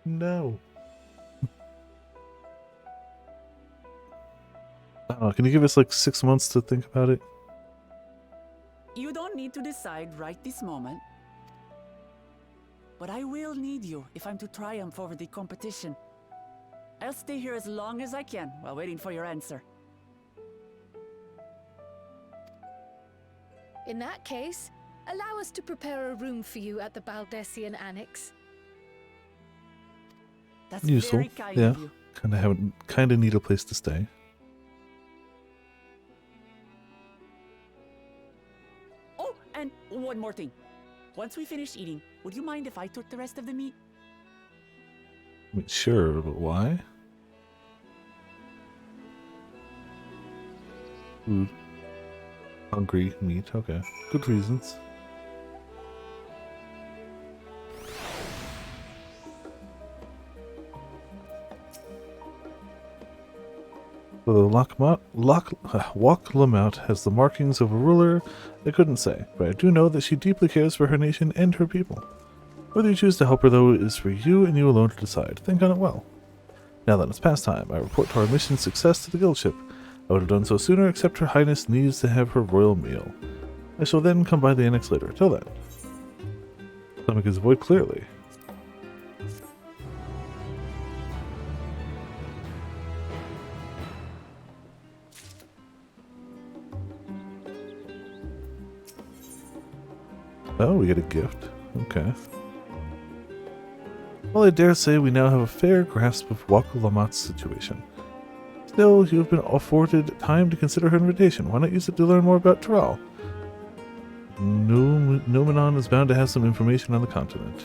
S2: No. Can you give us like 6 months to think about it?
S16: You don't need to decide right this moment. But I will need you if I'm to triumph over the competition. I'll stay here as long as I can while waiting for your answer.
S15: In that case, allow us to prepare a room for you at the Baldessian Annex.
S16: That's
S2: Useful.
S16: very kind
S2: Yeah.
S16: of you.
S2: Kinda need a place to stay.
S16: Oh, and one more thing. Once we finish eating, would you mind if I took the rest of the meat?
S2: I mean, sure, but why? Food. Hungry, meat, okay. Good reasons. The Wok Lamont has the markings of a ruler. I couldn't say, but I do know that she deeply cares for her nation and her people. Whether you choose to help her, though, is for you and you alone to decide. Think on it well. Now that it's past time, I report to our mission success to the guild ship. I would have done so sooner, except Her Highness needs to have her royal meal. I shall then come by the annex later. Till then. Stomach is void clearly. Oh, we get a gift. Okay. Well, I dare say we now have a fair grasp of Wok Lamont's situation. Still, you have been afforded time to consider her invitation. Why not use it to learn more about Tyrell? Numenon is bound to have some information on the continent.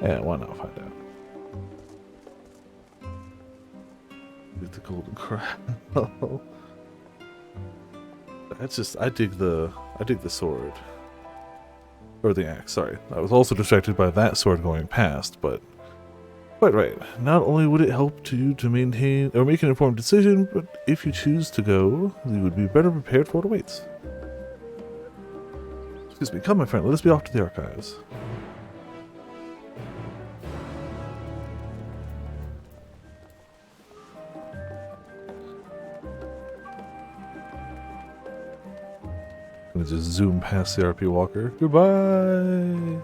S2: Yeah, why not find out? Get the golden crown. That's just I dig the sword. Or the axe, sorry. I was also distracted by that sword going past, but quite right. Not only would it help you to maintain or make an informed decision, but if you choose to go, you would be better prepared for what awaits. Excuse me, come my friend, let us be off to the archives. I'm gonna just zoom past the RP walker. Goodbye!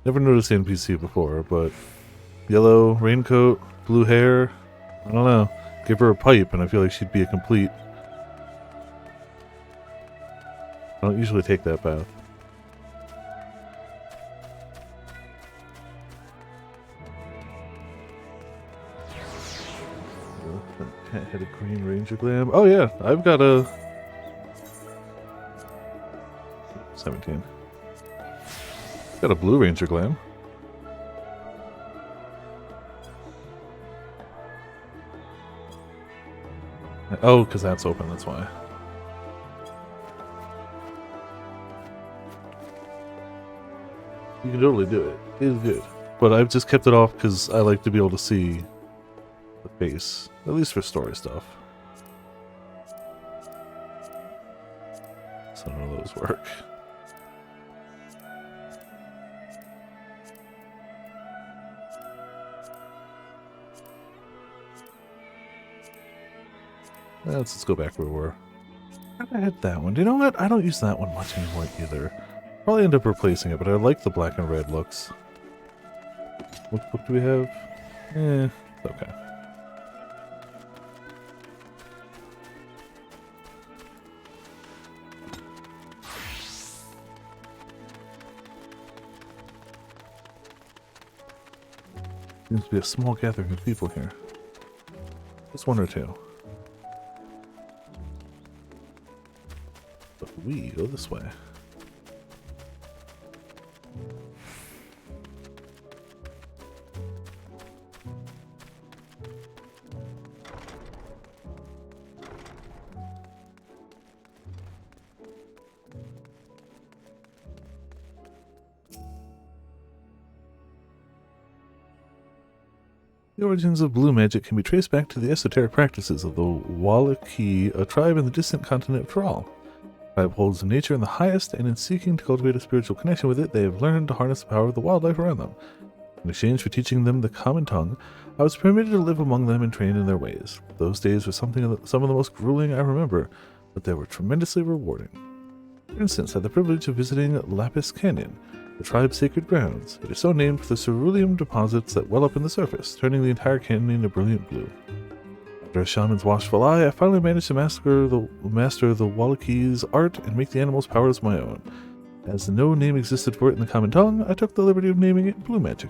S2: Never noticed the NPC before, but yellow raincoat, blue hair, I don't know. Give her a pipe and I feel like she'd be a complete. I don't usually take that path. Had a green ranger glam. Oh yeah, I've got a 17. Got a blue ranger glam. Oh, because that's open, that's why. You can totally do it. It is good. But I've just kept it off because I like to be able to see the face. At least for story stuff. So none of those work. Let's go back where we were. I had that one. Do you know what? I don't use that one much anymore either. Probably end up replacing it, but I like the black and red looks. What book do we have? Okay. Seems to be a small gathering of people here. Just one or two. But we go this way. The origins of blue magic can be traced back to the esoteric practices of the Wallachie, a tribe in the distant continent of Tyrell. The tribe holds nature in the highest, and in seeking to cultivate a spiritual connection with it, they have learned to harness the power of the wildlife around them. In exchange for teaching them the common tongue, I was permitted to live among them and train in their ways. Those days were some of the most grueling I remember, but they were tremendously rewarding. For instance, I had the privilege of visiting Lapis Canyon, the tribe's sacred grounds. It is so named for the cerulean deposits that well up in the surface, turning the entire canyon a brilliant blue. After a shaman's watchful eye, I finally managed to master the Wallachie's art and make the animal's powers my own. As no name existed for it in the common tongue, I took the liberty of naming it Blue Magic.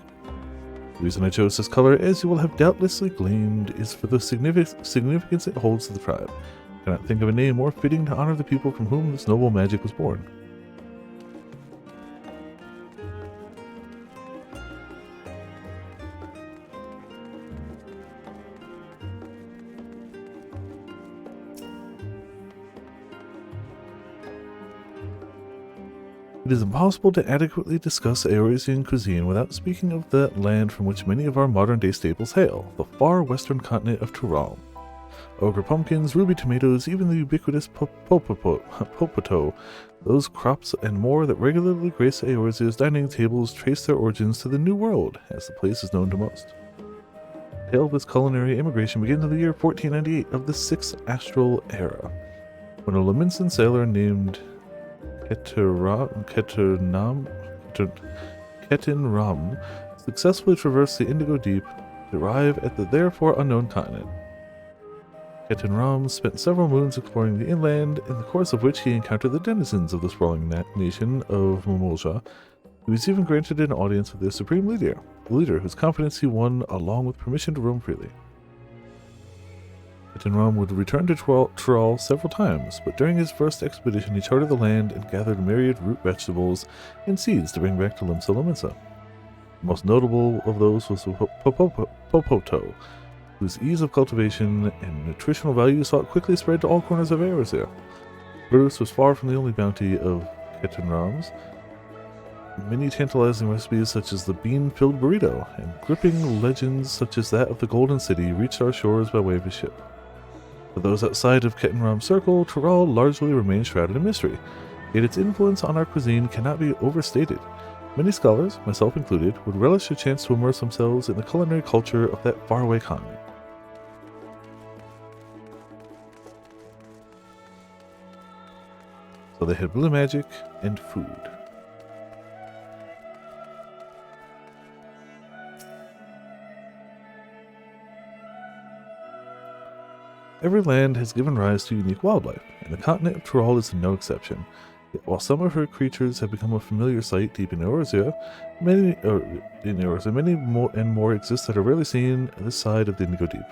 S2: The reason I chose this color, as you will have doubtlessly gleaned, is for the significance it holds to the tribe. I cannot think of a name more fitting to honor the people from whom this noble magic was born. It is impossible to adequately discuss Eorzean cuisine without speaking of that land from which many of our modern-day staples hail, the far western continent of Tural. Ogre pumpkins, ruby tomatoes, even the ubiquitous popoto, those crops and more that regularly grace Eorzea's dining tables trace their origins to the New World, as the place is known to most. The tale of this culinary immigration begins in the year 1498 of the 6th Astral Era, when a Leminson sailor named Ketin successfully traversed the Indigo Deep to arrive at the therefore unknown continent. Ketin spent several moons exploring the inland, in the course of which he encountered the denizens of the sprawling nation of Momolja. He was even granted an audience with their supreme leader, the leader whose confidence he won along with permission to roam freely. Ketin would return to Tural several times, but during his first expedition he charted the land and gathered myriad root vegetables and seeds to bring back to Limsa Lominsa. The most notable of those was Popoto, whose ease of cultivation and nutritional value saw it quickly spread to all corners of Eorzea. Produce was far from the only bounty of Ketin. Many tantalizing recipes such as the bean-filled burrito and gripping legends such as that of the Golden City reached our shores by way of his ship. For those outside of Ketin circle, Tural largely remains shrouded in mystery, yet its influence on our cuisine cannot be overstated. Many scholars, myself included, would relish a chance to immerse themselves in the culinary culture of that faraway continent. So they had blue magic and food. Every land has given rise to unique wildlife, and the continent of Tural is no exception. Yet while some of her creatures have become a familiar sight deep in Eorzea, many more exist that are rarely seen this side of the Indigo Deep.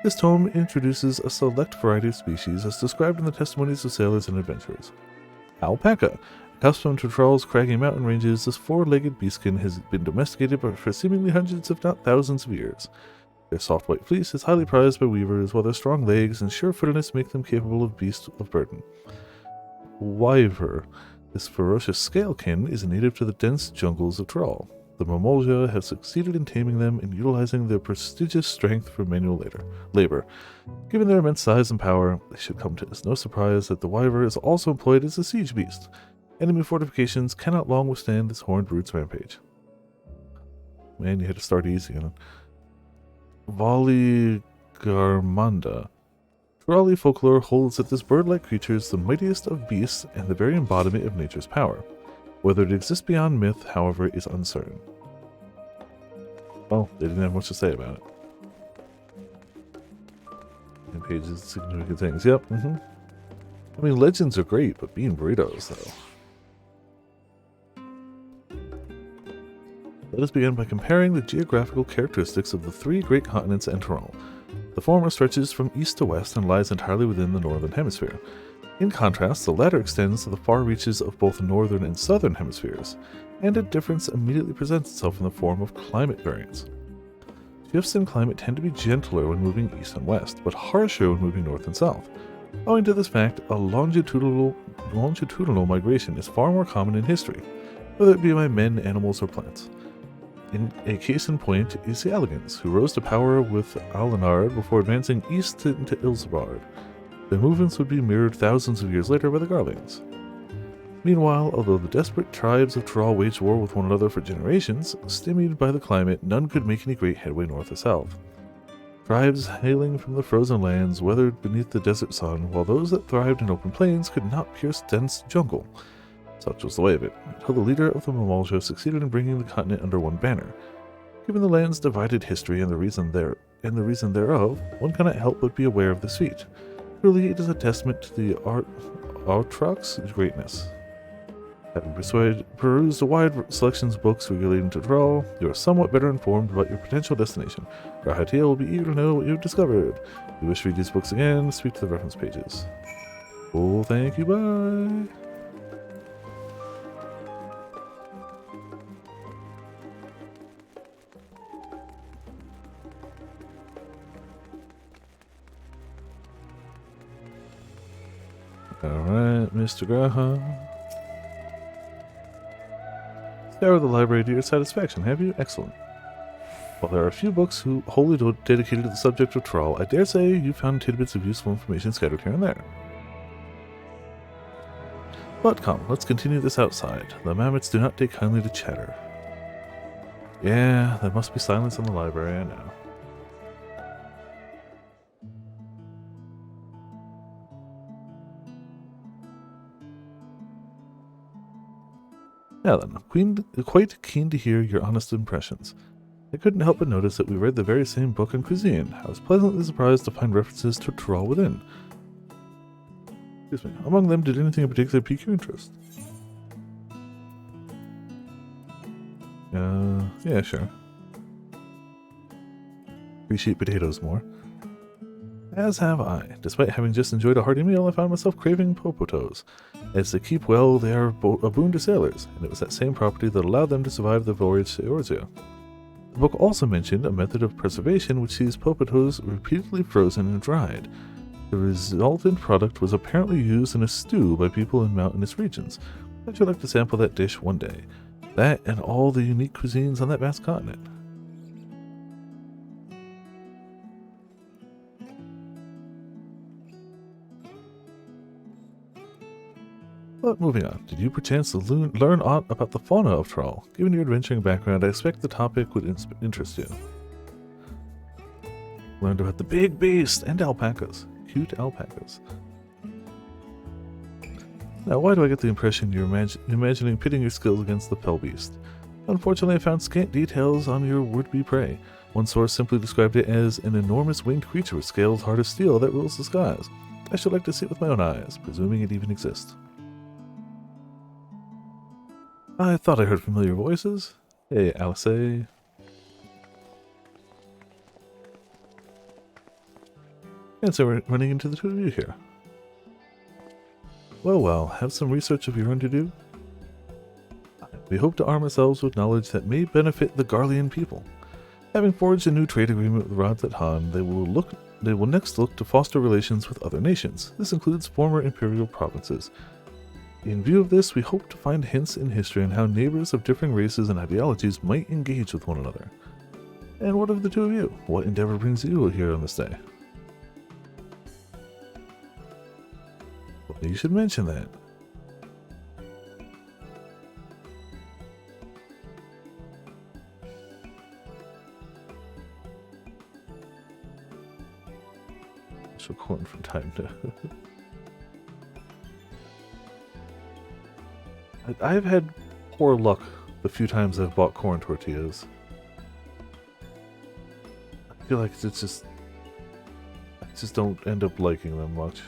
S2: This tome introduces a select variety of species as described in the testimonies of sailors and adventurers. Alpaca. Accustomed to Tural's craggy mountain ranges, this four-legged beastkin has been domesticated for seemingly hundreds if not thousands of years. Their soft white fleece is highly prized by weavers, while their strong legs and sure-footedness make them capable of beasts of burden. Wyver. This ferocious scalekin is a native to the dense jungles of Tural. The Momolja have succeeded in taming them and utilizing their prestigious strength for manual labor. Given their immense size and power, it should come as no surprise that the Wyver is also employed as a siege beast. Enemy fortifications cannot long withstand this horned brute's rampage. Man, you had to start easy on it. Voligarmanda. Turali folklore holds that this bird-like creature is the mightiest of beasts and the very embodiment of nature's power. Whether it exists beyond myth, however, is uncertain. Well, they didn't have much to say about it. And pages, significant things. Yep. I mean, legends are great, but bean burritos, though. Let us begin by comparing the geographical characteristics of the three great continents and Tural. The former stretches from east to west and lies entirely within the northern hemisphere. In contrast, the latter extends to the far reaches of both the northern and southern hemispheres, and a difference immediately presents itself in the form of climate variance. Shifts in climate tend to be gentler when moving east and west, but harsher when moving north and south. Owing to this fact, a longitudinal migration is far more common in history, whether it be by men, animals, or plants. In a case in point is the Alligans, who rose to power with Alenard before advancing east into Ilsbard. Their movements would be mirrored thousands of years later by the Garleans. Meanwhile, although the desperate tribes of Tural waged war with one another for generations, stymied by the climate, none could make any great headway north or south. Tribes hailing from the frozen lands weathered beneath the desert sun, while those that thrived in open plains could not pierce dense jungle. Such was the way of it, until the leader of the Momolja succeeded in bringing the continent under one banner. Given the land's divided history and the reason thereof, one cannot help but be aware of this feat. Truly, it is a testament to the Artrok's greatness. Having perused a wide selection of books relating to Tural, you are somewhat better informed about your potential destination. Rahatia will be eager to know what you have discovered. If you wish to read these books again, speak to the reference pages. Cool, thank you, bye! Alright, Mr. Graham. scoured the library to your satisfaction, have you? Excellent. While there are a few books wholly dedicated to the subject of Thrall, I dare say you found tidbits of useful information scattered here and there. But come, let's continue this outside. The mammoths do not take kindly to chatter. Yeah, there must be silence in the library, I know. Now then, quite keen to hear your honest impressions. I couldn't help but notice that we read the very same book on cuisine. I was pleasantly surprised to find references to Thrall within. Excuse me. Among them, did anything in particular pique your interest? Yeah, sure. Appreciate potatoes more. As have I. Despite having just enjoyed a hearty meal, I found myself craving popotos. As they keep well, they are a boon to sailors, and it was that same property that allowed them to survive the voyage to Eorzea. The book also mentioned a method of preservation which sees popotos repeatedly frozen and dried. The resultant product was apparently used in a stew by people in mountainous regions. I'd like to sample that dish one day. That and all the unique cuisines on that vast continent. But moving on, did you perchance learn aught about the fauna of Thrall? Given your adventuring background, I expect the topic would interest you. Learned about the big beast and alpacas. Cute alpacas. Now, why do I get the impression you're imagining pitting your skills against the fell beast? Unfortunately, I found scant details on your would-be prey. One source simply described it as an enormous winged creature with scales hard as steel that rules the skies. I should like to see it with my own eyes, presuming it even exists. I thought I heard familiar voices. Hey, Alice. And so we're running into the two of you here. Well, have some research of your own to do. We hope to arm ourselves with knowledge that may benefit the Garlean people. Having forged a new trade agreement with Radzat Han, they will next look to foster relations with other nations. This includes former imperial provinces. In view of this, we hope to find hints in history on how neighbors of differing races and ideologies might engage with one another. And what of the two of you? What endeavor brings you here on this day? Well, you should mention that. So corn from time to... I've had poor luck the few times I've bought corn tortillas. I feel like I just don't end up liking them much.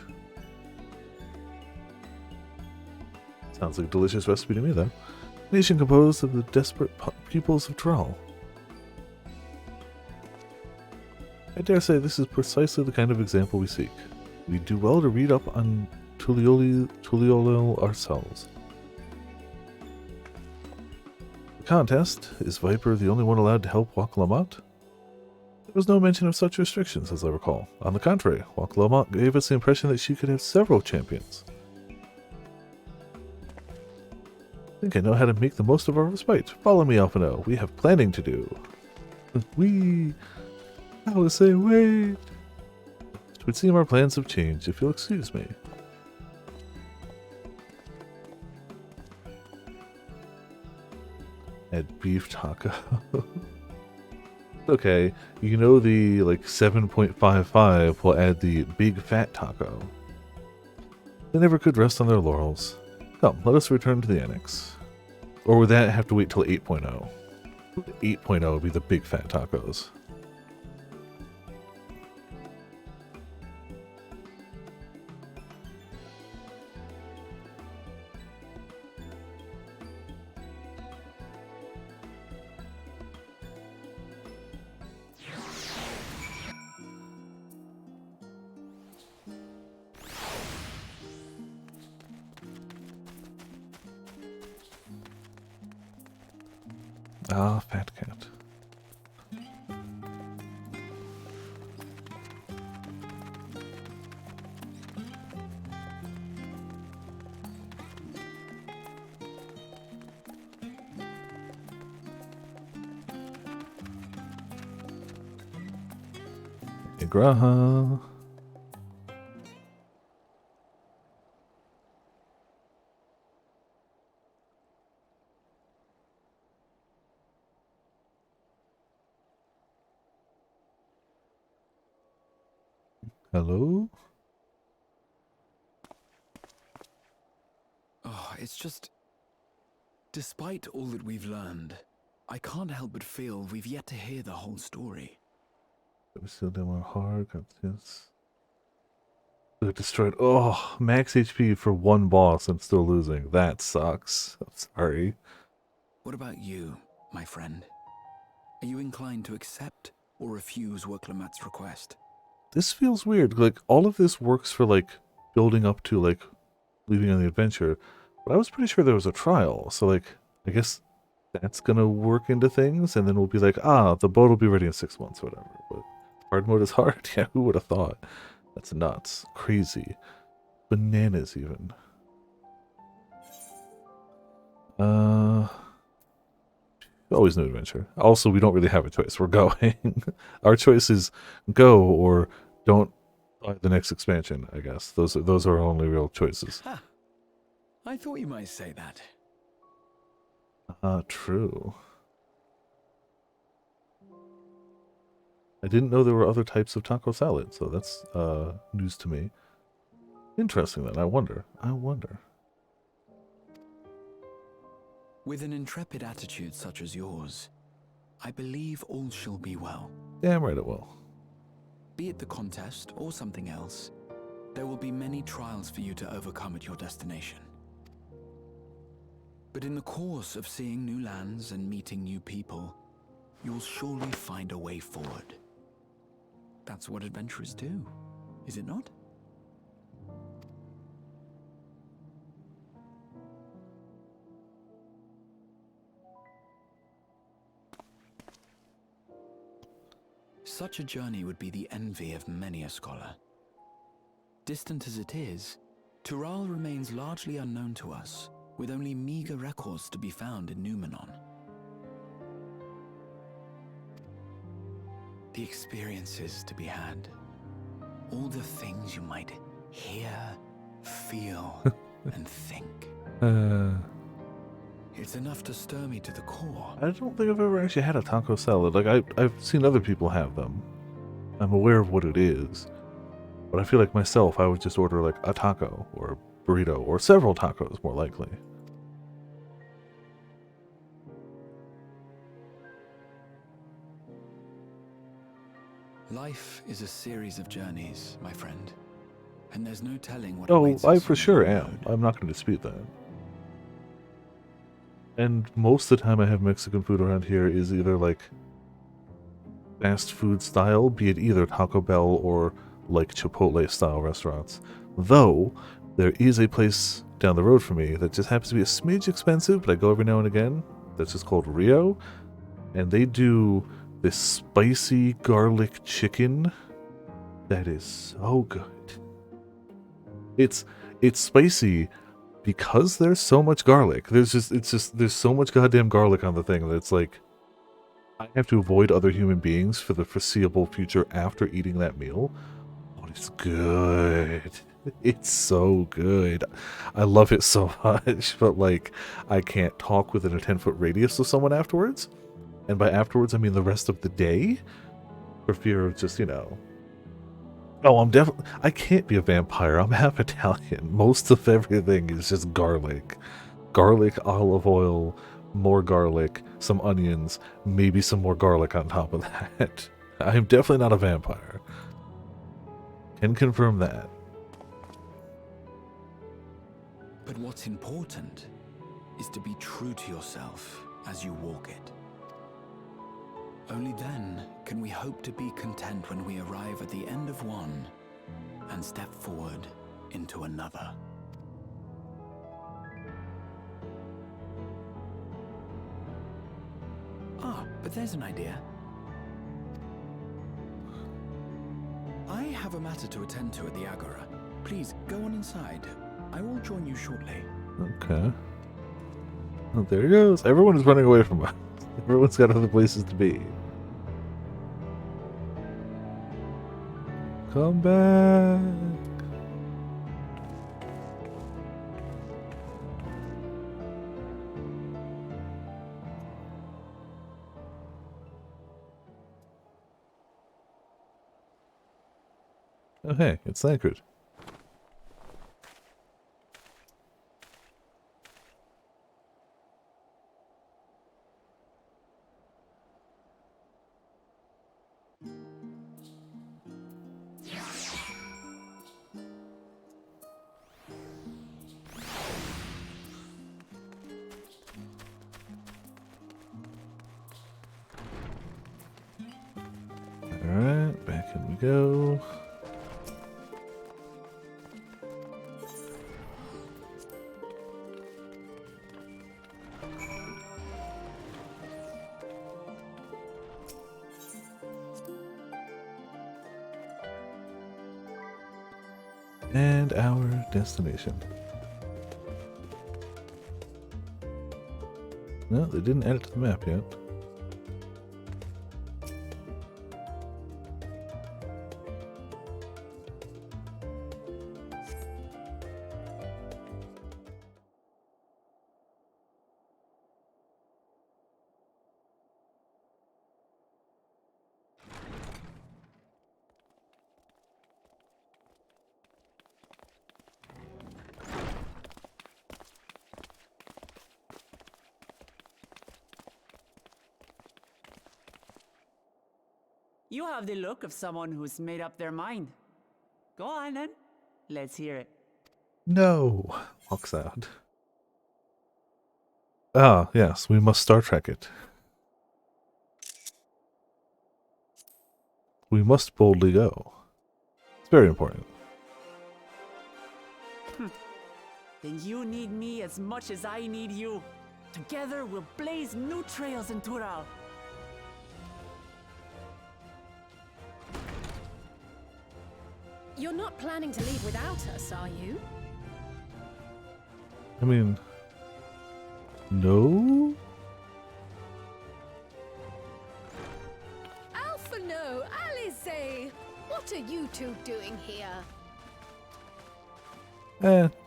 S2: Sounds like a delicious recipe to me, though. Nation composed of the desperate pupils of Thrall. I dare say this is precisely the kind of example we seek. We do well to read up on Tuliolil ourselves. Contest. Is Viper the only one allowed to help Wak Lamont? There was no mention of such restrictions, as I recall. On the contrary, Wak Lamont gave us the impression that she could have several champions. I think I know how to make the most of our respite. Follow me, Alphino. We have planning to do. I will say wait. It would seem our plans have changed, if you'll excuse me. Add beef taco. Okay, you know the like 7.55 will add the big fat taco. They never could rest on their laurels. Come, let us return to the annex. Or would that have to wait till 8.0? 8.0 would be the big fat tacos. Ah, fat cat. Graha. Hello?
S17: Oh, it's just... Despite all that we've learned, I can't help but feel we've yet to hear the whole story.
S2: We still did more hard, got this. They're destroyed. Oh, max HP for one boss and still losing. That sucks. I'm sorry.
S17: What about you, my friend? Are you inclined to accept or refuse Worklamat's request?
S2: This feels weird. Like, all of this works for, like, building up to, like, leaving on the adventure. But I was pretty sure there was a trial. So, like, I guess that's gonna work into things. And then we'll be like, ah, the boat will be ready in 6 months or whatever. But hard mode is hard. Yeah, who would have thought? That's nuts. Crazy. Bananas, even. Always new adventure. Also, we don't really have a choice. We're going. Our choice is go or don't buy the next expansion, I guess. Those are our only real choices.
S17: Ha! I thought you might say that.
S2: True. I didn't know there were other types of taco salad, so that's news to me. Interesting then. I wonder.
S17: With an intrepid attitude such as yours, I believe all shall be well.
S2: Damn right it will.
S17: Be it the contest or something else, there will be many trials for you to overcome at your destination. But in the course of seeing new lands and meeting new people, you'll surely find a way forward. That's what adventurers do, is it not? Such a journey would be the envy of many a scholar. Distant as it is, Tural remains largely unknown to us, with only meager records to be found in Numenon. The experiences to be had, all the things you might hear, feel, and think. It's enough to stir me to the core.
S2: I don't think I've ever actually had a taco salad. Like, I've seen other people have them. I'm aware of what it is. But I feel like myself, I would just order like a taco or a burrito or several tacos, more likely.
S17: Life is a series of journeys, my friend. And there's no telling what
S2: Oh,
S17: awaits
S2: I
S17: us
S2: for
S17: on
S2: sure
S17: the
S2: am.
S17: road.
S2: I'm not going to dispute that. And most of the time I have Mexican food around here is either like fast food style, be it either Taco Bell or like Chipotle style restaurants. Though, there is a place down the road from me that just happens to be a smidge expensive, but I go every now and again. That's just called Rio. And they do this spicy garlic chicken that is so good. It's spicy because there's so much garlic. There's so much goddamn garlic on the thing that it's like I have to avoid other human beings for the foreseeable future after eating that meal. Oh, it's good. It's so good. I love it so much, but like I can't talk within a 10-foot radius of someone afterwards. And by afterwards, I mean the rest of the day, for fear of just, you know. Oh, I can't be a vampire. I'm half Italian. Most of everything is just garlic. Garlic, olive oil, more garlic, some onions, maybe some more garlic on top of that. I'm definitely not a vampire. Can confirm that.
S17: But what's important is to be true to yourself as you walk it. Only then can we hope to be content when we arrive at the end of one and step forward into another. Ah, but there's an idea. I have a matter to attend to at the Agora. Please go on inside. I will join you shortly.
S2: Okay. Oh, there he goes. Everyone is running away from us. Everyone's got other places to be. Come back. Oh hey, it's Lancred. Alright, back in we go. And our destination. No, they didn't add it to the map yet.
S16: You have the look of someone who's made up their mind. Go on then. Let's hear it.
S2: No! Walks out. Ah, yes, we must Star Trek it. We must boldly go. It's very important.
S16: Then you need me as much as I need you. Together we'll blaze new trails in Tural.
S8: You're not planning to leave without us, are you?
S2: I mean... No?
S15: Alpha no, Alice! What are you two doing here?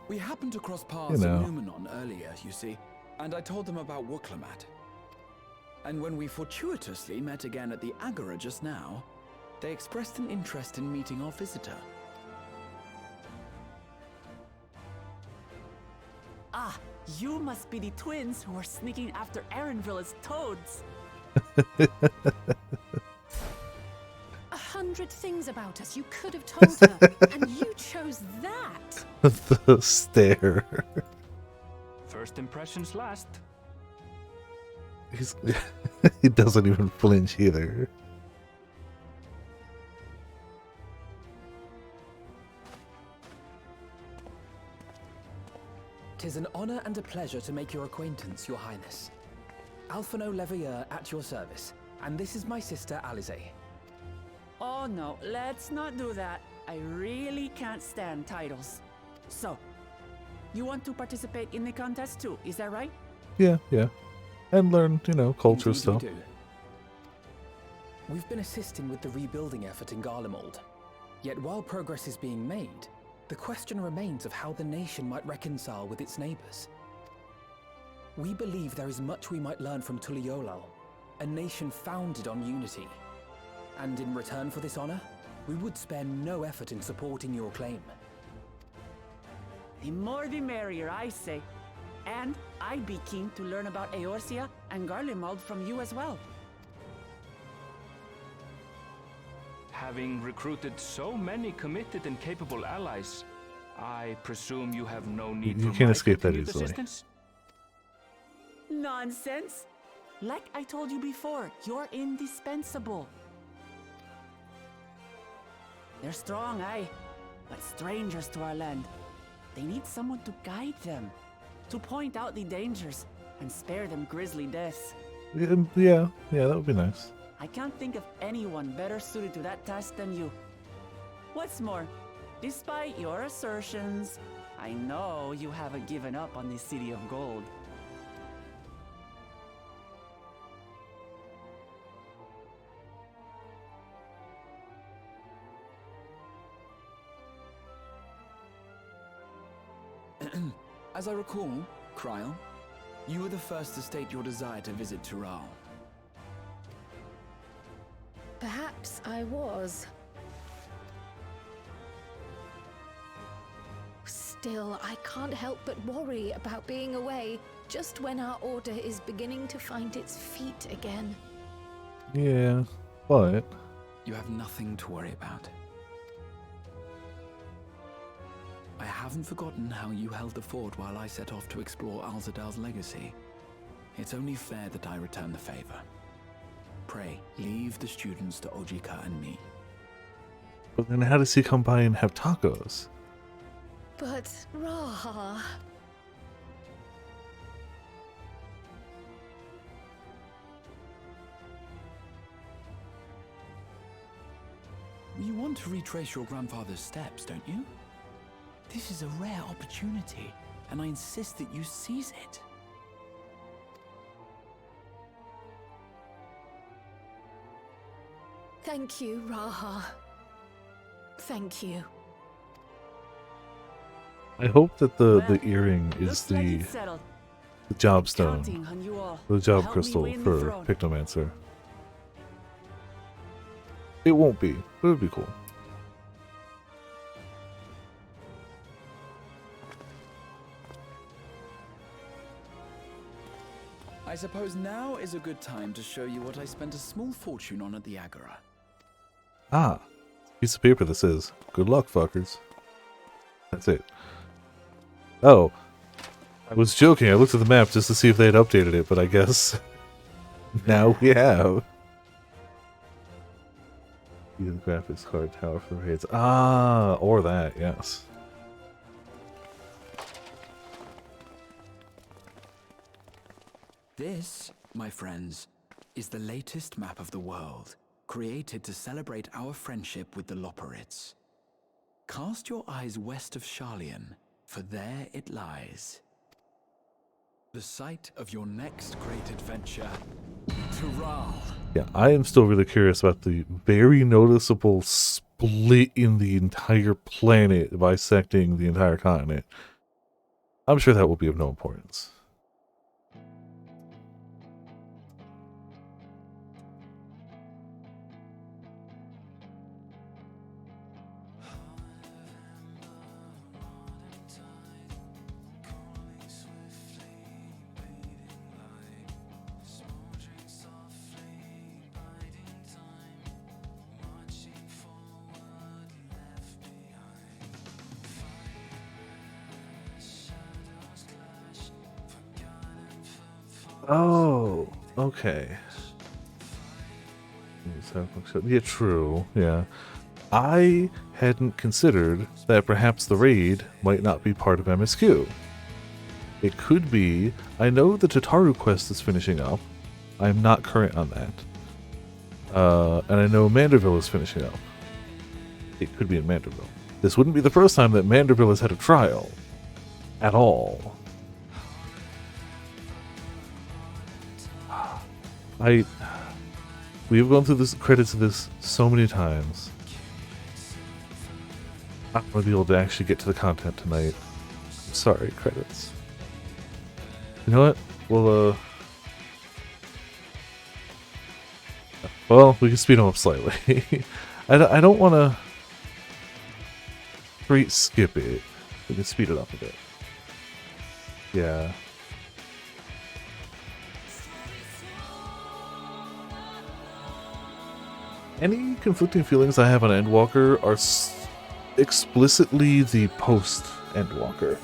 S17: We happened to cross paths
S2: you know.
S17: at Numenon earlier, you see, and I told them about Wuklamat. And when we fortuitously met again at the Agora just now, they expressed an interest in meeting our visitor.
S16: Ah, you must be the twins who are sneaking after Erenville as toads.
S8: 100 things about us you could have told her, and you chose that.
S2: The stare.
S14: First impressions last.
S2: He doesn't even flinch either.
S9: Tis an honor and a pleasure to make your acquaintance, Your Highness. Alphino Leveilleur at your service, and this is my sister Alice.
S16: Oh no, let's not do that. I really can't stand titles. So, you want to participate in the contest too, is that right?
S2: Yeah. And learn, culture
S9: Indeed
S2: stuff.
S9: we do. We've been assisting with the rebuilding effort in Garlemald. Yet while progress is being made, the question remains of how the nation might reconcile with its neighbors. We believe there is much we might learn from Tuliolal, a nation founded on unity. And in return for this honor, we would spare no effort in supporting your claim.
S16: The more the merrier, I say. And I'd be keen to learn about Eorzea and Garlemald from you as well.
S14: Having recruited so many committed and capable allies, I presume you have no need
S2: You
S14: for
S2: can't
S14: my
S2: escape that
S14: continued
S2: easily.
S14: assistance?
S16: Nonsense! Like I told you before, you're indispensable. They're strong, aye, but strangers to our land. They need someone to guide them, to point out the dangers, and spare them grisly deaths.
S2: Yeah, that would be nice.
S16: I can't think of anyone better suited to that task than you. What's more, despite your assertions, I know you haven't given up on the City of Gold.
S17: As I recall, Kryl, you were the first to state your desire to visit Tural.
S15: Perhaps I was. Still, I can't help but worry about being away just when our order is beginning to find its feet again.
S2: Yeah, but...
S17: You have nothing to worry about. I haven't forgotten how you held the fort while I set off to explore Alzadal's legacy. It's only fair that I return the favor. Pray, leave the students to Ojika and me.
S2: But then how does he come by and have tacos?
S15: But, Raha...
S17: You want to retrace your grandfather's steps, don't you? This is a rare opportunity, and I insist that you seize it.
S15: Thank you, Raha. Thank you.
S2: I hope that the earring is the job stone, the job crystal for Pictomancer. It won't be, but it would be cool.
S17: I suppose now is a good time to show you what I spent a small fortune on at the Agora.
S2: Ah, piece of paper this is. Good luck, fuckers. That's it. Oh, I was joking. I looked at the map just to see if they had updated it, but I guess now we have. Use the graphics card tower for raids. Ah, or that, yes.
S17: This, my friends, is the latest map of the world, created to celebrate our friendship with the Loporrits. Cast your eyes west of Sharlayan, for there it lies. The site of your next great adventure, Tural.
S2: Yeah, I am still really curious about the very noticeable split in the entire planet, bisecting the entire continent. I'm sure that will be of no importance. Oh, okay. Yeah, true. Yeah. I hadn't considered that perhaps the raid might not be part of MSQ. It could be. I know the Tataru quest is finishing up. I'm not current on that. And I know Manderville is finishing up. It could be in Manderville. This wouldn't be the first time that Manderville has had a trial. At all. We've gone through the credits of this so many times. I'm not going to be able to actually get to the content tonight. I'm sorry, credits. You know what? Well, we can speed them up slightly. I don't want to straight skip it. We can speed it up a bit. Yeah. Any conflicting feelings I have on Endwalker are explicitly the post-Endwalker.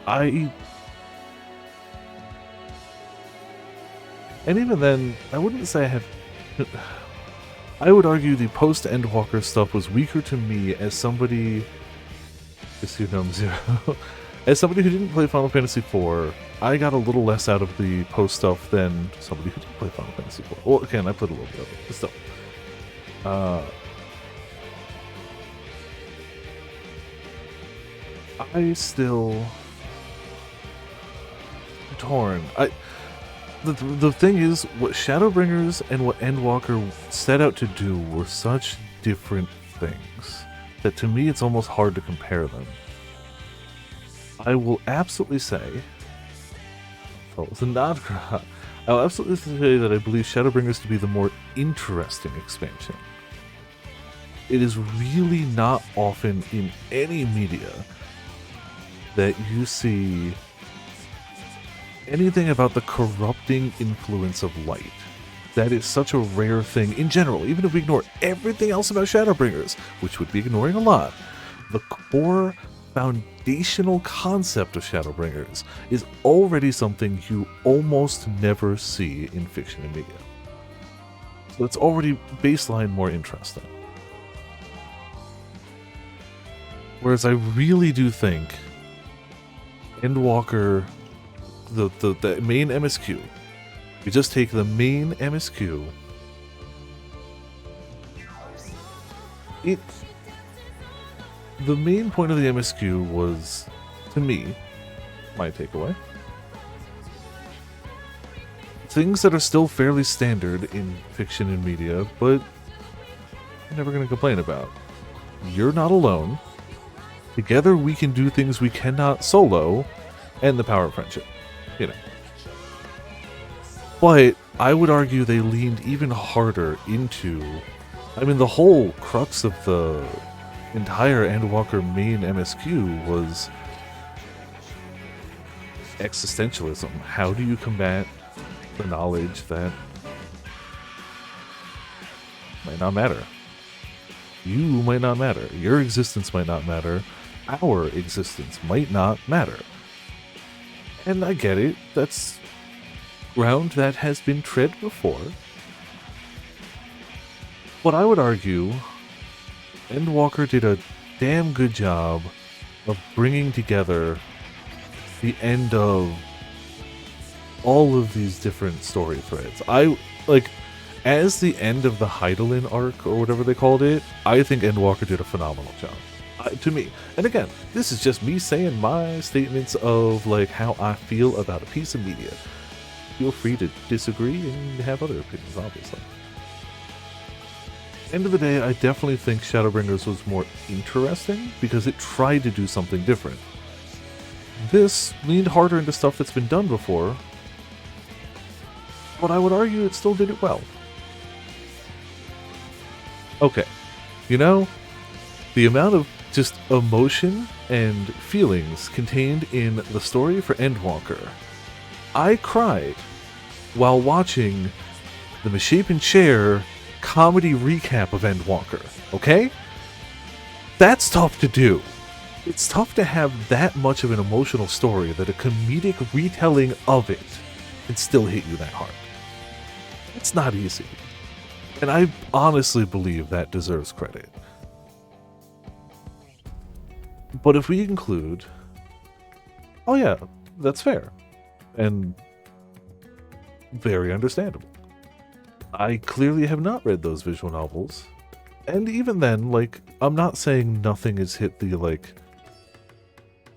S2: And even then, I wouldn't say I have... I would argue the post-Endwalker stuff was weaker to me as somebody... As somebody who didn't play Final Fantasy IV, I got a little less out of the post stuff than somebody who did play Final Fantasy IV. Well, again, I played a little bit of it, but still. I still... torn. The thing is, what Shadowbringers and what Endwalker set out to do were such different things that to me it's almost hard to compare them. I will absolutely say, oh, it's a nod. I'll absolutely say that I believe Shadowbringers to be the more interesting expansion. It is really not often in any media that you see anything about the corrupting influence of light. That is such a rare thing in general, even if we ignore everything else about Shadowbringers, which would be ignoring a lot. The core foundational concept of Shadowbringers is already something you almost never see in fiction and media. So it's already baseline more interesting. Whereas I really do think Endwalker, the main MSQ, you just take the main MSQ, the main point of the MSQ was, to me, my takeaway, things that are still fairly standard in fiction and media, but I'm never going to complain about. You're not alone. Together we can do things we cannot solo, and the power of friendship. You know. But I would argue they leaned even harder into, I mean, the whole crux of the entire Endwalker main MSQ was existentialism. How do you combat the knowledge that might not matter? You might not matter. Your existence might not matter. Our existence might not matter. And I get it. That's ground that has been tread before. But I would argue Endwalker did a damn good job of bringing together the end of all of these different story threads. As the end of the Hydaelyn arc, or whatever they called it, I think Endwalker did a phenomenal job. To me. And again, this is just me saying my statements of like how I feel about a piece of media. Feel free to disagree and have other opinions, obviously. End of the day, I definitely think Shadowbringers was more interesting because it tried to do something different. This leaned harder into stuff that's been done before, but I would argue it still did it well. Okay, you know, the amount of just emotion and feelings contained in the story for Endwalker. I cried while watching the Misshapen Chair comedy recap of Endwalker, okay? That's tough to do. It's tough to have that much of an emotional story that a comedic retelling of it can still hit you that hard. It's not easy. And I honestly believe that deserves credit. But if we include, oh yeah, that's fair. And very understandable. I clearly have not read those visual novels. And even then, like, I'm not saying nothing has hit the, like,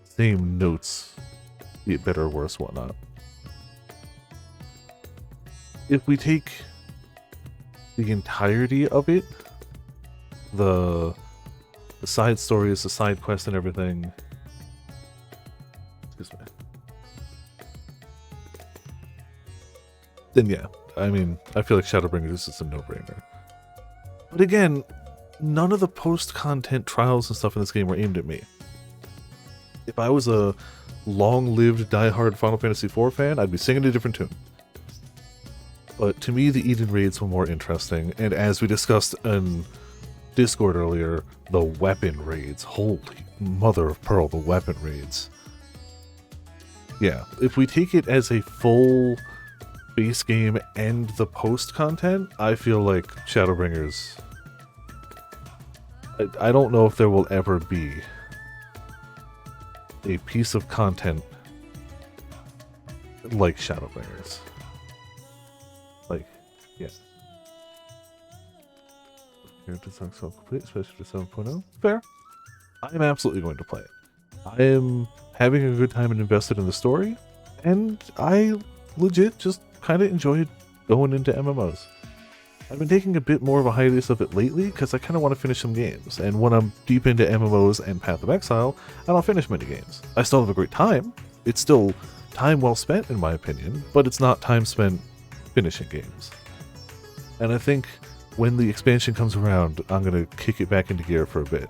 S2: same notes, be it better or worse, whatnot. If we take the entirety of it, the side stories, the side quest and everything. Excuse me. Then yeah, I mean, I feel like Shadowbringers is a no-brainer. But again, none of the post-content trials and stuff in this game were aimed at me. If I was a long-lived, die-hard Final Fantasy IV fan, I'd be singing a different tune. But to me, the Eden raids were more interesting, and as we discussed in Discord earlier, the weapon raids. Holy mother of pearl, the weapon raids. Yeah, if we take it as a full base game and the post content, I feel like Shadowbringers, I don't know if there will ever be a piece of content like Shadowbringers. Like, yeah. Characters are so complete, especially to 7.0. Fair. I am absolutely going to play it. I am having a good time and invested in the story, and I legit just kind of enjoyed going into MMOs. I've been taking a bit more of a hiatus of it lately because I kind of want to finish some games, and when I'm deep into MMOs and Path of Exile, I don't finish many games. I still have a great time. It's still time well spent in my opinion, but it's not time spent finishing games. And I think when the expansion comes around, I'm going to kick it back into gear for a bit.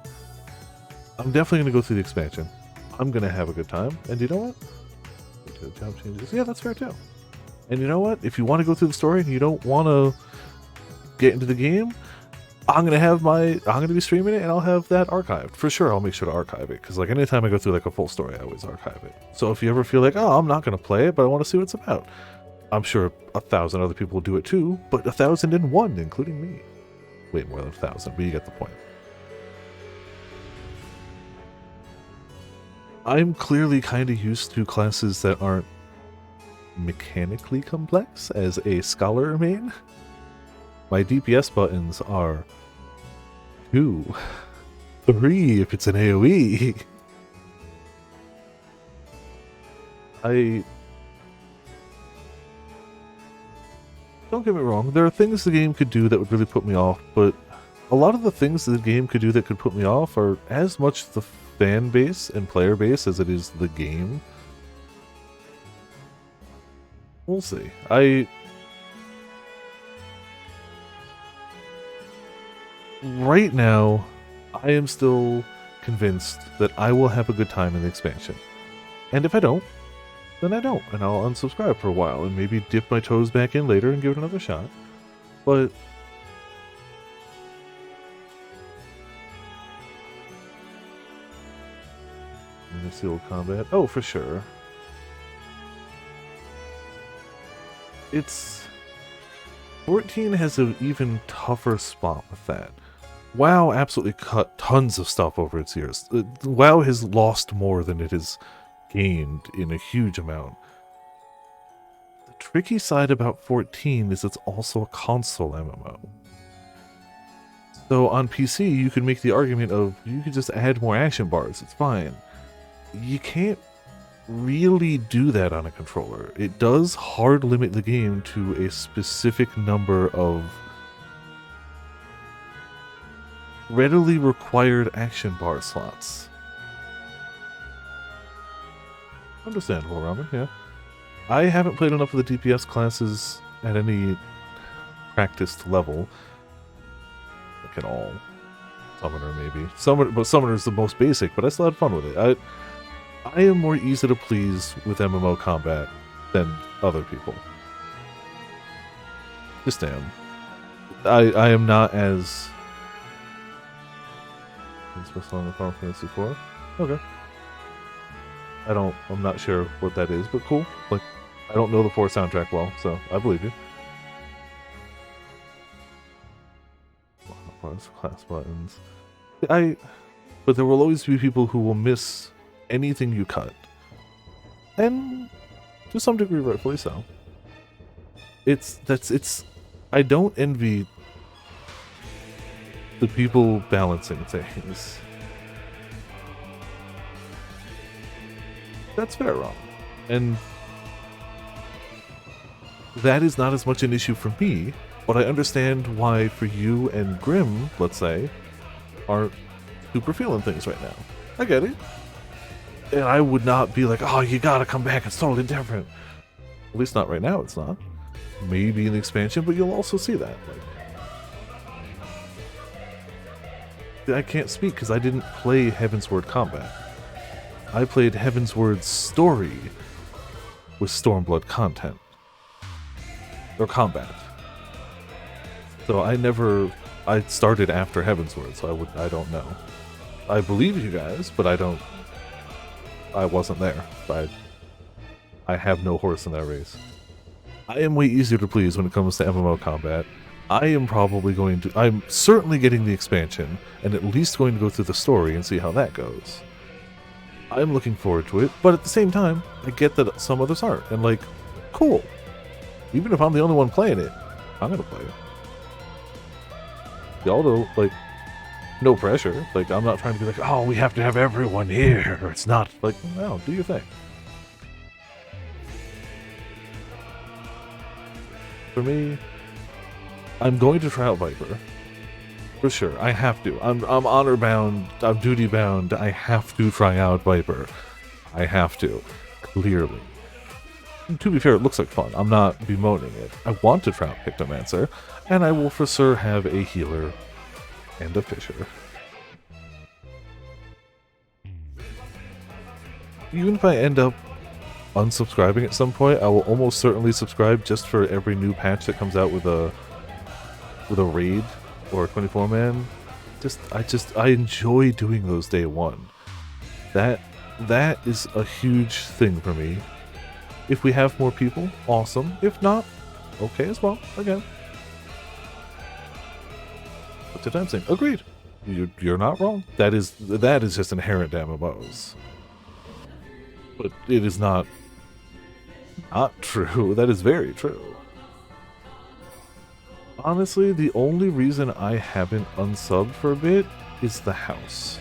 S2: I'm definitely going to go through the expansion. I'm going to have a good time, and you know what? Job changes. Yeah, that's fair too. And you know what? If you want to go through the story and you don't want to get into the game, I'm gonna be streaming it, and I'll have that archived for sure. I'll make sure to archive it, because like anytime I go through like a full story, I always archive it. So if you ever feel like, oh, I'm not gonna play it, but I want to see what it's about, I'm sure 1,000 other people will do it too, but 1,001, including me. Way more than 1,000, but you get the point. I'm clearly kind of used to classes that aren't mechanically complex as a scholar main. My DPS buttons are 2, 3 if it's an AoE. Don't get me wrong, there are things the game could do that would really put me off, but a lot of the things the game could do that could put me off are as much the fan base and player base as it is the game. We'll see. Right now, I am still convinced that I will have a good time in the expansion. And if I don't, then I don't, and I'll unsubscribe for a while and maybe dip my toes back in later and give it another shot. But Sealed combat. Oh, for sure. It's 14 has an even tougher spot with that. WoW absolutely cut tons of stuff over its years. WoW has lost more than it has gained in a huge amount. The tricky side about 14 is it's also a console MMO. So on PC, you could make the argument of you could just add more action bars, it's fine. You can't really do that on a controller. It does hard limit the game to a specific number of readily required action bar slots. Understandable, Ramen, yeah. I haven't played enough of the DPS classes at any practiced level. Like at all. Summoner, maybe. But Summoner is the most basic, but I still had fun with it. I am more easy to please with MMO combat than other people. Just am. I am not as... on the Final Fantasy IV? Okay. I'm not sure what that is, but cool. Like, I don't know the 4 soundtrack well, so I believe you. Class buttons. But there will always be people who will miss anything you cut. And to some degree, rightfully so. I don't envy the people balancing things. That's fair, Rob. And that is not as much an issue for me, but I understand why for you and Grim, let's say, aren't super feeling things right now. I get it. And I would not be like, oh, you gotta come back, it's totally different. At least not right now, it's not. Maybe in the expansion, but you'll also see that. I can't speak because I didn't play Heavensward Combat. I played Heavensward's story with Stormblood content. Or combat. So I started after Heavensward, so I don't know. I believe you guys, but I wasn't there. I have no horse in that race. I am way easier to please when it comes to MMO combat. I'm certainly getting the expansion, and at least going to go through the story and see how that goes. I'm looking forward to it, but at the same time, I get that some others aren't, and like, cool. Even if I'm the only one playing it, I'm gonna play it. Y'all know, like, no pressure. Like, I'm not trying to be like, oh, we have to have everyone here. It's not like, no, do your thing. For me, I'm going to try out Viper. For sure, I have to. I'm honor bound, I'm duty bound, I have to try out Viper. I have to. Clearly. To be fair, it looks like fun. I'm not bemoaning it. I want to try out Pictomancer, and I will for sure have a healer and a fisher. Even if I end up unsubscribing at some point, I will almost certainly subscribe just for every new patch that comes out with a raid or a 24-man. I enjoy doing those day one. That is a huge thing for me. If we have more people, awesome. If not, okay as well. Again. What's the time saying? Agreed. You're not wrong. That is just inherent to MMOs. But it is not true. That is very true. Honestly, the only reason I haven't unsubbed for a bit is the house.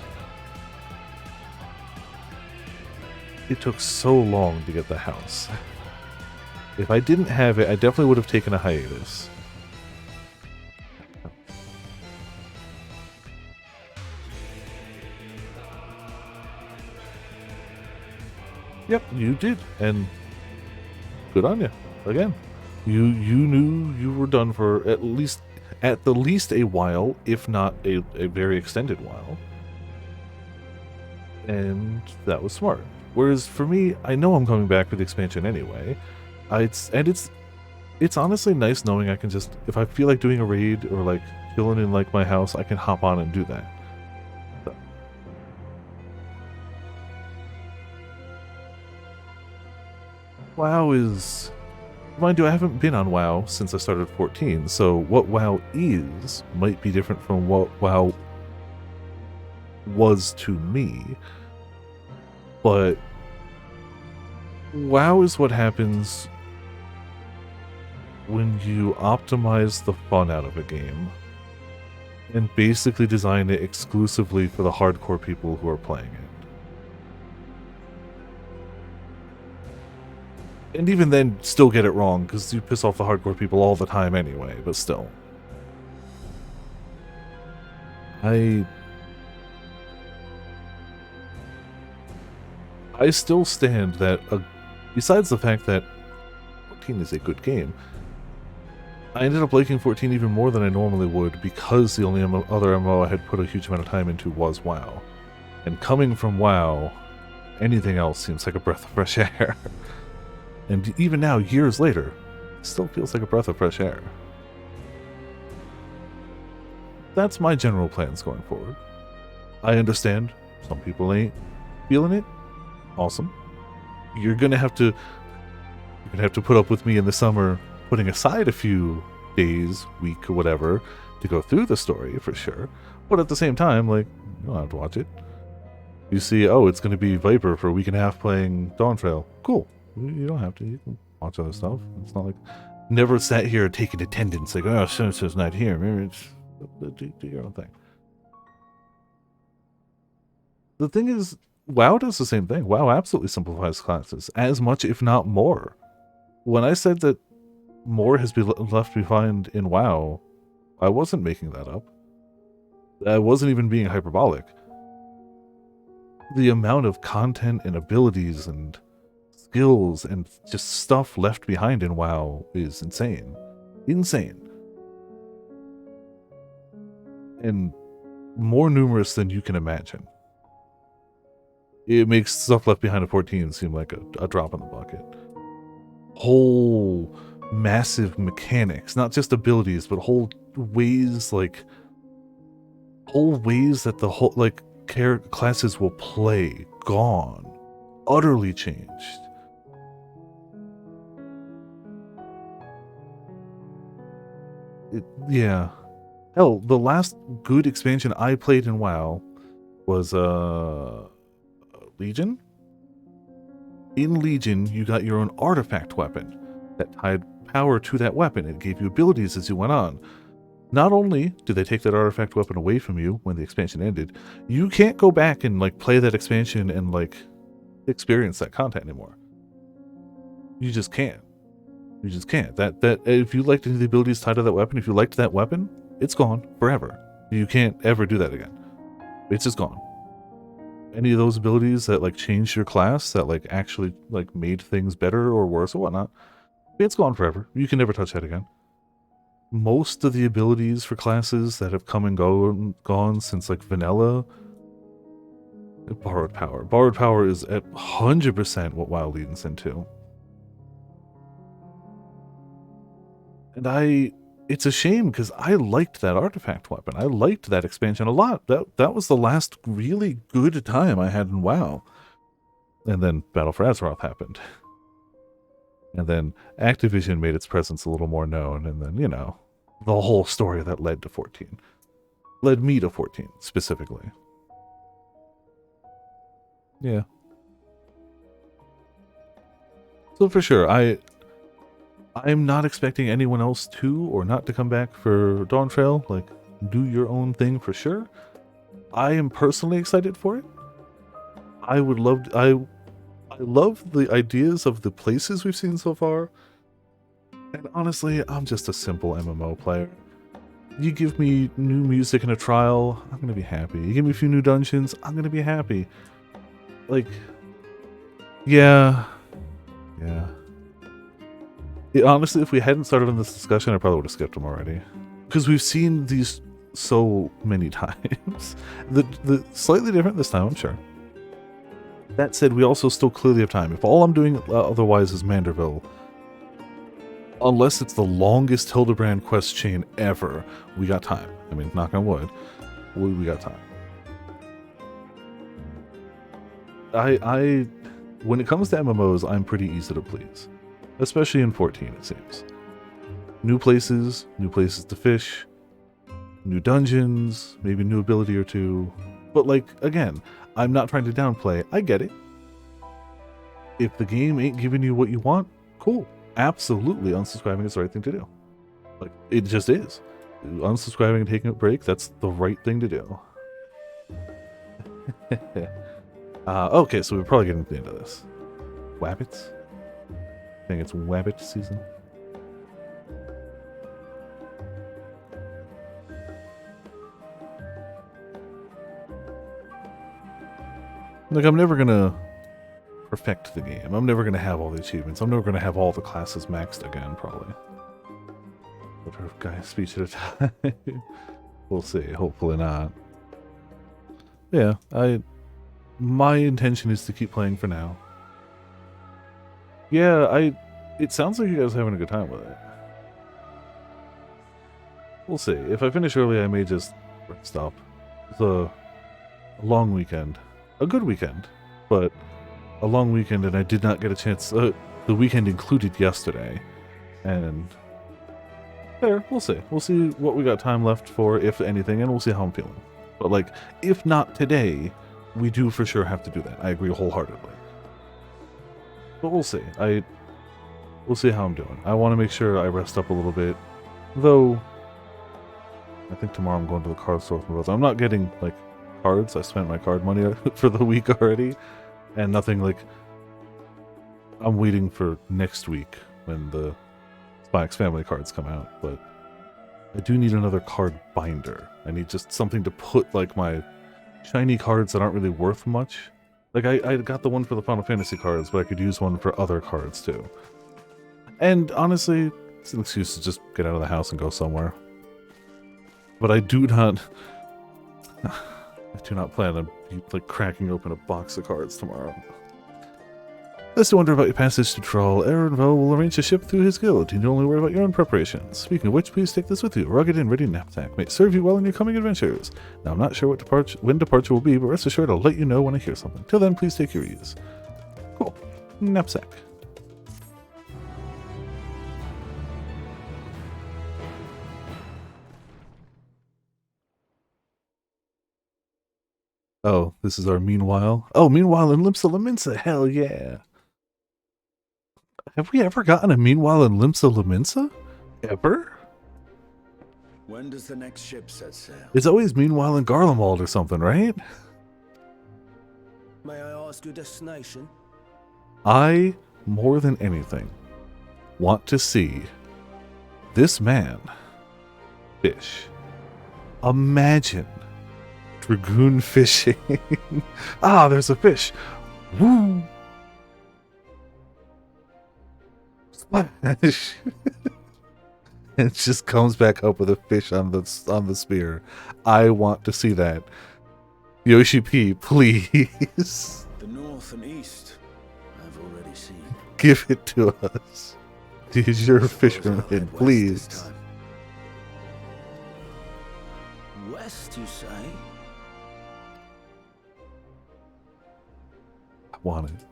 S2: It took so long to get the house. If I didn't have it, I definitely would have taken a hiatus. Yep, you did, and good on you. Again, you knew you were done for at the least a while, if not a very extended while, and that was smart. Whereas for me, I know I'm coming back for the expansion anyway. It's honestly nice knowing I can just, if I feel like doing a raid or like chilling in like my house, I can hop on and do that. So. WoW is, mind you, I haven't been on WoW since I started 14, so what WoW is might be different from what WoW was to me. But WoW is what happens when you optimize the fun out of a game and basically design it exclusively for the hardcore people who are playing it. And even then, still get it wrong, because you piss off the hardcore people all the time anyway, but still. I still stand that, besides the fact that 14 is a good game, I ended up liking 14 even more than I normally would because the only other MMO I had put a huge amount of time into was WoW. And coming from WoW, anything else seems like a breath of fresh air. And even now, years later, it still feels like a breath of fresh air. That's my general plans going forward. I understand some people ain't feeling it. Awesome. You're gonna have to put up with me in the summer, putting aside a few days, week, or whatever, to go through the story for sure. But at the same time, like, you don't have to watch it. You see, oh, it's gonna be Viper for a week and a half playing Dawn Trail. Cool. You don't have to. You can watch other stuff. It's not like never sat here taking attendance. Like, oh, so-and-so's not here. Maybe it's do your own thing. The thing is, WoW does the same thing. WoW absolutely simplifies classes as much, if not more. When I said that more has been left behind in WoW, I wasn't making that up. I wasn't even being hyperbolic. The amount of content and abilities and skills and just stuff left behind in WoW is insane. Insane. And more numerous than you can imagine. It makes stuff left behind in 14 seem like a drop in the bucket. Whole massive mechanics, not just abilities, but whole ways that the whole classes will play, gone, utterly changed. Yeah. Hell, the last good expansion I played in WoW was Legion? In Legion, you got your own artifact weapon that tied power to that weapon. It gave you abilities as you went on. Not only did they take that artifact weapon away from you when the expansion ended, you can't go back and play that expansion and experience that content anymore. You just can't. You just can't. That if you liked any of the abilities tied to that weapon, if you liked that weapon, it's gone forever. You can't ever do that again. It's just gone. Any of those abilities that like changed your class, that like actually like made things better or worse or whatnot, it's gone forever. You can never touch that again. Most of the abilities for classes that have come and gone since like vanilla, borrowed power. Borrowed power is at 100% what WoW leans into. And it's a shame because I liked that artifact weapon. I liked that expansion a lot. That was the last really good time I had in WoW. And then Battle for Azeroth happened. And then Activision made its presence a little more known. And then, you know, the whole story that led to 14. Led me to 14, specifically. Yeah. So for sure, I'm not expecting anyone else to or not to come back for Dawntrail. Like, do your own thing for sure. I am personally excited for it. I would love to, I love the ideas of the places we've seen so far. And honestly, I'm just a simple MMO player. You give me new music in a trial, I'm gonna be happy. You give me a few new dungeons, I'm gonna be happy. Like, yeah. Honestly, if we hadn't started on this discussion, I probably would have skipped them already. Because we've seen these so many times. The slightly different this time, I'm sure. That said, we also still clearly have time. If all I'm doing otherwise is Manderville, unless it's the longest Hildebrand quest chain ever, we got time. I mean, knock on wood, we got time. When it comes to MMOs, I'm pretty easy to please. Especially in 14, it seems. New places to fish, new dungeons, maybe new ability or two. But like, again, I'm not trying to downplay. I get it. If the game ain't giving you what you want, cool. Absolutely, unsubscribing is the right thing to do. Like, it just is. Unsubscribing and taking a break, that's the right thing to do. Okay, so we're probably getting to the end of this. Wabbits? I think it's Wabbit season. Like, I'm never gonna perfect the game. I'm never gonna have all the achievements. I'm never gonna have all the classes maxed again, probably. But her guy speech at a time. We'll see. Hopefully not. Yeah, my intention is to keep playing for now. Yeah, it sounds like you guys are having a good time with it. We'll see. If I finish early, I may just stop. It's a long weekend. A good weekend, but a long weekend, and I did not get a chance. The weekend included yesterday, and there, we'll see. We'll see what we got time left for, if anything, and we'll see how I'm feeling. But like, if not today, we do for sure have to do that. I agree wholeheartedly. But we'll see. We'll see how I'm doing. I want to make sure I rest up a little bit, though. I think tomorrow I'm going to the card store with my brother. I'm not getting like cards. I spent my card money for the week already, and nothing like. I'm waiting for next week when the Spy X Family cards come out, but I do need another card binder. I need just something to put like my shiny cards that aren't really worth much. Like I got the one for the Final Fantasy cards, but I could use one for other cards too. And honestly, it's an excuse to just get out of the house and go somewhere. But I do not plan on like cracking open a box of cards tomorrow. Lest you wonder about your passage to Thrall, Erenvel will arrange a ship through his guild. You need only worry about your own preparations. Speaking of which, please take this with you. Rugged and ready knapsack may serve you well in your coming adventures. Now, I'm not sure when departure will be, but rest assured I'll let you know when I hear something. Till then, please take your ease. Cool. Knapsack. Oh, this is our meanwhile. Oh, meanwhile in Limsa Laminsa. Hell yeah. Have we ever gotten a meanwhile in Limsa Laminsa? Ever?
S13: When does the next ship set sail?
S2: It's always meanwhile in Garlemald or something, right?
S18: May I ask your destination?
S2: More than anything, want to see this man fish. Imagine dragoon fishing. Ah, there's a fish. Woo! Splash! And it just comes back up with a fish on the spear. I want to see that. Yoshi P, please.
S13: The north and east, I've already seen.
S2: Give it to us. He's your fisherman, please.
S13: West, you say?
S2: I want it.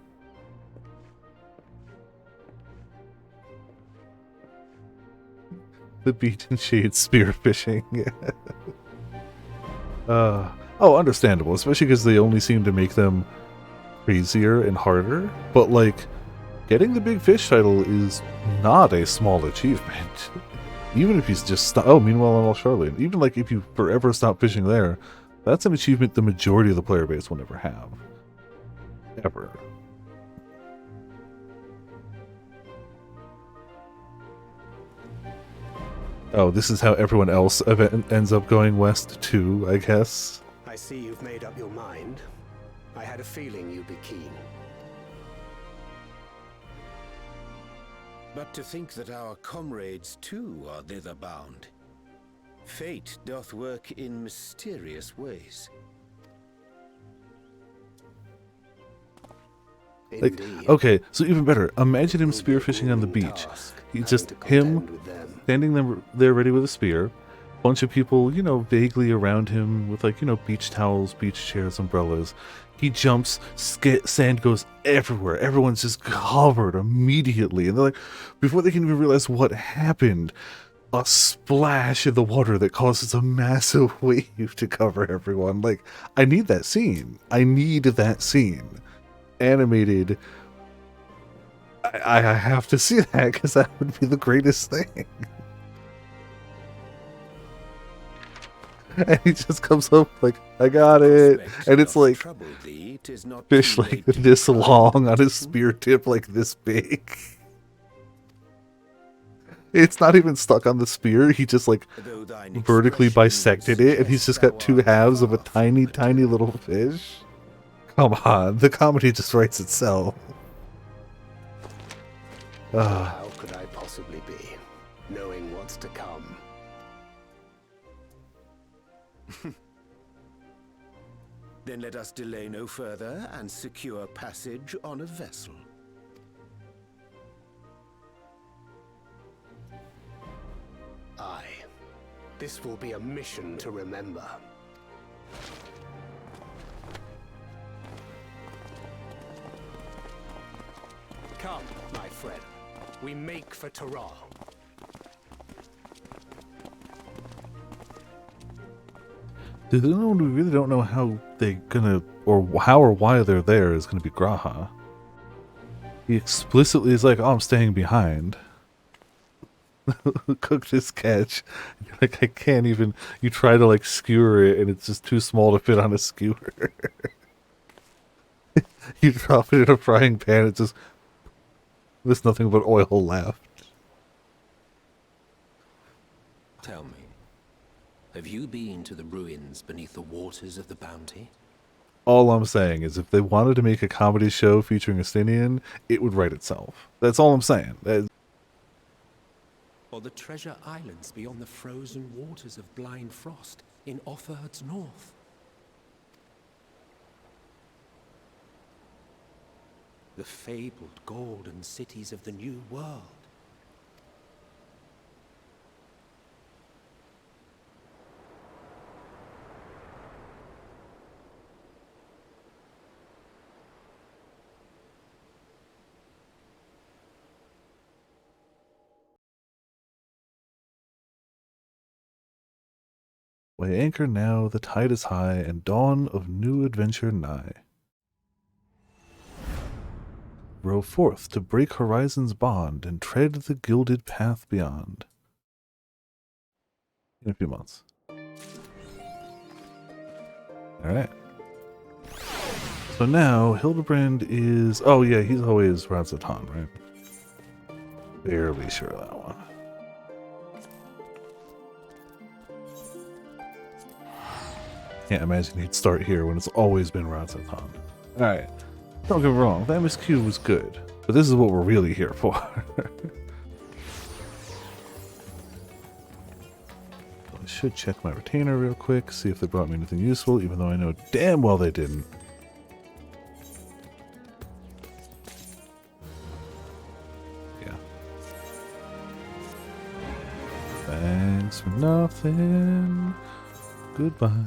S2: The beat and shade spearfishing. Oh, understandable, especially because they only seem to make them crazier and harder. But like, getting the big fish title is not a small achievement. Even if he's just meanwhile on All Charlotte, even like if you forever stop fishing there, that's an achievement the majority of the player base will never have. Ever. Oh, this is how everyone else ends up going west too, I guess.
S19: I see you've made up your mind. I had a feeling you'd be keen.
S20: But to think that our comrades too are thither bound. Fate doth work in mysterious ways.
S2: Like, okay, so even better. Imagine him spearfishing on the beach. He's just him standing there ready with a spear. Bunch of people, you know, vaguely around him with like, you know, beach towels, beach chairs, umbrellas. He jumps, sand goes everywhere. Everyone's just covered immediately. And they're like, before they can even realize what happened, a splash in the water that causes a massive wave to cover everyone. Like, I need that scene. I need that scene. Animated. I have to see that because that would be the greatest thing. And he just comes up like, I got it. And it's like fish like this long on his spear tip, like this big. It's not even stuck on the spear. He just like vertically bisected it, and he's just got two halves of a tiny, tiny little fish. Come on, the comedy just writes itself.
S19: How could I possibly be, knowing what's to come?
S20: Then let us delay no further and secure passage on a vessel.
S19: Aye. This will be a mission to remember. Come, my friend. We make for Taral.
S2: We really don't know how they're gonna, or how or why they're there is gonna be Graha. He explicitly is like, oh, I'm staying behind. Cook this catch. You're like, I can't even, you try to like skewer it and it's just too small to fit on a skewer. You drop it in a frying pan, it's just, there's nothing but oil left.
S21: Tell me, have you been to the ruins beneath the waters of the Bounty?
S2: All I'm saying is if they wanted to make a comedy show featuring Estinian, it would write itself. That's all I'm saying.
S21: Or the treasure islands beyond the frozen waters of Blind Frost in Offerd's north? The fabled golden cities of the New World.
S2: Weigh anchor now, the tide is high, and dawn of new adventure nigh. Row forth to break horizon's bond and tread the gilded path beyond. In a few months. Alright. So now, Hildebrand is... Oh yeah, he's always Razatan, right? fairly sure of that one. Can't imagine he'd start here when it's always been Razatan. Alright, don't get me wrong, the MSQ was good, but this is what we're really here for. I should check my retainer real quick, see if they brought me anything useful, even though I know damn well they didn't. Yeah. Thanks for nothing. Goodbye.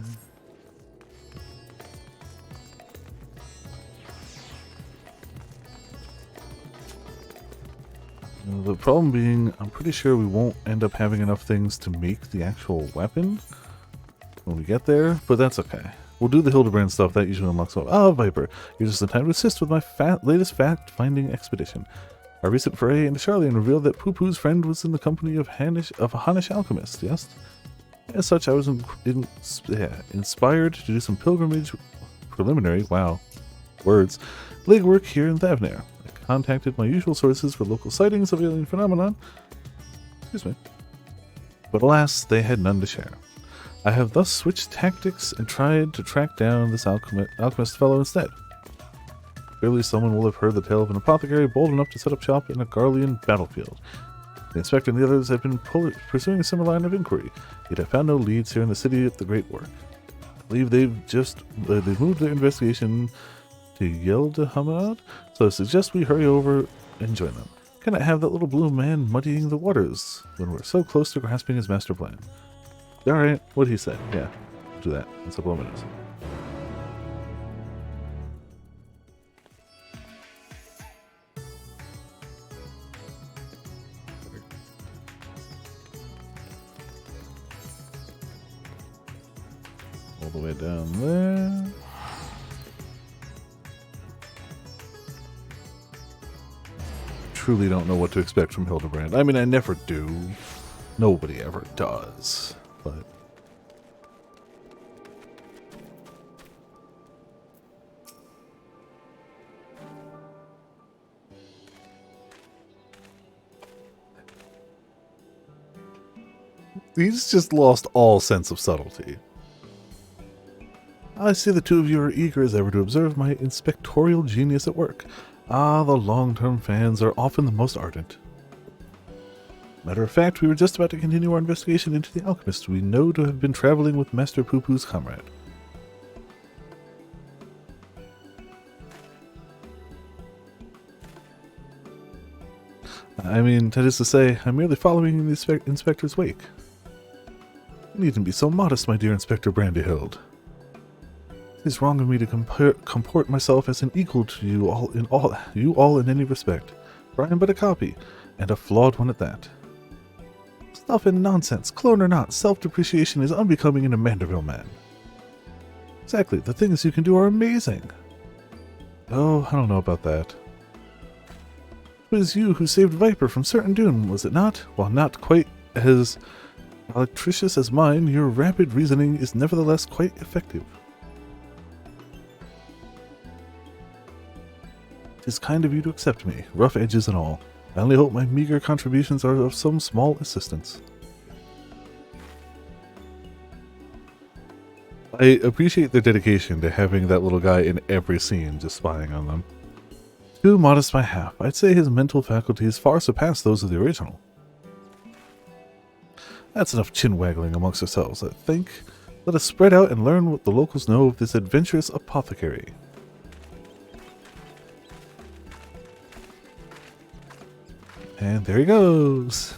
S2: The problem being, I'm pretty sure we won't end up having enough things to make the actual weapon when we get there, but that's okay. We'll do the Hildebrand stuff, that usually unlocks up. Ah, Viper, you're just in time to assist with my latest fact-finding expedition. Our recent foray into Charlian revealed that Poo-Poo's friend was in the company of a Hanish alchemist, yes? As such, I was inspired to do some pilgrimage preliminary, wow, words, legwork here in Thavnair. Contacted my usual sources for local sightings of alien phenomenon. Excuse me. But alas, they had none to share. I have thus switched tactics and tried to track down this alchemist fellow instead. Clearly someone will have heard the tale of an apothecary bold enough to set up shop in a Garlean battlefield. The inspector and the others have been pursuing a similar line of inquiry, yet have found no leads here in the city of the Great Work. I believe they've moved their investigation to Yeldahamad, so I suggest we hurry over and join them. Cannot have that little blue man muddying the waters when we're so close to grasping his master plan. Alright, what he said. Yeah, we'll do that in a couple of minutes. All the way down there. Truly don't know what to expect from Hildebrand. I mean, I never do. Nobody ever does. But he's just lost all sense of subtlety. I see the two of you are eager as ever to observe my inspectorial genius at work. Ah, the long-term fans are often the most ardent. Matter of fact, we were just about to continue our investigation into the alchemist we know to have been traveling with Master Poo-Poo's comrade. I mean, that is to say, I'm merely following in the inspector's wake. You needn't be so modest, my dear Inspector Brandyhild. It is wrong of me to comport myself as an equal to you all in any respect, for I am but a copy, and a flawed one at that. Stuff and nonsense, clone or not, self-depreciation is unbecoming in a Manderville man. Exactly, the things you can do are amazing. Oh, I don't know about that. It was you who saved Viper from certain doom, was it not? While not quite as electricious as mine, your rapid reasoning is nevertheless quite effective. It is kind of you to accept me, rough edges and all. I only hope my meager contributions are of some small assistance. I appreciate their dedication to having that little guy in every scene just spying on them. Too modest by half. I'd say his mental faculties far surpass those of the original. That's enough chin-waggling amongst ourselves, I think. Let us spread out and learn what the locals know of this adventurous apothecary. And there he goes.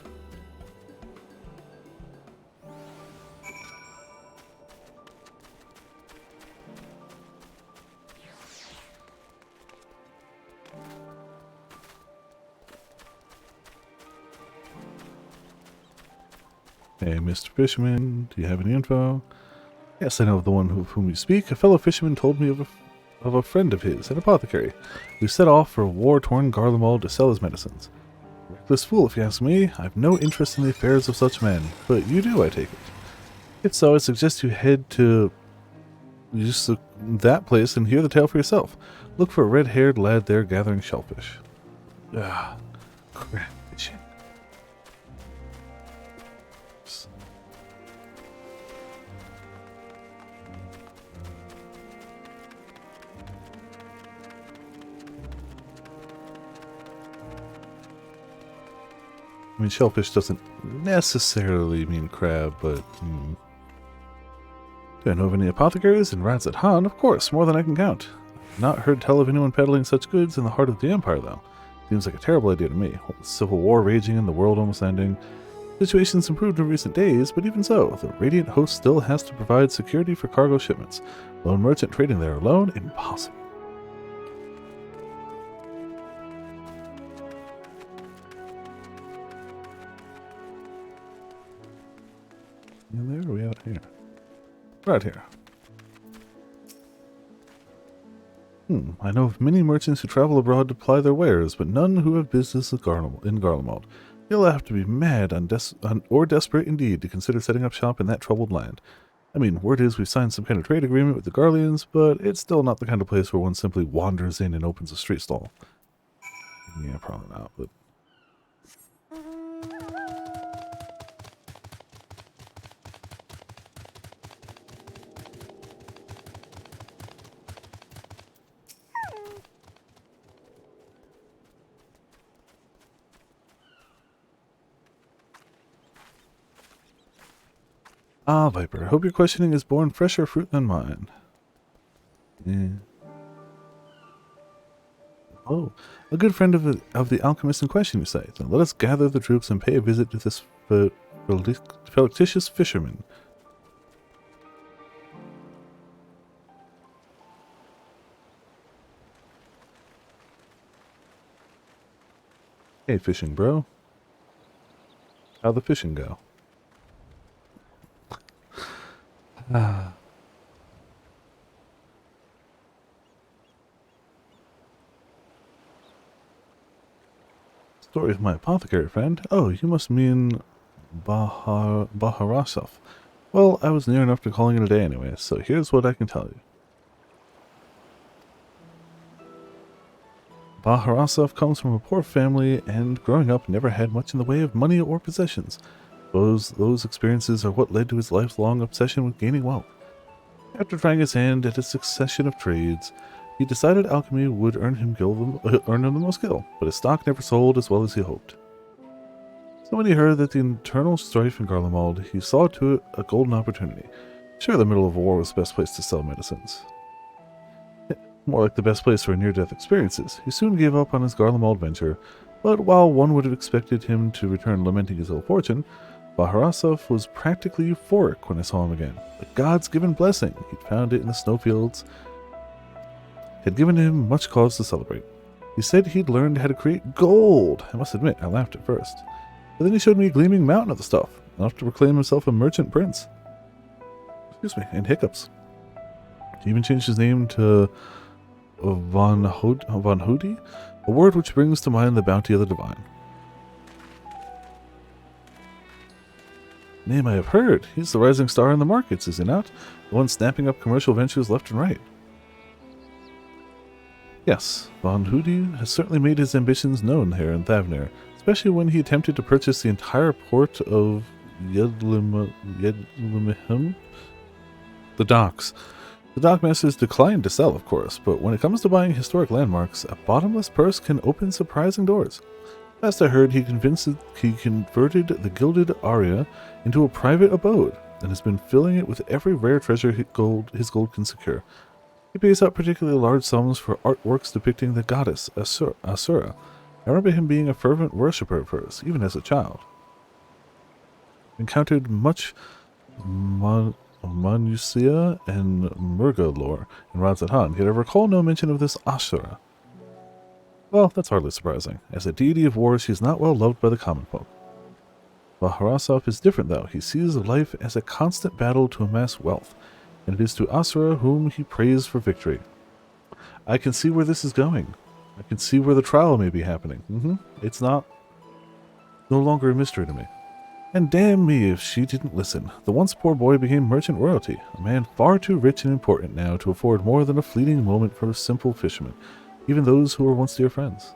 S2: Hey, Mr. Fisherman, do you have any info? Yes, I know of the one of whom you speak. A fellow fisherman told me of a friend of his, an apothecary, who set off for war-torn Garlemald to sell his medicines. Reckless fool, if you ask me. I have no interest in the affairs of such men, but you do, I take it. If so, I suggest you head to just that place and hear the tale for yourself. Look for a red-haired lad there gathering shellfish. Ah, crap fishing. I mean, shellfish doesn't necessarily mean crab, but... Do I know of any apothecaries in Rats at Han? Of course, more than I can count. I've not heard tell of anyone peddling such goods in the heart of the Empire, though. Seems like a terrible idea to me. With civil war raging and the world almost ending. Situation's improved in recent days, but even so, the Radiant host still has to provide security for cargo shipments. Lone merchant trading there alone? Impossible. In there, or are we out here? Right here. I know of many merchants who travel abroad to ply their wares, but none who have business in Garlemald. You'll have to be mad or desperate indeed to consider setting up shop in that troubled land. I mean, word is we've signed some kind of trade agreement with the Garleans, but it's still not the kind of place where one simply wanders in and opens a street stall. Yeah, probably not, but... Ah, Viper, I hope your questioning has borne fresher fruit than mine. Oh, a good friend of the alchemist in question, you say. Then let us gather the troops and pay a visit to this fictitious fisherman. Hey, fishing bro. How'd the fishing go? Story of my apothecary friend? Oh, you must mean Baharasov. Well, I was near enough to calling it a day anyway, so here's what I can tell you. Baharasov comes from a poor family and growing up never had much in the way of money or possessions. Those experiences are what led to his lifelong obsession with gaining wealth. After trying his hand at a succession of trades, he decided alchemy would earn him the most skill, but his stock never sold as well as he hoped. So when he heard that the internal strife in Garlemald, he saw to it a golden opportunity. Sure, the middle of war was the best place to sell medicines. More like the best place for near-death experiences. He soon gave up on his Garlemald venture, but while one would have expected him to return lamenting his ill fortune, Baharasov was practically euphoric when I saw him again. A God's given blessing. He'd found it in the snowfields. Had given him much cause to celebrate. He said he'd learned how to create gold. I must admit, I laughed at first. But then he showed me a gleaming mountain of the stuff, enough to proclaim himself a merchant prince. Excuse me, and hiccups. He even changed his name to Von Hudi, a word which brings to mind the bounty of the divine. Name I have heard. He's the rising star in the markets, is he not? The one snapping up commercial ventures left and right. Yes, Von Hudi has certainly made his ambitions known here in Thavnir, especially when he attempted to purchase the entire port of Yedlimihim, the docks. The dockmasters declined to sell, of course, but when it comes to buying historic landmarks, a bottomless purse can open surprising doors. Last I heard, he converted the Gilded Aria into a private abode, and has been filling it with every rare treasure his gold can secure. He pays out particularly large sums for artworks depicting the goddess Asura. I remember him being a fervent worshipper of hers, even as a child. Encountered much Manusia and Murga lore in Radzatan, yet I recall no mention of this Asura. Well, that's hardly surprising. As a deity of war, she is not well loved by the common folk. Baharasov is different, though. He sees life as a constant battle to amass wealth, and it is to Asura whom he prays for victory. I can see where this is going. I can see where the trial may be happening. It's no longer a mystery to me. And damn me if she didn't listen. The once poor boy became merchant royalty, a man far too rich and important now to afford more than a fleeting moment for a simple fisherman, even those who were once dear friends.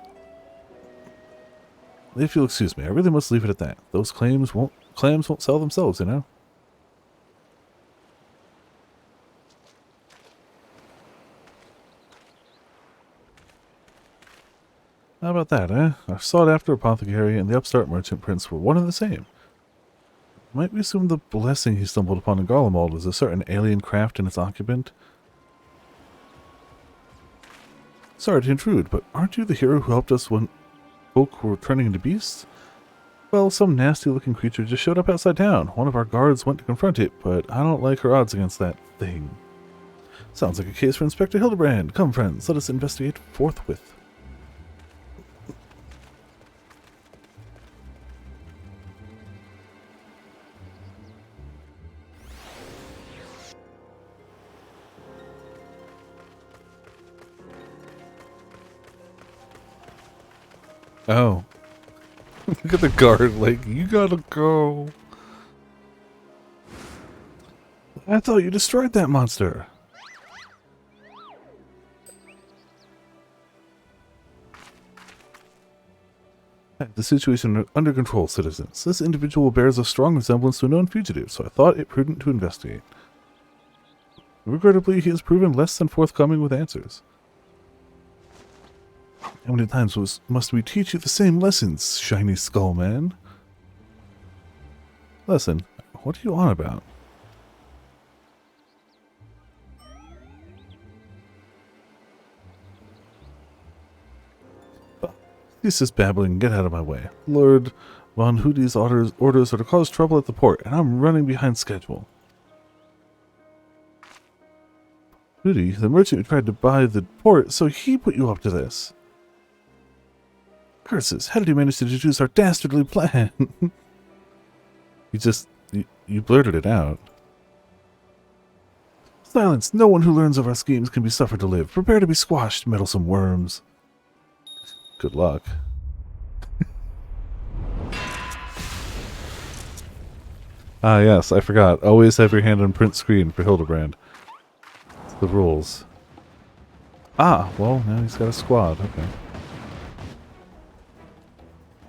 S2: If you'll excuse me, I really must leave it at that. Those clams won't sell themselves, you know? about that, eh? Our sought-after apothecary and the upstart merchant prince were one and the same. Might we assume the blessing he stumbled upon in Garlemald was a certain alien craft and its occupant? Sorry to intrude, but aren't you the hero who helped us when folk were turning into beasts? Well, some nasty-looking creature just showed up outside town. One of our guards went to confront it, but I don't like her odds against that thing. Sounds like a case for Inspector Hildebrand. Come, friends, let us investigate forthwith. Oh. Look at the guard, like, you gotta go. I thought you destroyed that monster. The situation under control, citizens. This individual bears a strong resemblance to a known fugitive, so I thought it prudent to investigate. Regrettably, he has proven less than forthcoming with answers. How many times must we teach you the same lessons, shiny skull man? Lesson? What are you on about? This is babbling. Get out of my way. Lord Von Hoody's orders are to cause trouble at the port, and I'm running behind schedule. Hoody, the merchant who tried to buy the port, so he put you up to this. Curses, how did you manage to deduce our dastardly plan? You blurted it out. Silence, no one who learns of our schemes can be suffered to live. Prepare to be squashed, meddlesome worms. Good luck. Ah, yes, I forgot. Always have your hand on print screen for Hildebrand. It's the rules. Ah, well, now he's got a squad. Okay.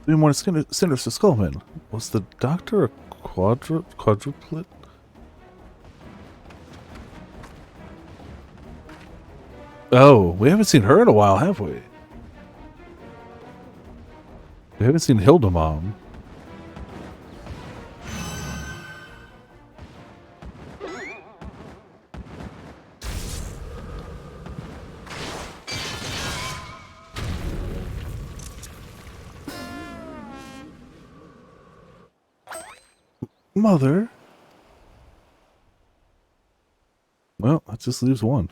S2: 3 more Sinister Skullmen. Was the doctor a quadruplet? Oh, we haven't seen her in a while, have we? We haven't seen Hilda Mom. Mother? Well, that just leaves one.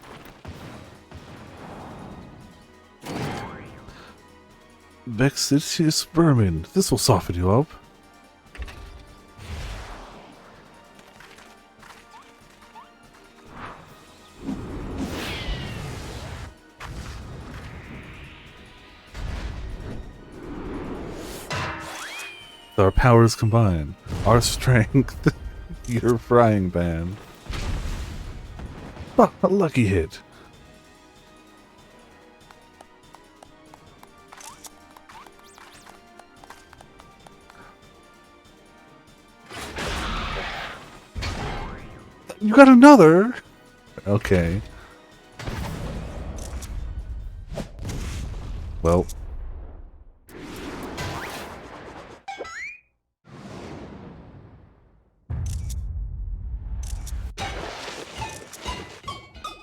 S2: Vexitious vermin. This will soften you up. Our powers combine. Our strength. Your frying pan. Oh, a lucky hit. You got another? Okay. Well.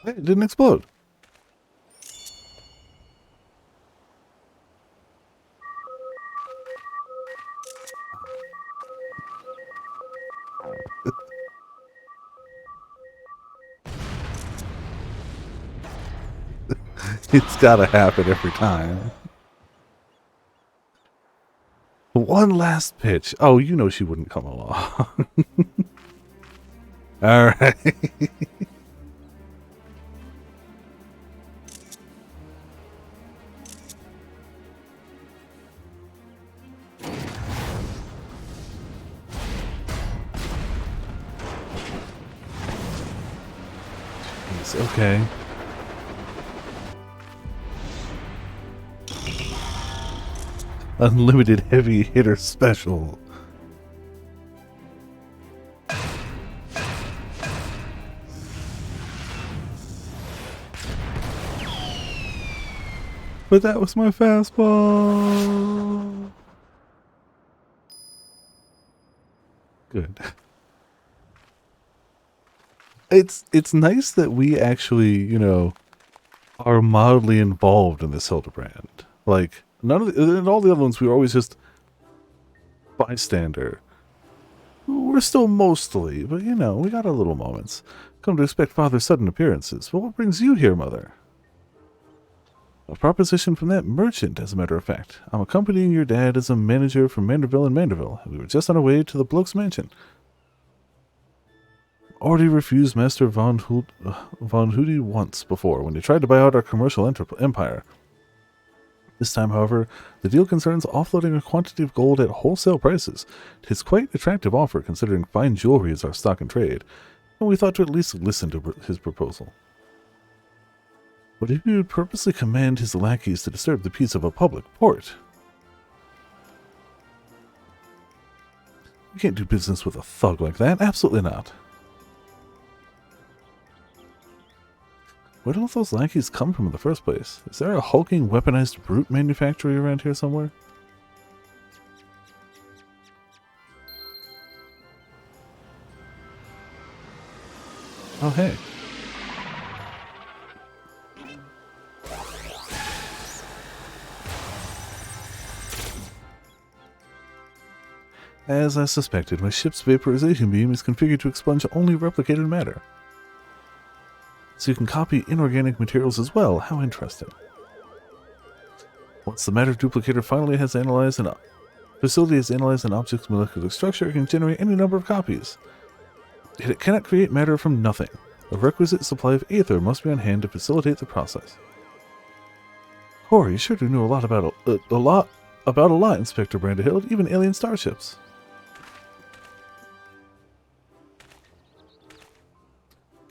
S2: Hey, it didn't explode. It's gotta happen every time. One last pitch. Oh, you know she wouldn't come along. Alright. It's okay. Unlimited heavy hitter special. But that was my fastball. Good. It's nice that we actually, you know, are mildly involved in this Hildebrand. Like, in all the other ones, we were always just bystander. We're still mostly, but you know, we got our little moments. Come to expect Father's sudden appearances. But what brings you here, Mother? A proposition from that merchant, as a matter of fact. I'm accompanying your dad as a manager from Manderville and Manderville. We were just on our way to the bloke's mansion. Already refused Master von Hooty once before, when he tried to buy out our commercial empire. This time, however, the deal concerns offloading a quantity of gold at wholesale prices. It is quite an attractive offer, considering fine jewelry is our stock in trade, and we thought to at least listen to his proposal. But if he would purposely command his lackeys to disturb the peace of a public port? We can't do business with a thug like that, absolutely not. Where do all those lackeys come from in the first place? Is there a hulking, weaponized brute manufactory around here somewhere? Oh, hey. As I suspected, my ship's vaporization beam is configured to expunge only replicated matter. So you can copy inorganic materials as well. How interesting. Once the matter duplicator finally has analyzed an facility has analyzed an object's molecular structure, it can generate any number of copies. Yet it cannot create matter from nothing. A requisite supply of aether must be on hand to facilitate the process. Corey, you sure do know a lot about a lot, Inspector Brandahild, even alien starships.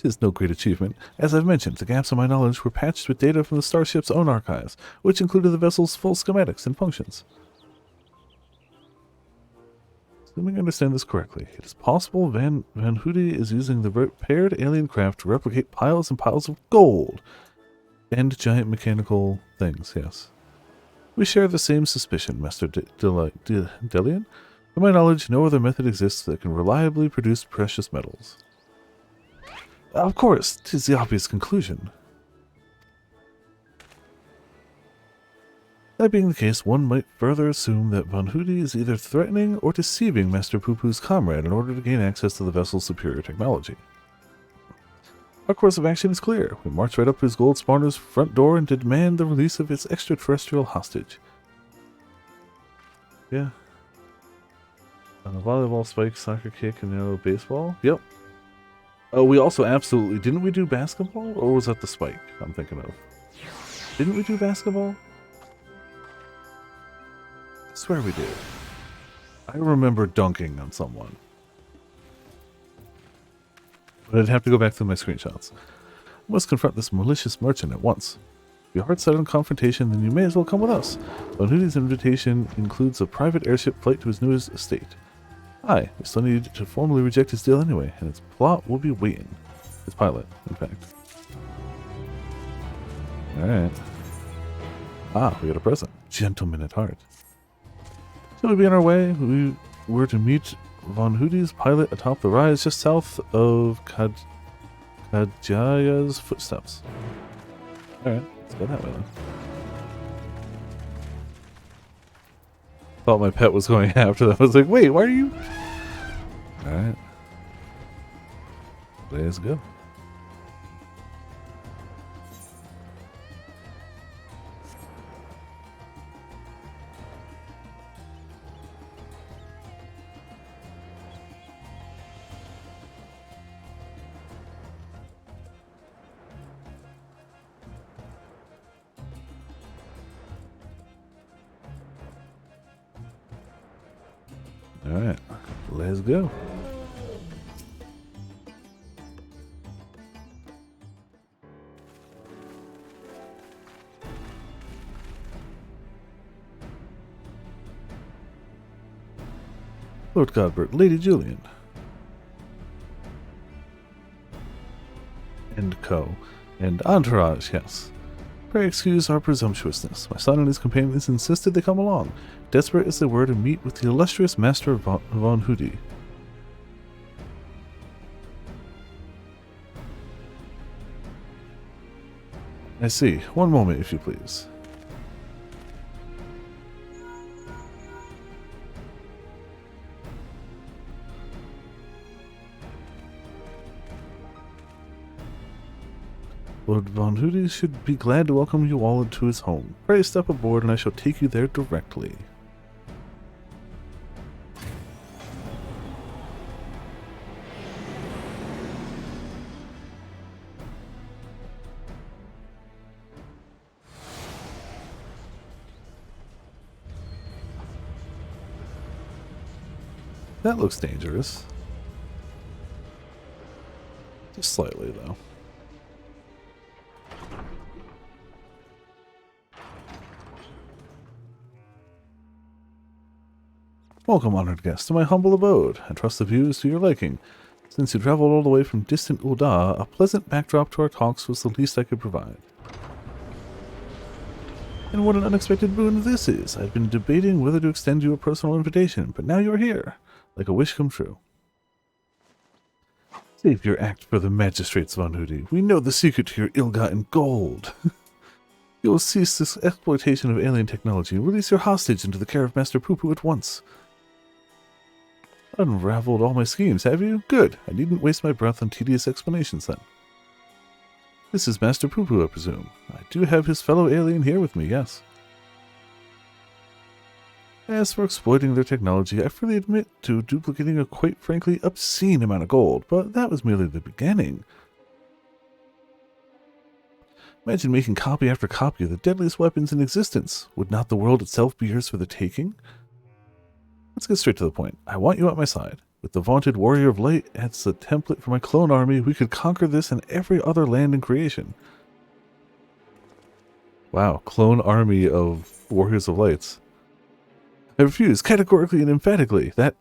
S2: It is no great achievement. As I've mentioned, the gaps in my knowledge were patched with data from the starship's own archives, which included the vessel's full schematics and functions. Assuming I understand this correctly, it is possible Van Hooty is using the repaired alien craft to replicate piles and piles of gold and giant mechanical things, yes. We share the same suspicion, Master Delian. To my knowledge, no other method exists that can reliably produce precious metals. Of course, 'tis the obvious conclusion. That being the case, one might further assume that Von Hooty is either threatening or deceiving Master Poo-Poo's comrade in order to gain access to the vessel's superior technology. Our course of action is clear. We march right up to his gold spawner's front door and demand the release of its extraterrestrial hostage. Yeah. Volleyball, spike, soccer kick, and baseball. Yep. Oh, we also absolutely... Didn't we do basketball? Or was that the spike I'm thinking of? Didn't we do basketball? I swear we did. I remember dunking on someone. But I'd have to go back through my screenshots. I must confront this malicious merchant at once. If you're hard set on confrontation, then you may as well come with us. Von Hooty's invitation includes a private airship flight to his newest estate. Aye, we still need to formally reject his deal anyway, and its plot will be waiting. His pilot, in fact. Alright. Ah, we got a present. Gentleman at heart. So we'll be on our way. We were to meet Von Hooty's pilot atop the rise just south of Kajaya's footsteps. Alright, let's go that way then. Thought my pet was going after that. I was like, wait, why are you... Alright. Let's go. Alright, let's go. Lord Godbert, Lady Julian. And co. And entourage, yes. Pray excuse our presumptuousness. My son and his companions insisted they come along, desperate as they were to meet with the illustrious Master von Hudi. I see. One moment, if you please. Lord von Hudi should be glad to welcome you all into his home. Pray step aboard and I shall take you there directly. That looks dangerous. Just slightly, though. Welcome, honored guest, to my humble abode. I trust the view is to your liking. Since you traveled all the way from distant Ul'dah, a pleasant backdrop to our talks was the least I could provide. And what an unexpected boon this is. I've been debating whether to extend you a personal invitation, but now you're here. Like a wish come true. Save your act for the magistrates, von Hudi. We know the secret to your ill-gotten gold. You will cease this exploitation of alien technology and release your hostage into the care of Master Poo-Poo at once. Unraveled all my schemes, have you? Good. I needn't waste my breath on tedious explanations then. This is Master Poo-Poo, I presume. I do have his fellow alien here with me, yes. As for exploiting their technology, I freely admit to duplicating a quite frankly obscene amount of gold, but that was merely the beginning. Imagine making copy after copy of the deadliest weapons in existence. Would not the world itself be yours for the taking? Let's get straight to the point. I want you at my side. With the vaunted Warrior of Light as the template for my clone army, we could conquer this and every other land in creation. Wow, clone army of Warriors of Lights. I refuse, categorically and emphatically. That's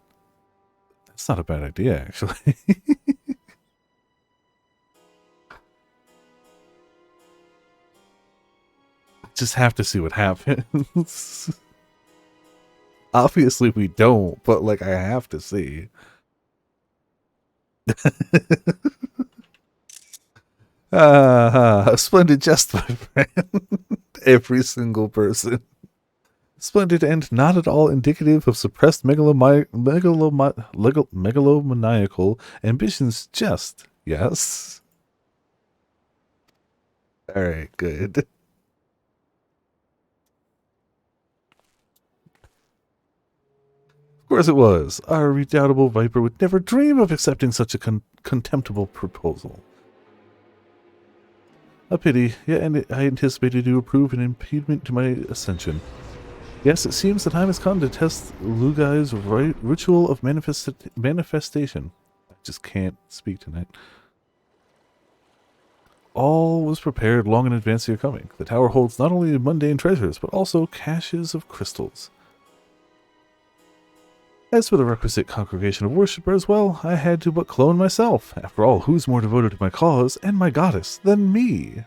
S2: not a bad idea, actually. Just have to see what happens. Obviously we don't, but like I have to see. A splendid jest, my friend. Every single person. Splendid and not at all indicative of suppressed megalomaniacal ambitions. Just, yes. Alright, good. Of course it was. Our redoubtable Viper would never dream of accepting such a contemptible proposal. A pity, yet I anticipated you would prove an impediment to my ascension. Yes, it seems the time has come to test Lugai's ritual of manifestation. I just can't speak tonight. All was prepared long in advance of your coming. The tower holds not only mundane treasures, but also caches of crystals. As for the requisite congregation of worshippers, well, I had to but clone myself. After all, who's more devoted to my cause and my goddess than me?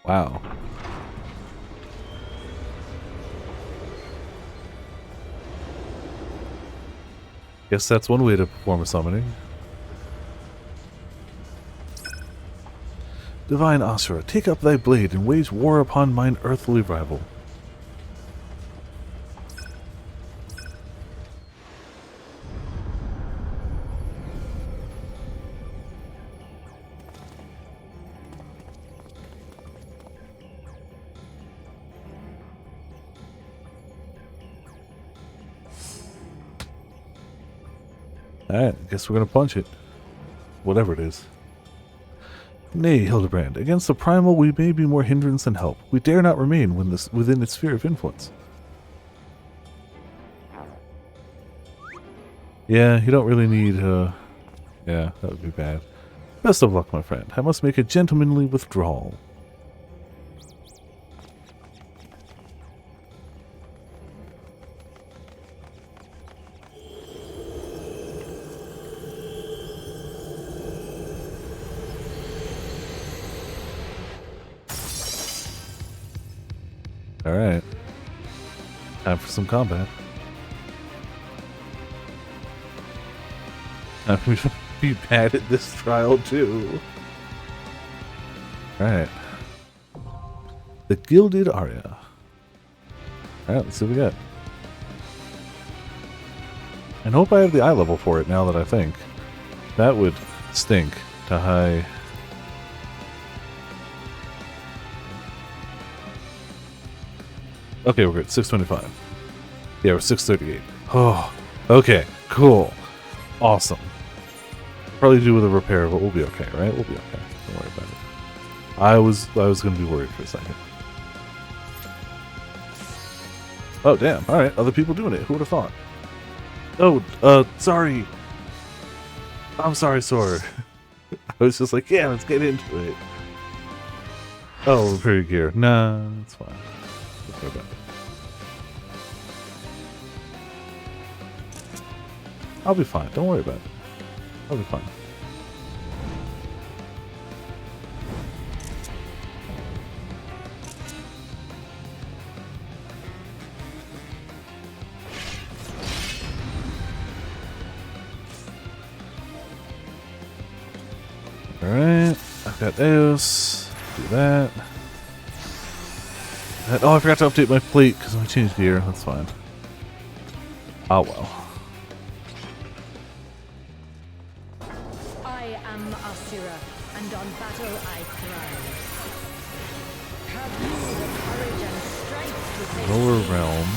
S2: Wow. Guess that's one way to perform a summoning. Divine Asura, take up thy blade and wage war upon mine earthly rival. Alright, I guess we're gonna punch it. Whatever it is. Nay, Hildebrand, against the primal we may be more hindrance than help. We dare not remain within its sphere of influence. Yeah, you don't really need, yeah, that would be bad. Best of luck, my friend. I must make a gentlemanly withdrawal. Alright. Time for some combat. Time for me to be bad at this trial too. Alright. The Gilded Aria. Alright, let's see what we got. And hope I have the eye level for it now that I think. That would stink to high. Okay, we're good. 625. Yeah, we're 638. Oh, okay, cool. Awesome. Probably do with a repair, but we'll be okay, right? We'll be okay. Don't worry about it. I was gonna be worried for a second. Oh damn, alright, other people doing it. Who would have thought? Oh, sorry. I'm sorry, Sword. I was just like, yeah, let's get into it. Oh, repair your gear. Nah, it's fine. Don't worry about it. I'll be fine. Don't worry about it. I'll be fine. Alright, I've got those. Do that. Oh, I forgot to update my plate because I changed gear. That's fine. Oh well.
S5: I am Asura, and on battle I thrive. Have you the courage and strength to face
S2: Lower
S5: me?
S2: realm.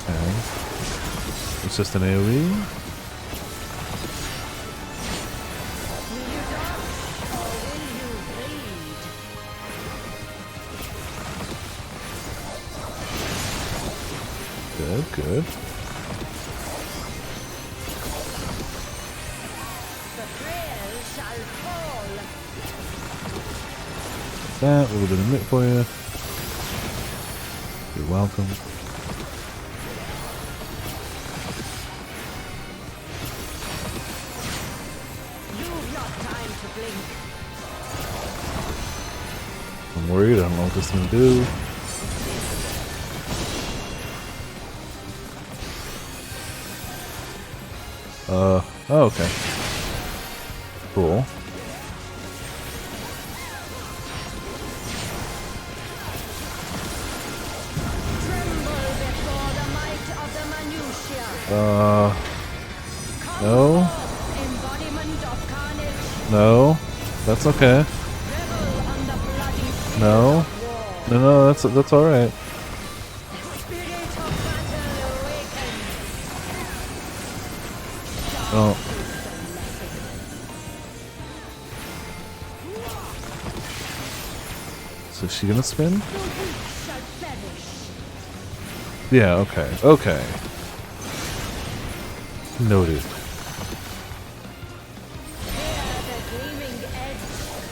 S2: Okay. It's just an AoE. Good, good. That, a little bit of mitt for you. You're welcome.
S5: You've not time to blink.
S2: I'm worried, I don't know what this is gonna do. Oh, okay. Cool. No. No. That's okay. No. No, that's alright. Oh. So is she gonna spin? Yeah, okay. Okay. Noted.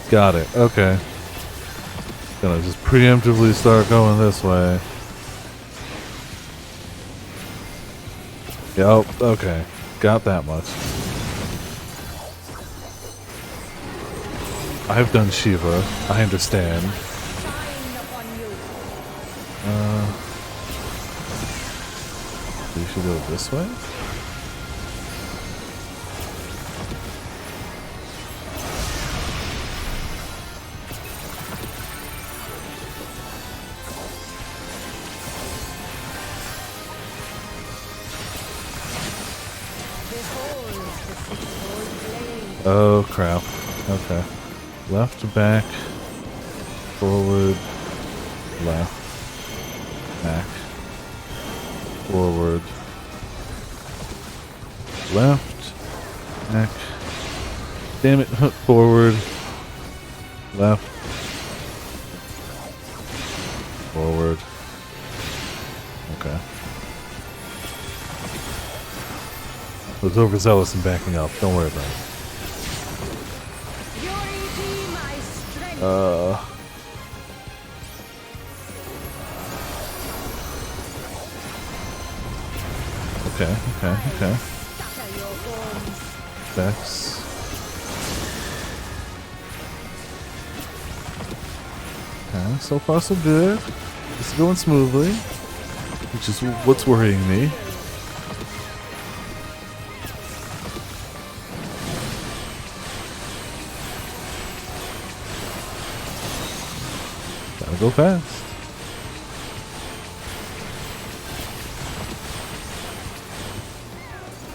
S2: Got it. Okay. Gonna just preemptively start going this way. Yep, okay. Got that much. I've done Shiva. I understand. We should go this way? Oh crap. Okay. Left, back, forward, left, back, forward, left, back, damn it, forward, left, forward, okay. I was overzealous in backing up, don't worry about it. Okay. Vex. Okay, so far so good. It's going smoothly, which is what's worrying me. Gotta go fast.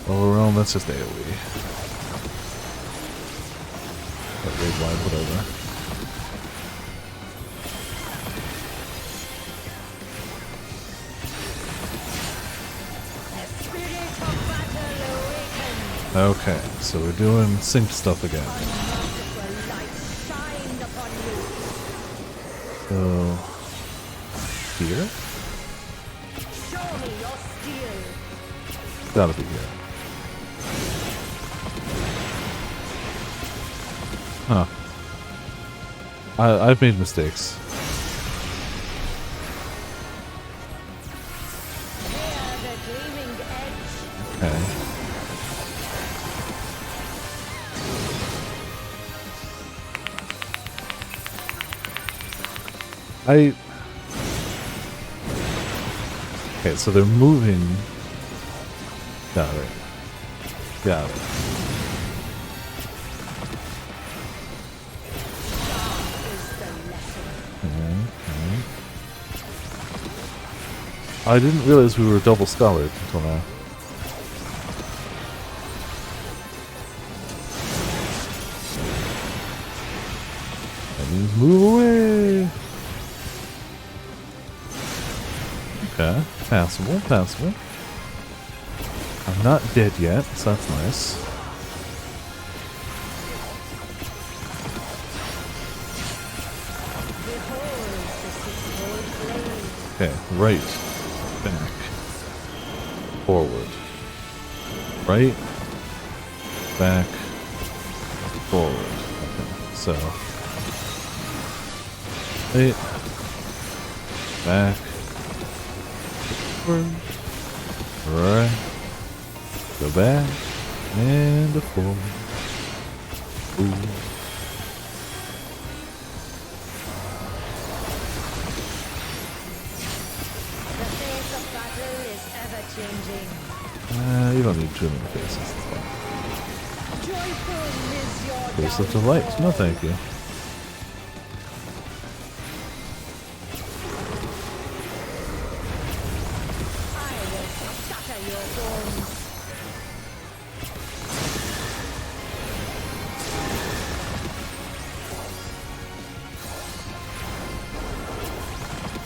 S2: Overwhelm, that's just AoE. But raid wide, whatever. Okay, so we're doing sync stuff again. So here? Gotta be here. Huh. I've made mistakes. Okay. Okay, so they're moving. Got it. Got it. Okay. I didn't realize we were double scholared until now. That means move away. Okay, passable, passable. I'm not dead yet, so that's nice. Okay, right, back, forward, right, back, forward. Okay, so right, back, forward, right, go back, and forward. Ooh. You don't need too many faces. It's fine. Face of delight. No, thank you.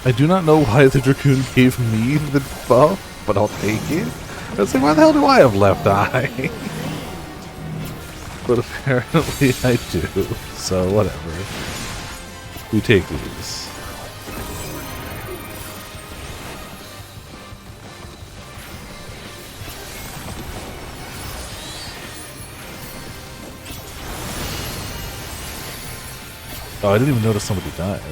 S2: I do not know why the Dragoon gave me the buff, but I'll take it. I was like, why the hell do I have left eye? But apparently I do, so whatever. We take these. Oh, I didn't even notice somebody died.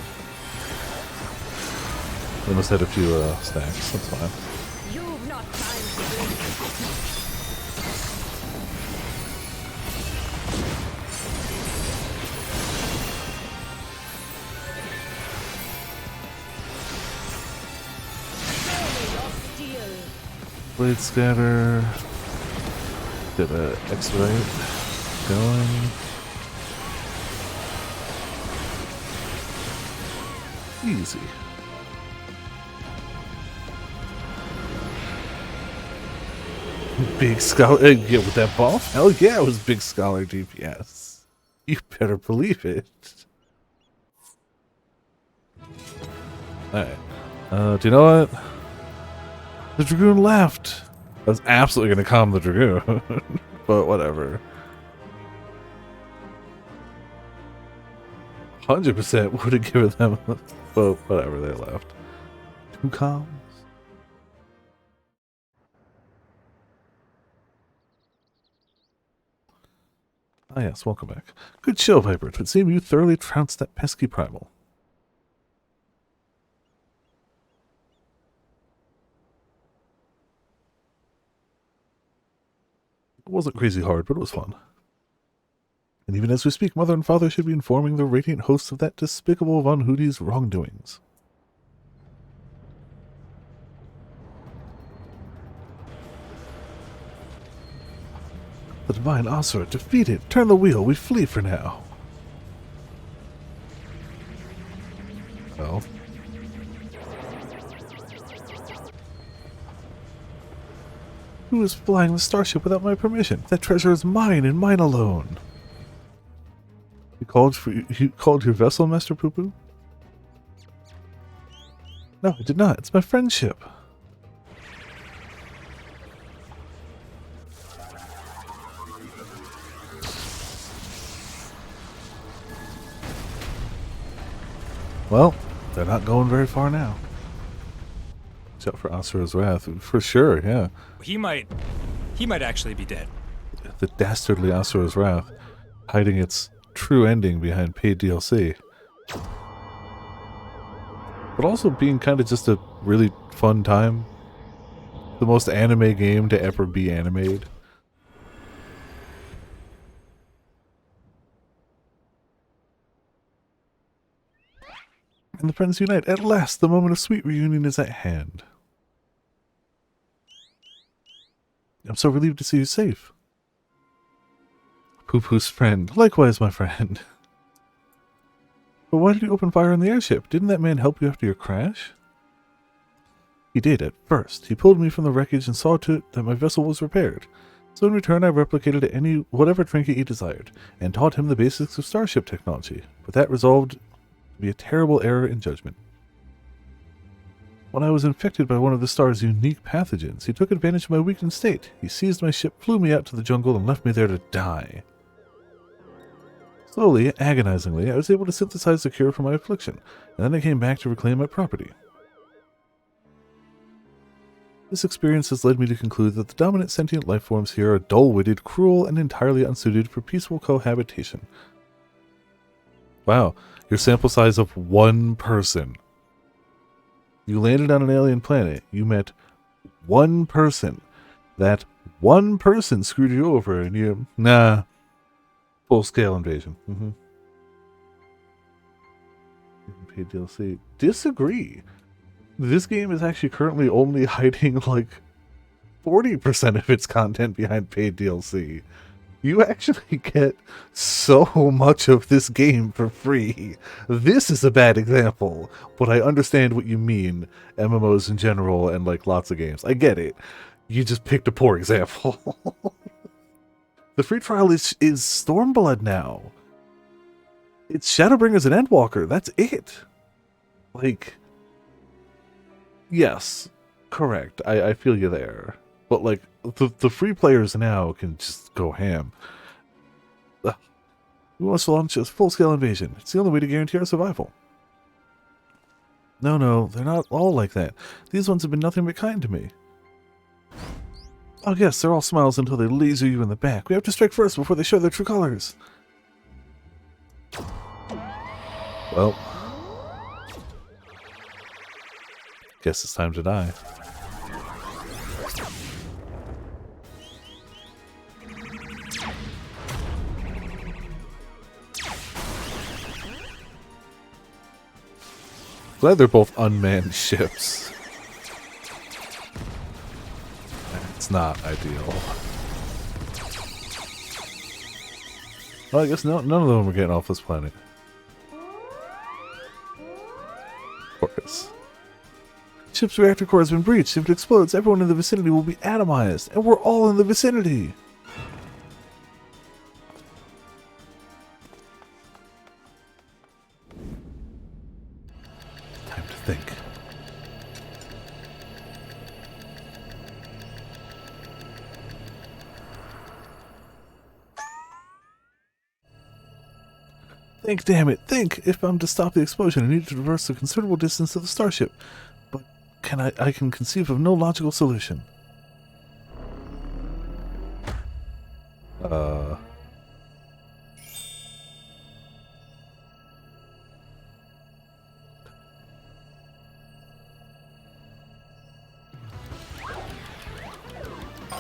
S2: They must have had a few stacks, that's fine.
S5: You've not time to
S2: Blade scatter. Get a XIV going. Easy. Big scholar, yeah, with that buff? Hell yeah, it was big scholar DPS. You better believe it. Alright. Do you know what? The Dragoon left. I was absolutely going to calm the Dragoon. But whatever. 100% would have given them... But whatever, they left. 2 calms. Ah yes, welcome back. Good show, Viper. It would seem you thoroughly trounced that pesky primal. It wasn't crazy hard, but it was fun. And even as we speak, Mother and Father should be informing the radiant hosts of that despicable Von Hootie's wrongdoings. The divine Asura, defeated! Turn the wheel, we flee for now! Well... Who is flying the starship without my permission? That treasure is mine and mine alone! You called your vessel, Master Poo-Poo? No, I did not. It's my friend's ship. Well, they're not going very far now. Watch out for Asura's wrath. For sure, yeah.
S4: He might actually be dead.
S2: The dastardly Asura's wrath, hiding its true ending behind paid DLC. But also being kind of just a really fun time. The most anime game to ever be animated. And the friends unite. At last, the moment of sweet reunion is at hand. I'm so relieved to see you safe. Poo-Poo's friend. Likewise, my friend. But why did you open fire on the airship? Didn't that man help you after your crash? He did, at first. He pulled me from the wreckage and saw to it that my vessel was repaired. So in return, I replicated whatever trinket he desired, and taught him the basics of starship technology. But that resolved to be a terrible error in judgment. When I was infected by one of the star's unique pathogens, he took advantage of my weakened state. He seized my ship, flew me out to the jungle, and left me there to die. Slowly, agonizingly, I was able to synthesize the cure for my affliction, and then I came back to reclaim my property. This experience has led me to conclude that the dominant sentient lifeforms here are dull-witted, cruel, and entirely unsuited for peaceful cohabitation. Wow, your sample size of one person. You landed on an alien planet. You met one person. That one person screwed you over, and you... Nah. Full-scale invasion. Paid DLC. Disagree. This game is actually currently only hiding like 40% of its content behind paid DLC. You actually get so much of this game for free. This is a bad example, but I understand what you mean. MMOs in general and like lots of games. I get it. You just picked a poor example. The free trial is Stormblood now. It's Shadowbringers and Endwalker. That's it. Like, yes, correct. I feel you there. But like, the free players now can just go ham. We want to launch a full-scale invasion. It's the only way to guarantee our survival. No, they're not all like that. These ones have been nothing but kind to me. Oh yes, they're all smiles until they laser you in the back. We have to strike first before they show their true colors. Well, guess it's time to die. Glad they're both unmanned ships. It's not ideal. Well, I guess none of them are getting off this planet. Of course. Ship's reactor core has been breached. If it explodes, everyone in the vicinity will be atomized, and we're all in the vicinity. Time to think. Think, damn it, think! If I'm to stop the explosion, I need to traverse a considerable distance to the starship. But I can conceive of no logical solution.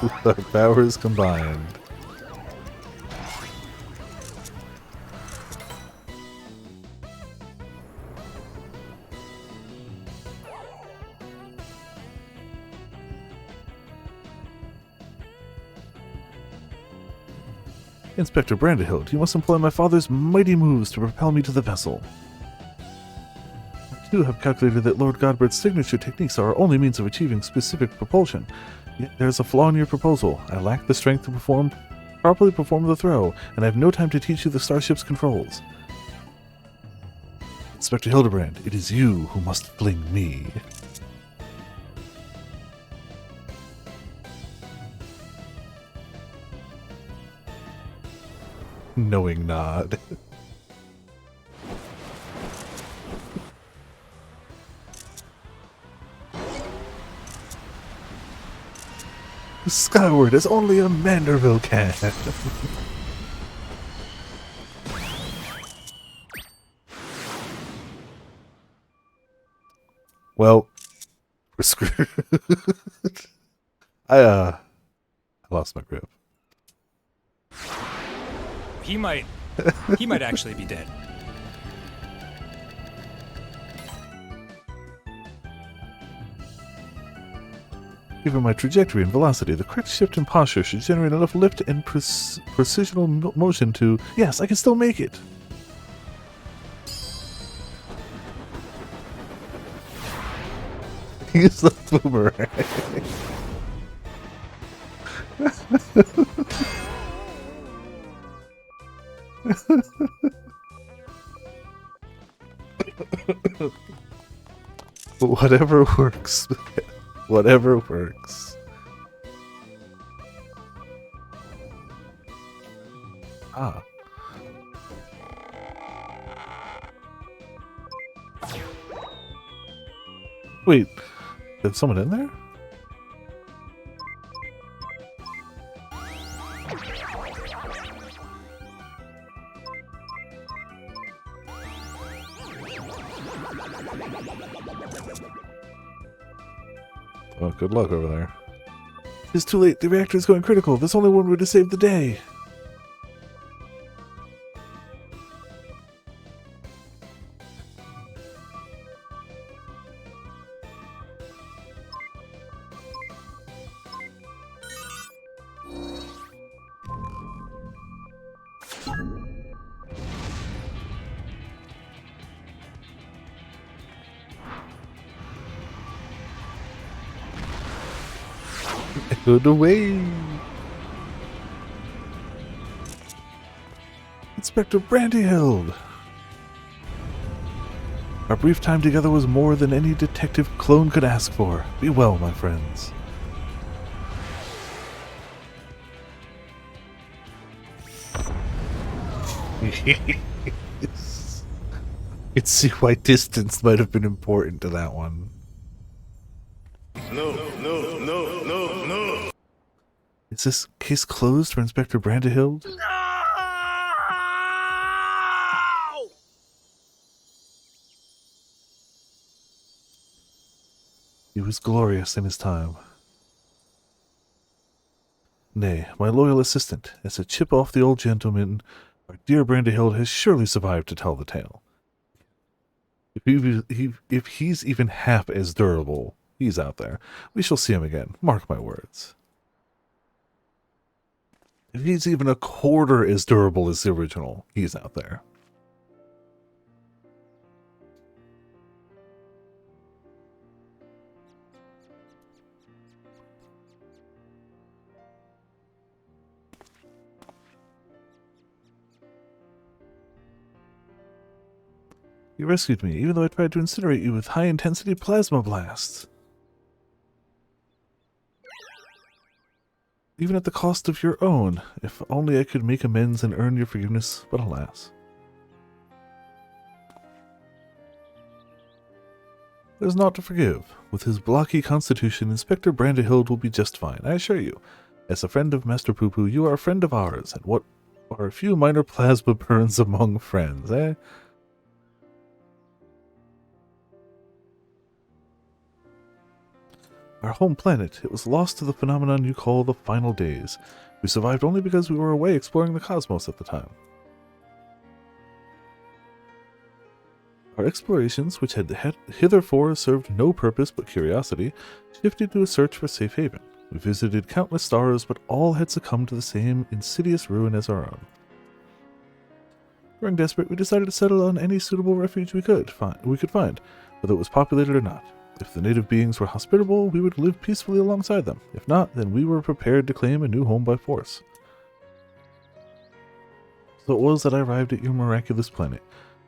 S2: With our powers combined. Inspector Brandehild, you must employ my father's mighty moves to propel me to the vessel. I too have calculated that Lord Godbert's signature techniques are our only means of achieving specific propulsion. Yet there is a flaw in your proposal. I lack the strength to properly perform the throw, and I have no time to teach you the starship's controls. Inspector Hildebrand, it is you who must fling me. Knowing nod. Skyward as only a Manderville can. Well, we're screwed. I lost my grip.
S4: He might actually be dead.
S2: Given my trajectory and velocity, the correct shift and posture should generate enough lift and precisional motion to... Yes, I can still make it! Use the boomerang. Whatever works. Whatever works. Ah. Wait, is someone in there? Oh, good luck over there. It's too late. The reactor is going critical. There's only one way to save the day. Echoed away. Inspector Brandyhild. Our brief time together was more than any detective clone could ask for. Be well, my friends. You'd see why distance might have been important to that one.
S1: No.
S2: Is this case closed for Inspector Brandehild? No! He was glorious in his time. Nay, my loyal assistant, as a chip off the old gentleman, our dear Brandehild has surely survived to tell the tale. If he's even half as durable, he's out there. We shall see him again, mark my words. If he's even a quarter as durable as the original, he's out there. You rescued me, even though I tried to incinerate you with high-intensity plasma blasts. Even at the cost of your own. If only I could make amends and earn your forgiveness, but alas. There's naught to forgive. With his blocky constitution, Inspector Brandehild will be just fine, I assure you. As a friend of Master Poo-Poo, you are a friend of ours, and what are a few minor plasma burns among friends, eh? Our home planet, it was lost to the phenomenon you call the final days. We survived only because we were away exploring the cosmos at the time. Our explorations, which had hitherto served no purpose but curiosity, shifted to a search for safe haven. We visited countless stars, but all had succumbed to the same insidious ruin as our own. Growing desperate, we decided to settle on any suitable refuge we could find, whether it was populated or not. If the native beings were hospitable, we would live peacefully alongside them. If not, then we were prepared to claim a new home by force. So it was that I arrived at your miraculous planet.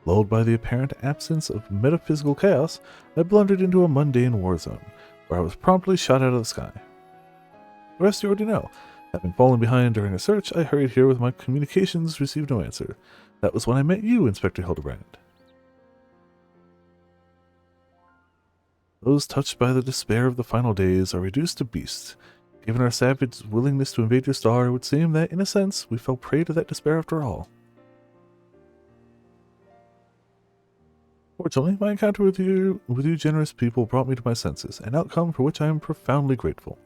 S2: Lulled by the apparent absence of metaphysical chaos, I blundered into a mundane war zone, where I was promptly shot out of the sky. The rest you already know. Having fallen behind during a search, I hurried here with my communications, received no answer. That was when I met you, Inspector Hildebrand. Those touched by the despair of the final days are reduced to beasts. Given our savage willingness to invade your star, it would seem that, in a sense, we fell prey to that despair after all. Fortunately, my encounter with you generous people brought me to my senses, an outcome for which I am profoundly grateful.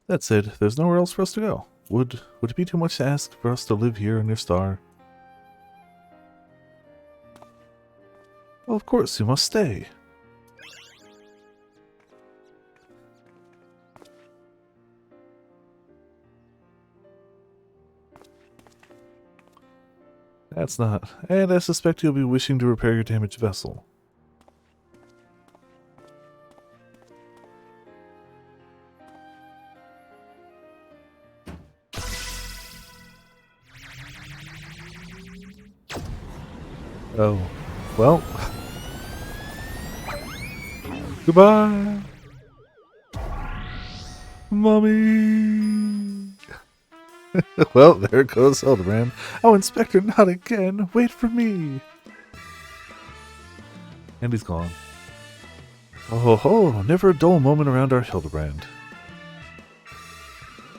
S2: That said, there's nowhere else for us to go. Would it be too much to ask for us to live here in your star? Well, of course, you must stay. That's not. And I suspect you'll be wishing to repair your damaged vessel. Oh. Well. Goodbye. Mommy. Well, there goes Hildebrand. Oh, Inspector, not again. Wait for me. And he's gone. Oh ho ho, never a dull moment around our Hildebrand.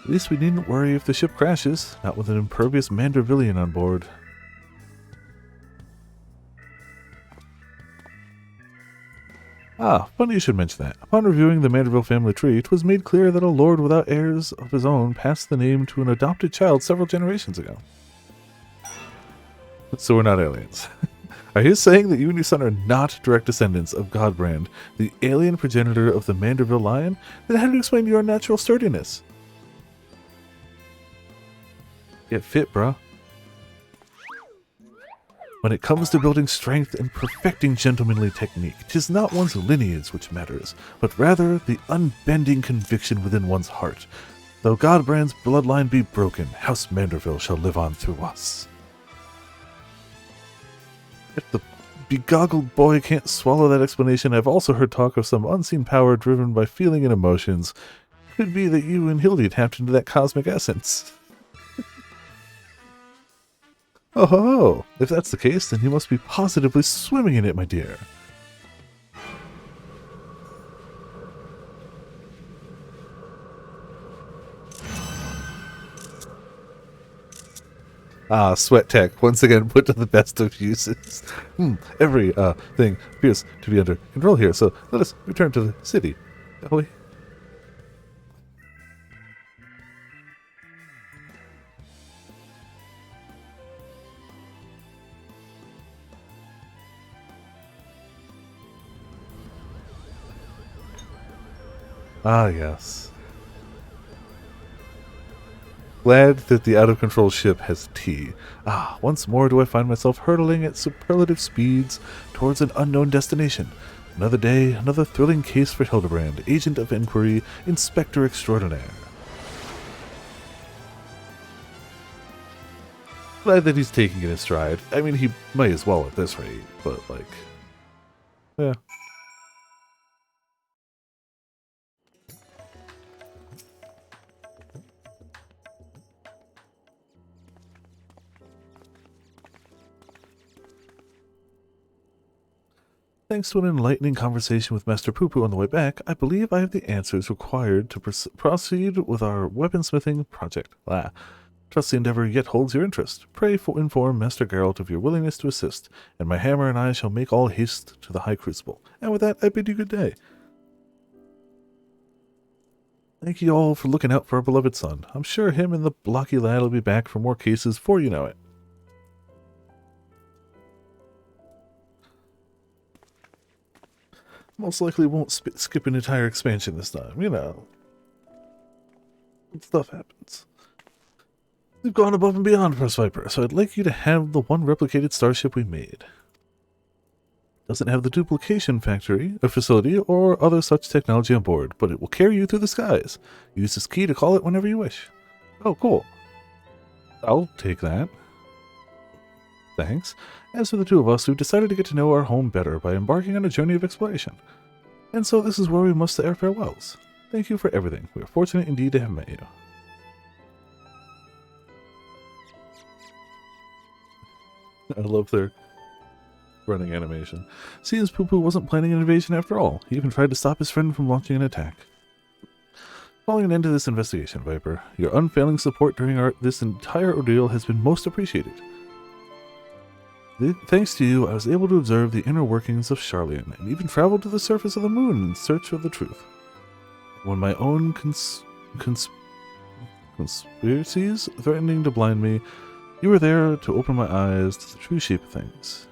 S2: At least we needn't worry if the ship crashes, not with an impervious Mandervillian on board. Ah, funny you should mention that. Upon reviewing the Manderville family tree, it was made clear that a lord without heirs of his own passed the name to an adopted child several generations ago. So we're not aliens. Are you saying that you and your son are not direct descendants of Godbrand, the alien progenitor of the Manderville lion? Then how do you explain your unnatural sturdiness? Get fit, bruh. When it comes to building strength and perfecting gentlemanly technique, 'tis not one's lineage which matters, but rather the unbending conviction within one's heart. Though Godbrand's bloodline be broken, House Manderville shall live on through us. If the begoggled boy can't swallow that explanation, I've also heard talk of some unseen power driven by feeling and emotions. Could be that you and Hildy tapped into that cosmic essence. Oh, if that's the case, then you must be positively swimming in it, my dear. Ah, sweat tech, once again put to the best of uses. Every thing appears to be under control here, so let us return to the city, shall we? Ah, yes. Glad that the out-of-control ship has tea. Ah, once more do I find myself hurtling at superlative speeds towards an unknown destination. Another day, another thrilling case for Hildebrand, agent of inquiry, inspector extraordinaire. Glad that he's taking it in stride. I mean, he might as well at this rate, but like, yeah. Thanks to an enlightening conversation with Master Poo-Poo on the way back, I believe I have the answers required to proceed with our weaponsmithing project. Trust the endeavor yet holds your interest. Pray inform Master Geralt of your willingness to assist, and my hammer and I shall make all haste to the High Crucible. And with that, I bid you good day. Thank you all for looking out for our beloved son. I'm sure him and the blocky lad will be back for more cases before you know it. Most likely won't skip an entire expansion this time, you know. Stuff happens. We've gone above and beyond, Press Viper, so I'd like you to have the one replicated starship we made. Doesn't have the duplication factory, a facility, or other such technology on board, but it will carry you through the skies. Use this key to call it whenever you wish. Oh, cool. I'll take that. Thanks. As for the two of us, we've decided to get to know our home better by embarking on a journey of exploration. And so this is where we must say our farewells. Thank you for everything. We are fortunate indeed to have met you. I love their running animation. Seems Poo-Poo wasn't planning an invasion after all. He even tried to stop his friend from launching an attack. Calling an end to this investigation, Viper. Your unfailing support during this entire ordeal has been most appreciated. Thanks to you, I was able to observe the inner workings of Charlian, and even traveled to the surface of the moon in search of the truth. When my own conspiracies threatening to blind me, you were there to open my eyes to the true shape of things.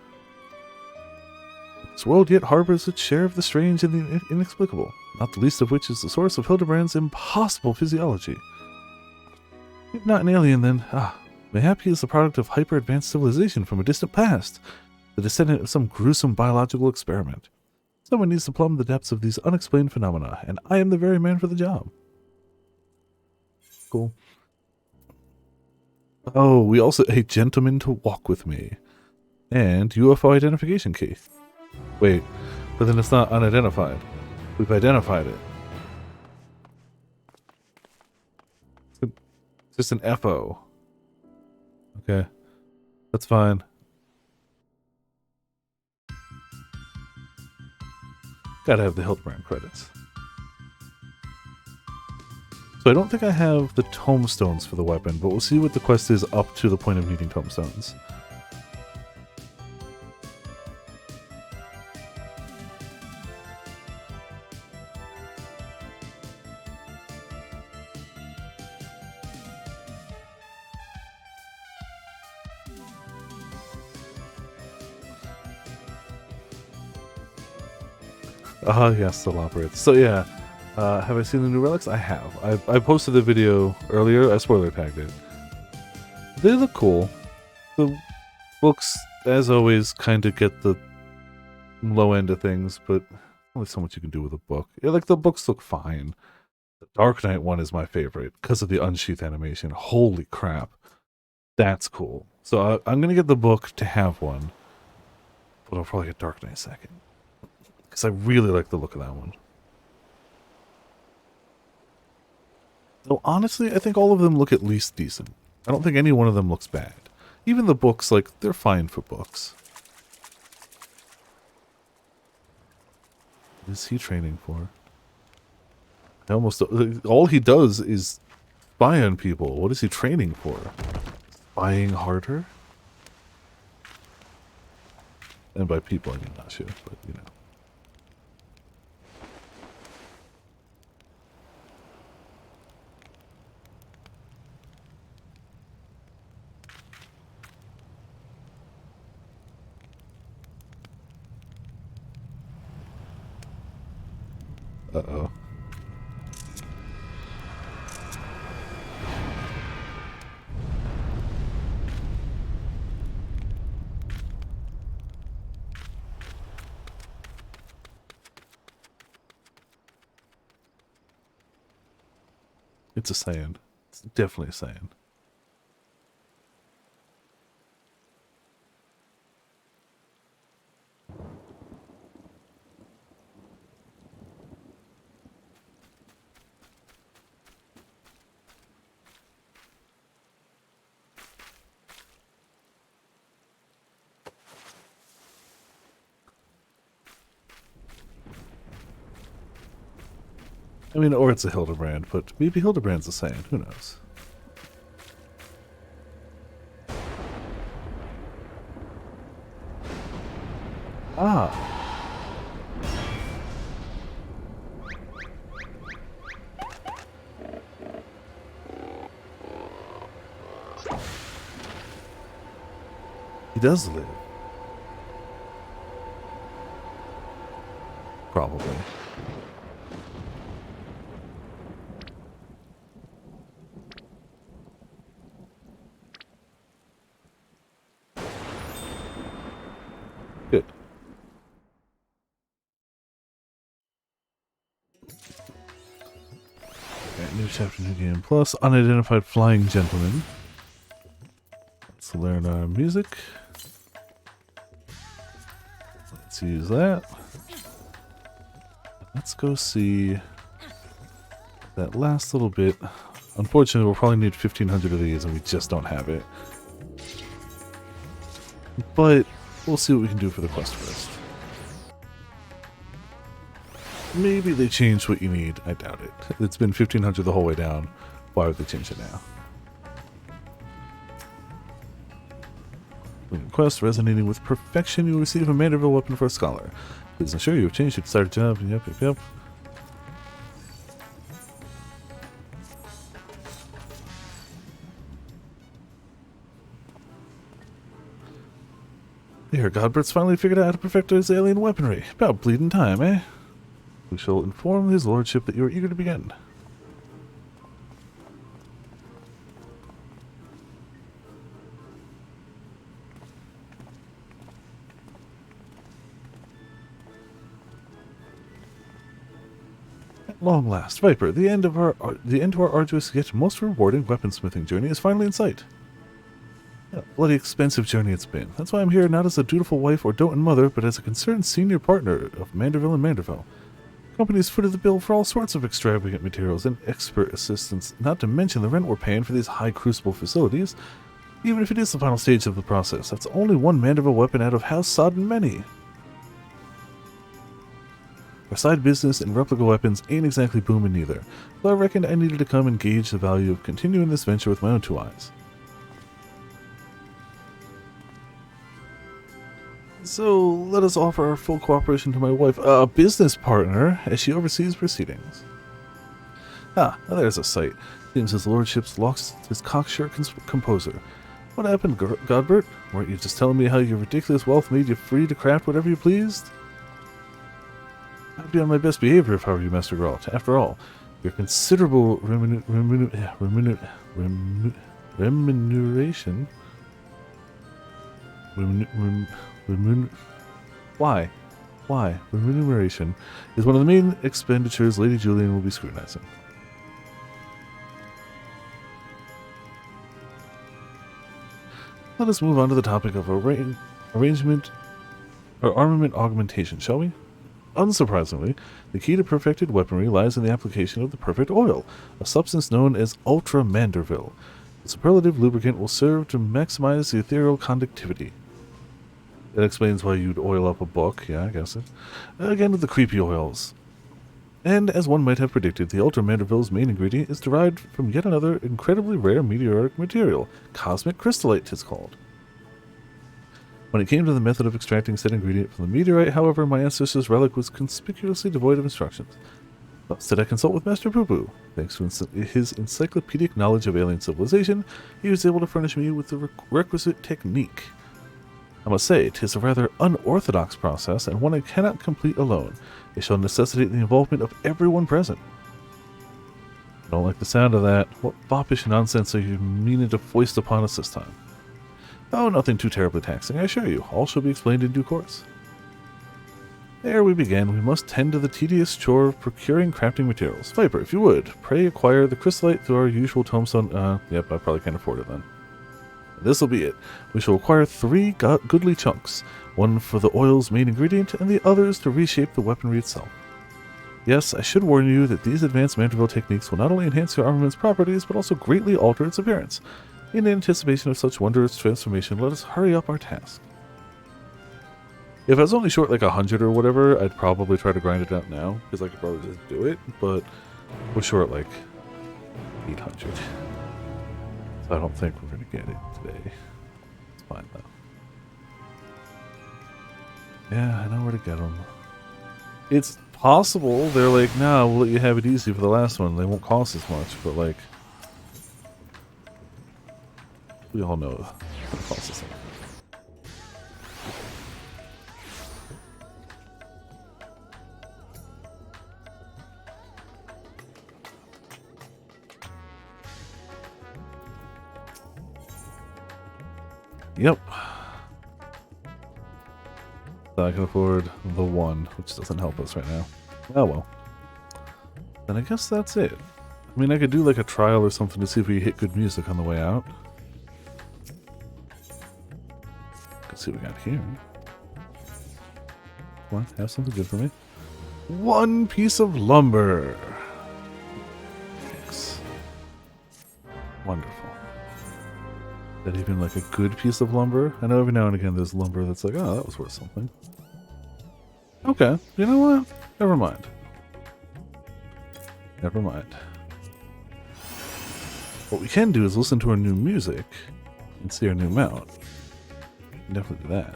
S2: This world yet harbors its share of the strange and the inexplicable, not the least of which is the source of Hildebrand's impossible physiology. If not an alien, then, mayhap he is the product of hyper-advanced civilization from a distant past, the descendant of some gruesome biological experiment. Someone needs to plumb the depths of these unexplained phenomena, and I am the very man for the job. Cool. Oh, we also a gentleman to walk with me. And UFO identification key. Wait, but then it's not unidentified. We've identified it. It's just an FO. Okay. That's fine. Gotta have the Hildebrand credits. So I don't think I have the tomestones for the weapon, but we'll see what the quest is up to the point of needing tomestones. Yes, still operates. So yeah, have I seen the new relics? I have. I posted the video earlier. I spoiler tagged it. They look cool. The books, as always, kind of get the low end of things, but only so much you can do with a book. Yeah, like the books look fine. The Dark Knight one is my favorite because of the unsheath animation. Holy crap, that's cool. So I'm gonna get the book to have one, but I'll probably get Dark Knight second. Because I really like the look of that one. Though honestly, I think all of them look at least decent. I don't think any one of them looks bad. Even the books, like, they're fine for books. What is he training for? I almost... all he does is spy on people. What is he training for? Spying harder? And by people, I mean not sure, but, you know. Uh-oh. It's a Saiyan. It's definitely a Saiyan. I mean, or it's a Hildebrand, but maybe Hildebrand's a Saiyan. Who knows? Ah. He does live. Probably. Good. Okay, new chapter, new game. Plus, unidentified flying gentleman. Let's learn our music. Let's use that. Let's go see that last little bit. Unfortunately, we'll probably need 1,500 of these, and we just don't have it. But we'll see what we can do for the quest first. Maybe they changed what you need. I doubt it. It's been 1,500 the whole way down. Why would they change it now? Quest resonating with perfection. You will receive a Manderville weapon for a scholar. Please ensure you have changed your desired job. Yep. Here, Godbert's finally figured out how to perfect his alien weaponry. About bleeding time, eh? We shall inform his lordship that you are eager to begin. At long last, Viper, the end to our arduous yet most rewarding weaponsmithing journey is finally in sight. Yeah, bloody expensive journey it's been. That's why I'm here not as a dutiful wife or doting mother, but as a concerned senior partner of Manderville and Manderville. Companies footed the bill for all sorts of extravagant materials and expert assistance, not to mention the rent we're paying for these high crucible facilities. Even if it is the final stage of the process, that's only one Manderville weapon out of how sodden many. Our side business and replica weapons ain't exactly booming either, so I reckoned I needed to come and gauge the value of continuing this venture with my own two eyes. So, let us offer our full cooperation to my wife, a business partner, as she oversees proceedings. Ah, now there's a sight. Seems his lordship's lost his cocksure composer. What happened, Godbert? Weren't you just telling me how your ridiculous wealth made you free to craft whatever you pleased? I'd be on my best behavior if I were you, Master Geralt. After all, your considerable remuneration... Why? Remuneration is one of the main expenditures Lady Julian will be scrutinizing. Let us move on to the topic of armament augmentation, shall we? Unsurprisingly, the key to perfected weaponry lies in the application of the perfect oil, a substance known as Ultra Manderville. The superlative lubricant will serve to maximize the ethereal conductivity. That explains why you'd oil up a book. Yeah, I guess it. Again with the creepy oils. And as one might have predicted, the Ultra Manderville's main ingredient is derived from yet another incredibly rare meteoric material. Cosmic crystallite, 'tis called. When it came to the method of extracting said ingredient from the meteorite, however, my ancestor's relic was conspicuously devoid of instructions. Thus did I consult with Master Poo-Poo. Thanks to his encyclopedic knowledge of alien civilization, he was able to furnish me with the requisite technique. I must say, 'tis a rather unorthodox process, and one I cannot complete alone. It shall necessitate the involvement of everyone present. I don't like the sound of that. What foppish nonsense are you meaning to foist upon us this time? Oh, nothing too terribly taxing, I assure you. All shall be explained in due course. Ere we begin, we must tend to the tedious chore of procuring crafting materials. Viper, if you would, pray acquire the crystallite through our usual tombstone. Yep, I probably can't afford it then. This'll be it. We shall acquire 3 goodly chunks, one for the oil's main ingredient, and the others to reshape the weaponry itself. Yes, I should warn you that these advanced Manderville techniques will not only enhance your armament's properties, but also greatly alter its appearance. In anticipation of such wondrous transformation, let us hurry up our task. If I was only short like 100 or whatever, I'd probably try to grind it out now, because I could probably just do it, but we're short like 800. So I don't think we're going to get it today. It's fine though. Yeah, I know where to get them. It's possible they're like, nah, we'll let you have it easy for the last one. They won't cost as much, but like, we all know it costs us something. Yep. So I can afford the 1, which doesn't help us right now. Oh well. Then I guess that's it. I mean, I could do like a trial or something to see if we hit good music on the way out. Let's see what we got here. Come on, have something good for me. 1 piece of lumber. Thanks. Wonderful. Is that even like a good piece of lumber? I know every now and again there's lumber that's like, oh, that was worth something. Okay, you know what? Never mind. Never mind. What we can do is listen to our new music and see our new mount. Definitely do that.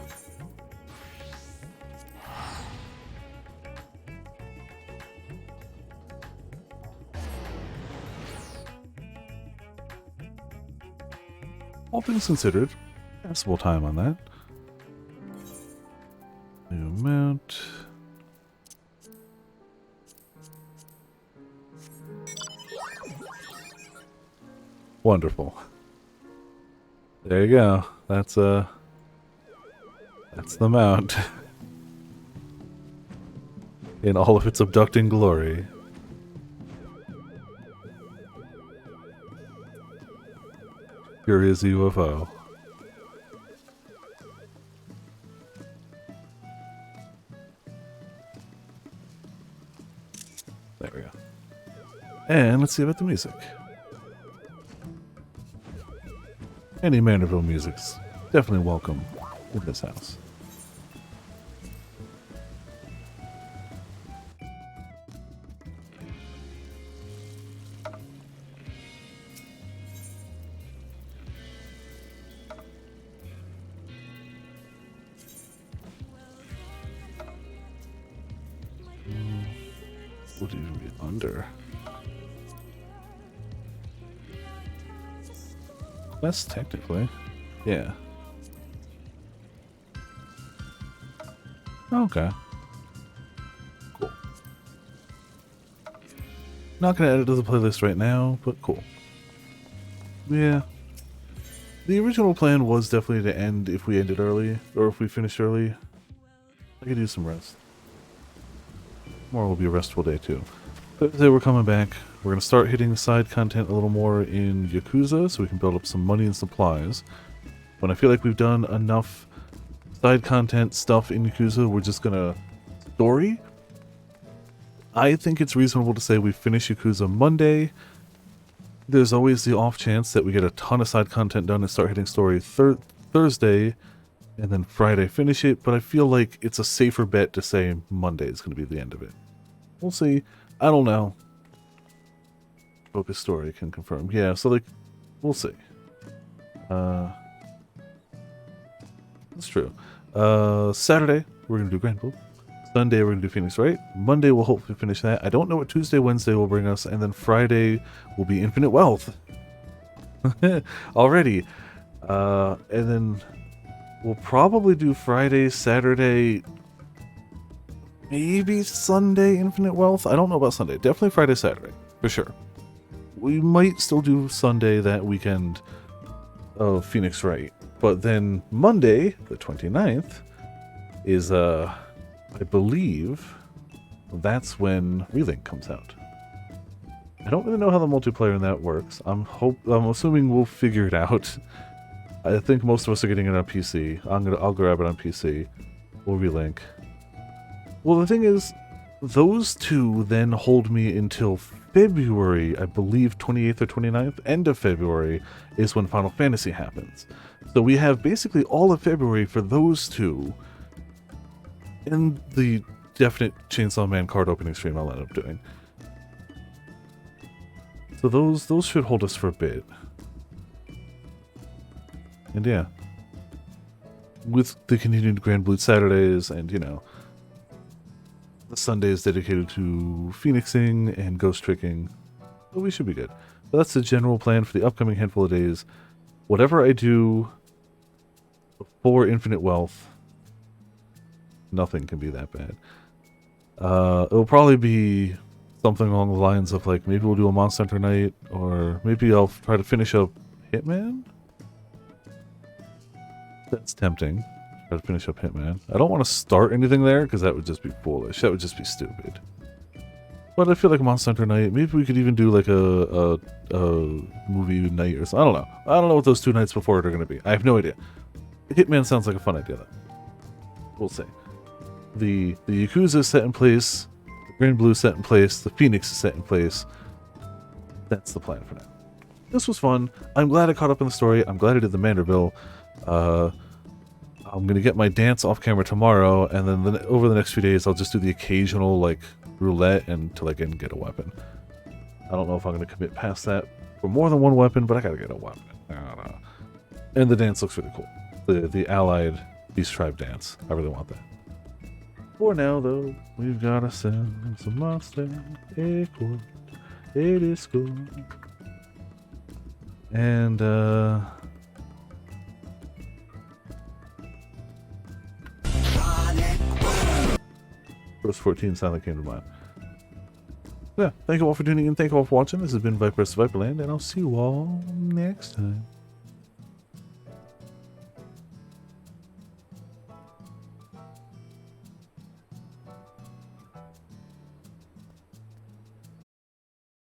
S2: All things considered, passable time on that. New mount. Wonderful. There you go. That's the mount. In all of its abducting glory. Curious UFO. There we go. And let's see about the music. Any Manorville music's definitely welcome in this house. What would even be under? That's technically, yeah. Okay. Cool. Not gonna add it to the playlist right now, but cool. Yeah. The original plan was definitely to end if we ended early, or if we finished early. I could use some rest. Tomorrow will be a restful day too. Thursday we're coming back. We're going to start hitting side content a little more in Yakuza so we can build up some money and supplies. When I feel like we've done enough side content stuff in Yakuza, we're just going to story. I think it's reasonable to say we finish Yakuza Monday. There's always the off chance that we get a ton of side content done and start hitting story Thursday, and then Friday finish it, but I feel like it's a safer bet to say Monday is going to be the end of it. We'll see. I don't know. Focus Story can confirm. Yeah, so like, we'll see. That's true. Saturday, we're going to do Grand Blue. Sunday, we're going to do Phoenix Wright. Monday, we'll hopefully finish that. I don't know what Tuesday, Wednesday will bring us, and then Friday will be Infinite Wealth. Already. And then we'll probably do Friday, Saturday, maybe Sunday Infinite Wealth. I don't know about Sunday. Definitely Friday, Saturday, for sure. We might still do Sunday that weekend of Phoenix Wright. But then Monday, the 29th, is, I believe, that's when Relink comes out. I don't really know how the multiplayer in that works. I'm assuming we'll figure it out. I think most of us are getting it on PC. I'll grab it on PC. We'll relink. Well, the thing is, those two then hold me until February, I believe 28th or 29th, end of February, is when Final Fantasy happens. So we have basically all of February for those two, and the definite Chainsaw Man card opening stream I'll end up doing. So those should hold us for a bit. And yeah, with the continued Grand Blue Saturdays and, you know, the Sundays dedicated to Phoenixing and Ghost Tricking, so we should be good. But that's the general plan for the upcoming handful of days. Whatever I do before Infinite Wealth, nothing can be that bad. It'll probably be something along the lines of, like, maybe we'll do a Monster Hunter night, or maybe I'll try to finish up Hitman? That's tempting. Try to finish up Hitman. I don't want to start anything there because that would just be foolish. That would just be stupid. But I feel like Monster Hunter Night. Maybe we could even do like a movie night or something. I don't know. I don't know what those 2 nights before it are going to be. I have no idea. Hitman sounds like a fun idea, though. We'll see. The Yakuza is set in place. The Grand Blue is set in place. The Phoenix is set in place. That's the plan for now. This was fun. I'm glad I caught up in the story. I'm glad I did the Manderville. I'm going to get my dance off camera tomorrow, and then over the next few days, I'll just do the occasional, like, roulette until I can get a weapon. I don't know if I'm going to commit past that for more than one weapon, but I got to get a weapon. I don't know. And the dance looks really cool. The Allied Beast Tribe dance. I really want that. For now, though, we've got to send some monster echo. It is cool. And, Verse 14 silent came to mind. Yeah, thank you all for tuning in. Thank you all for watching. This has been Viper's Viperland, and I'll see you all next time.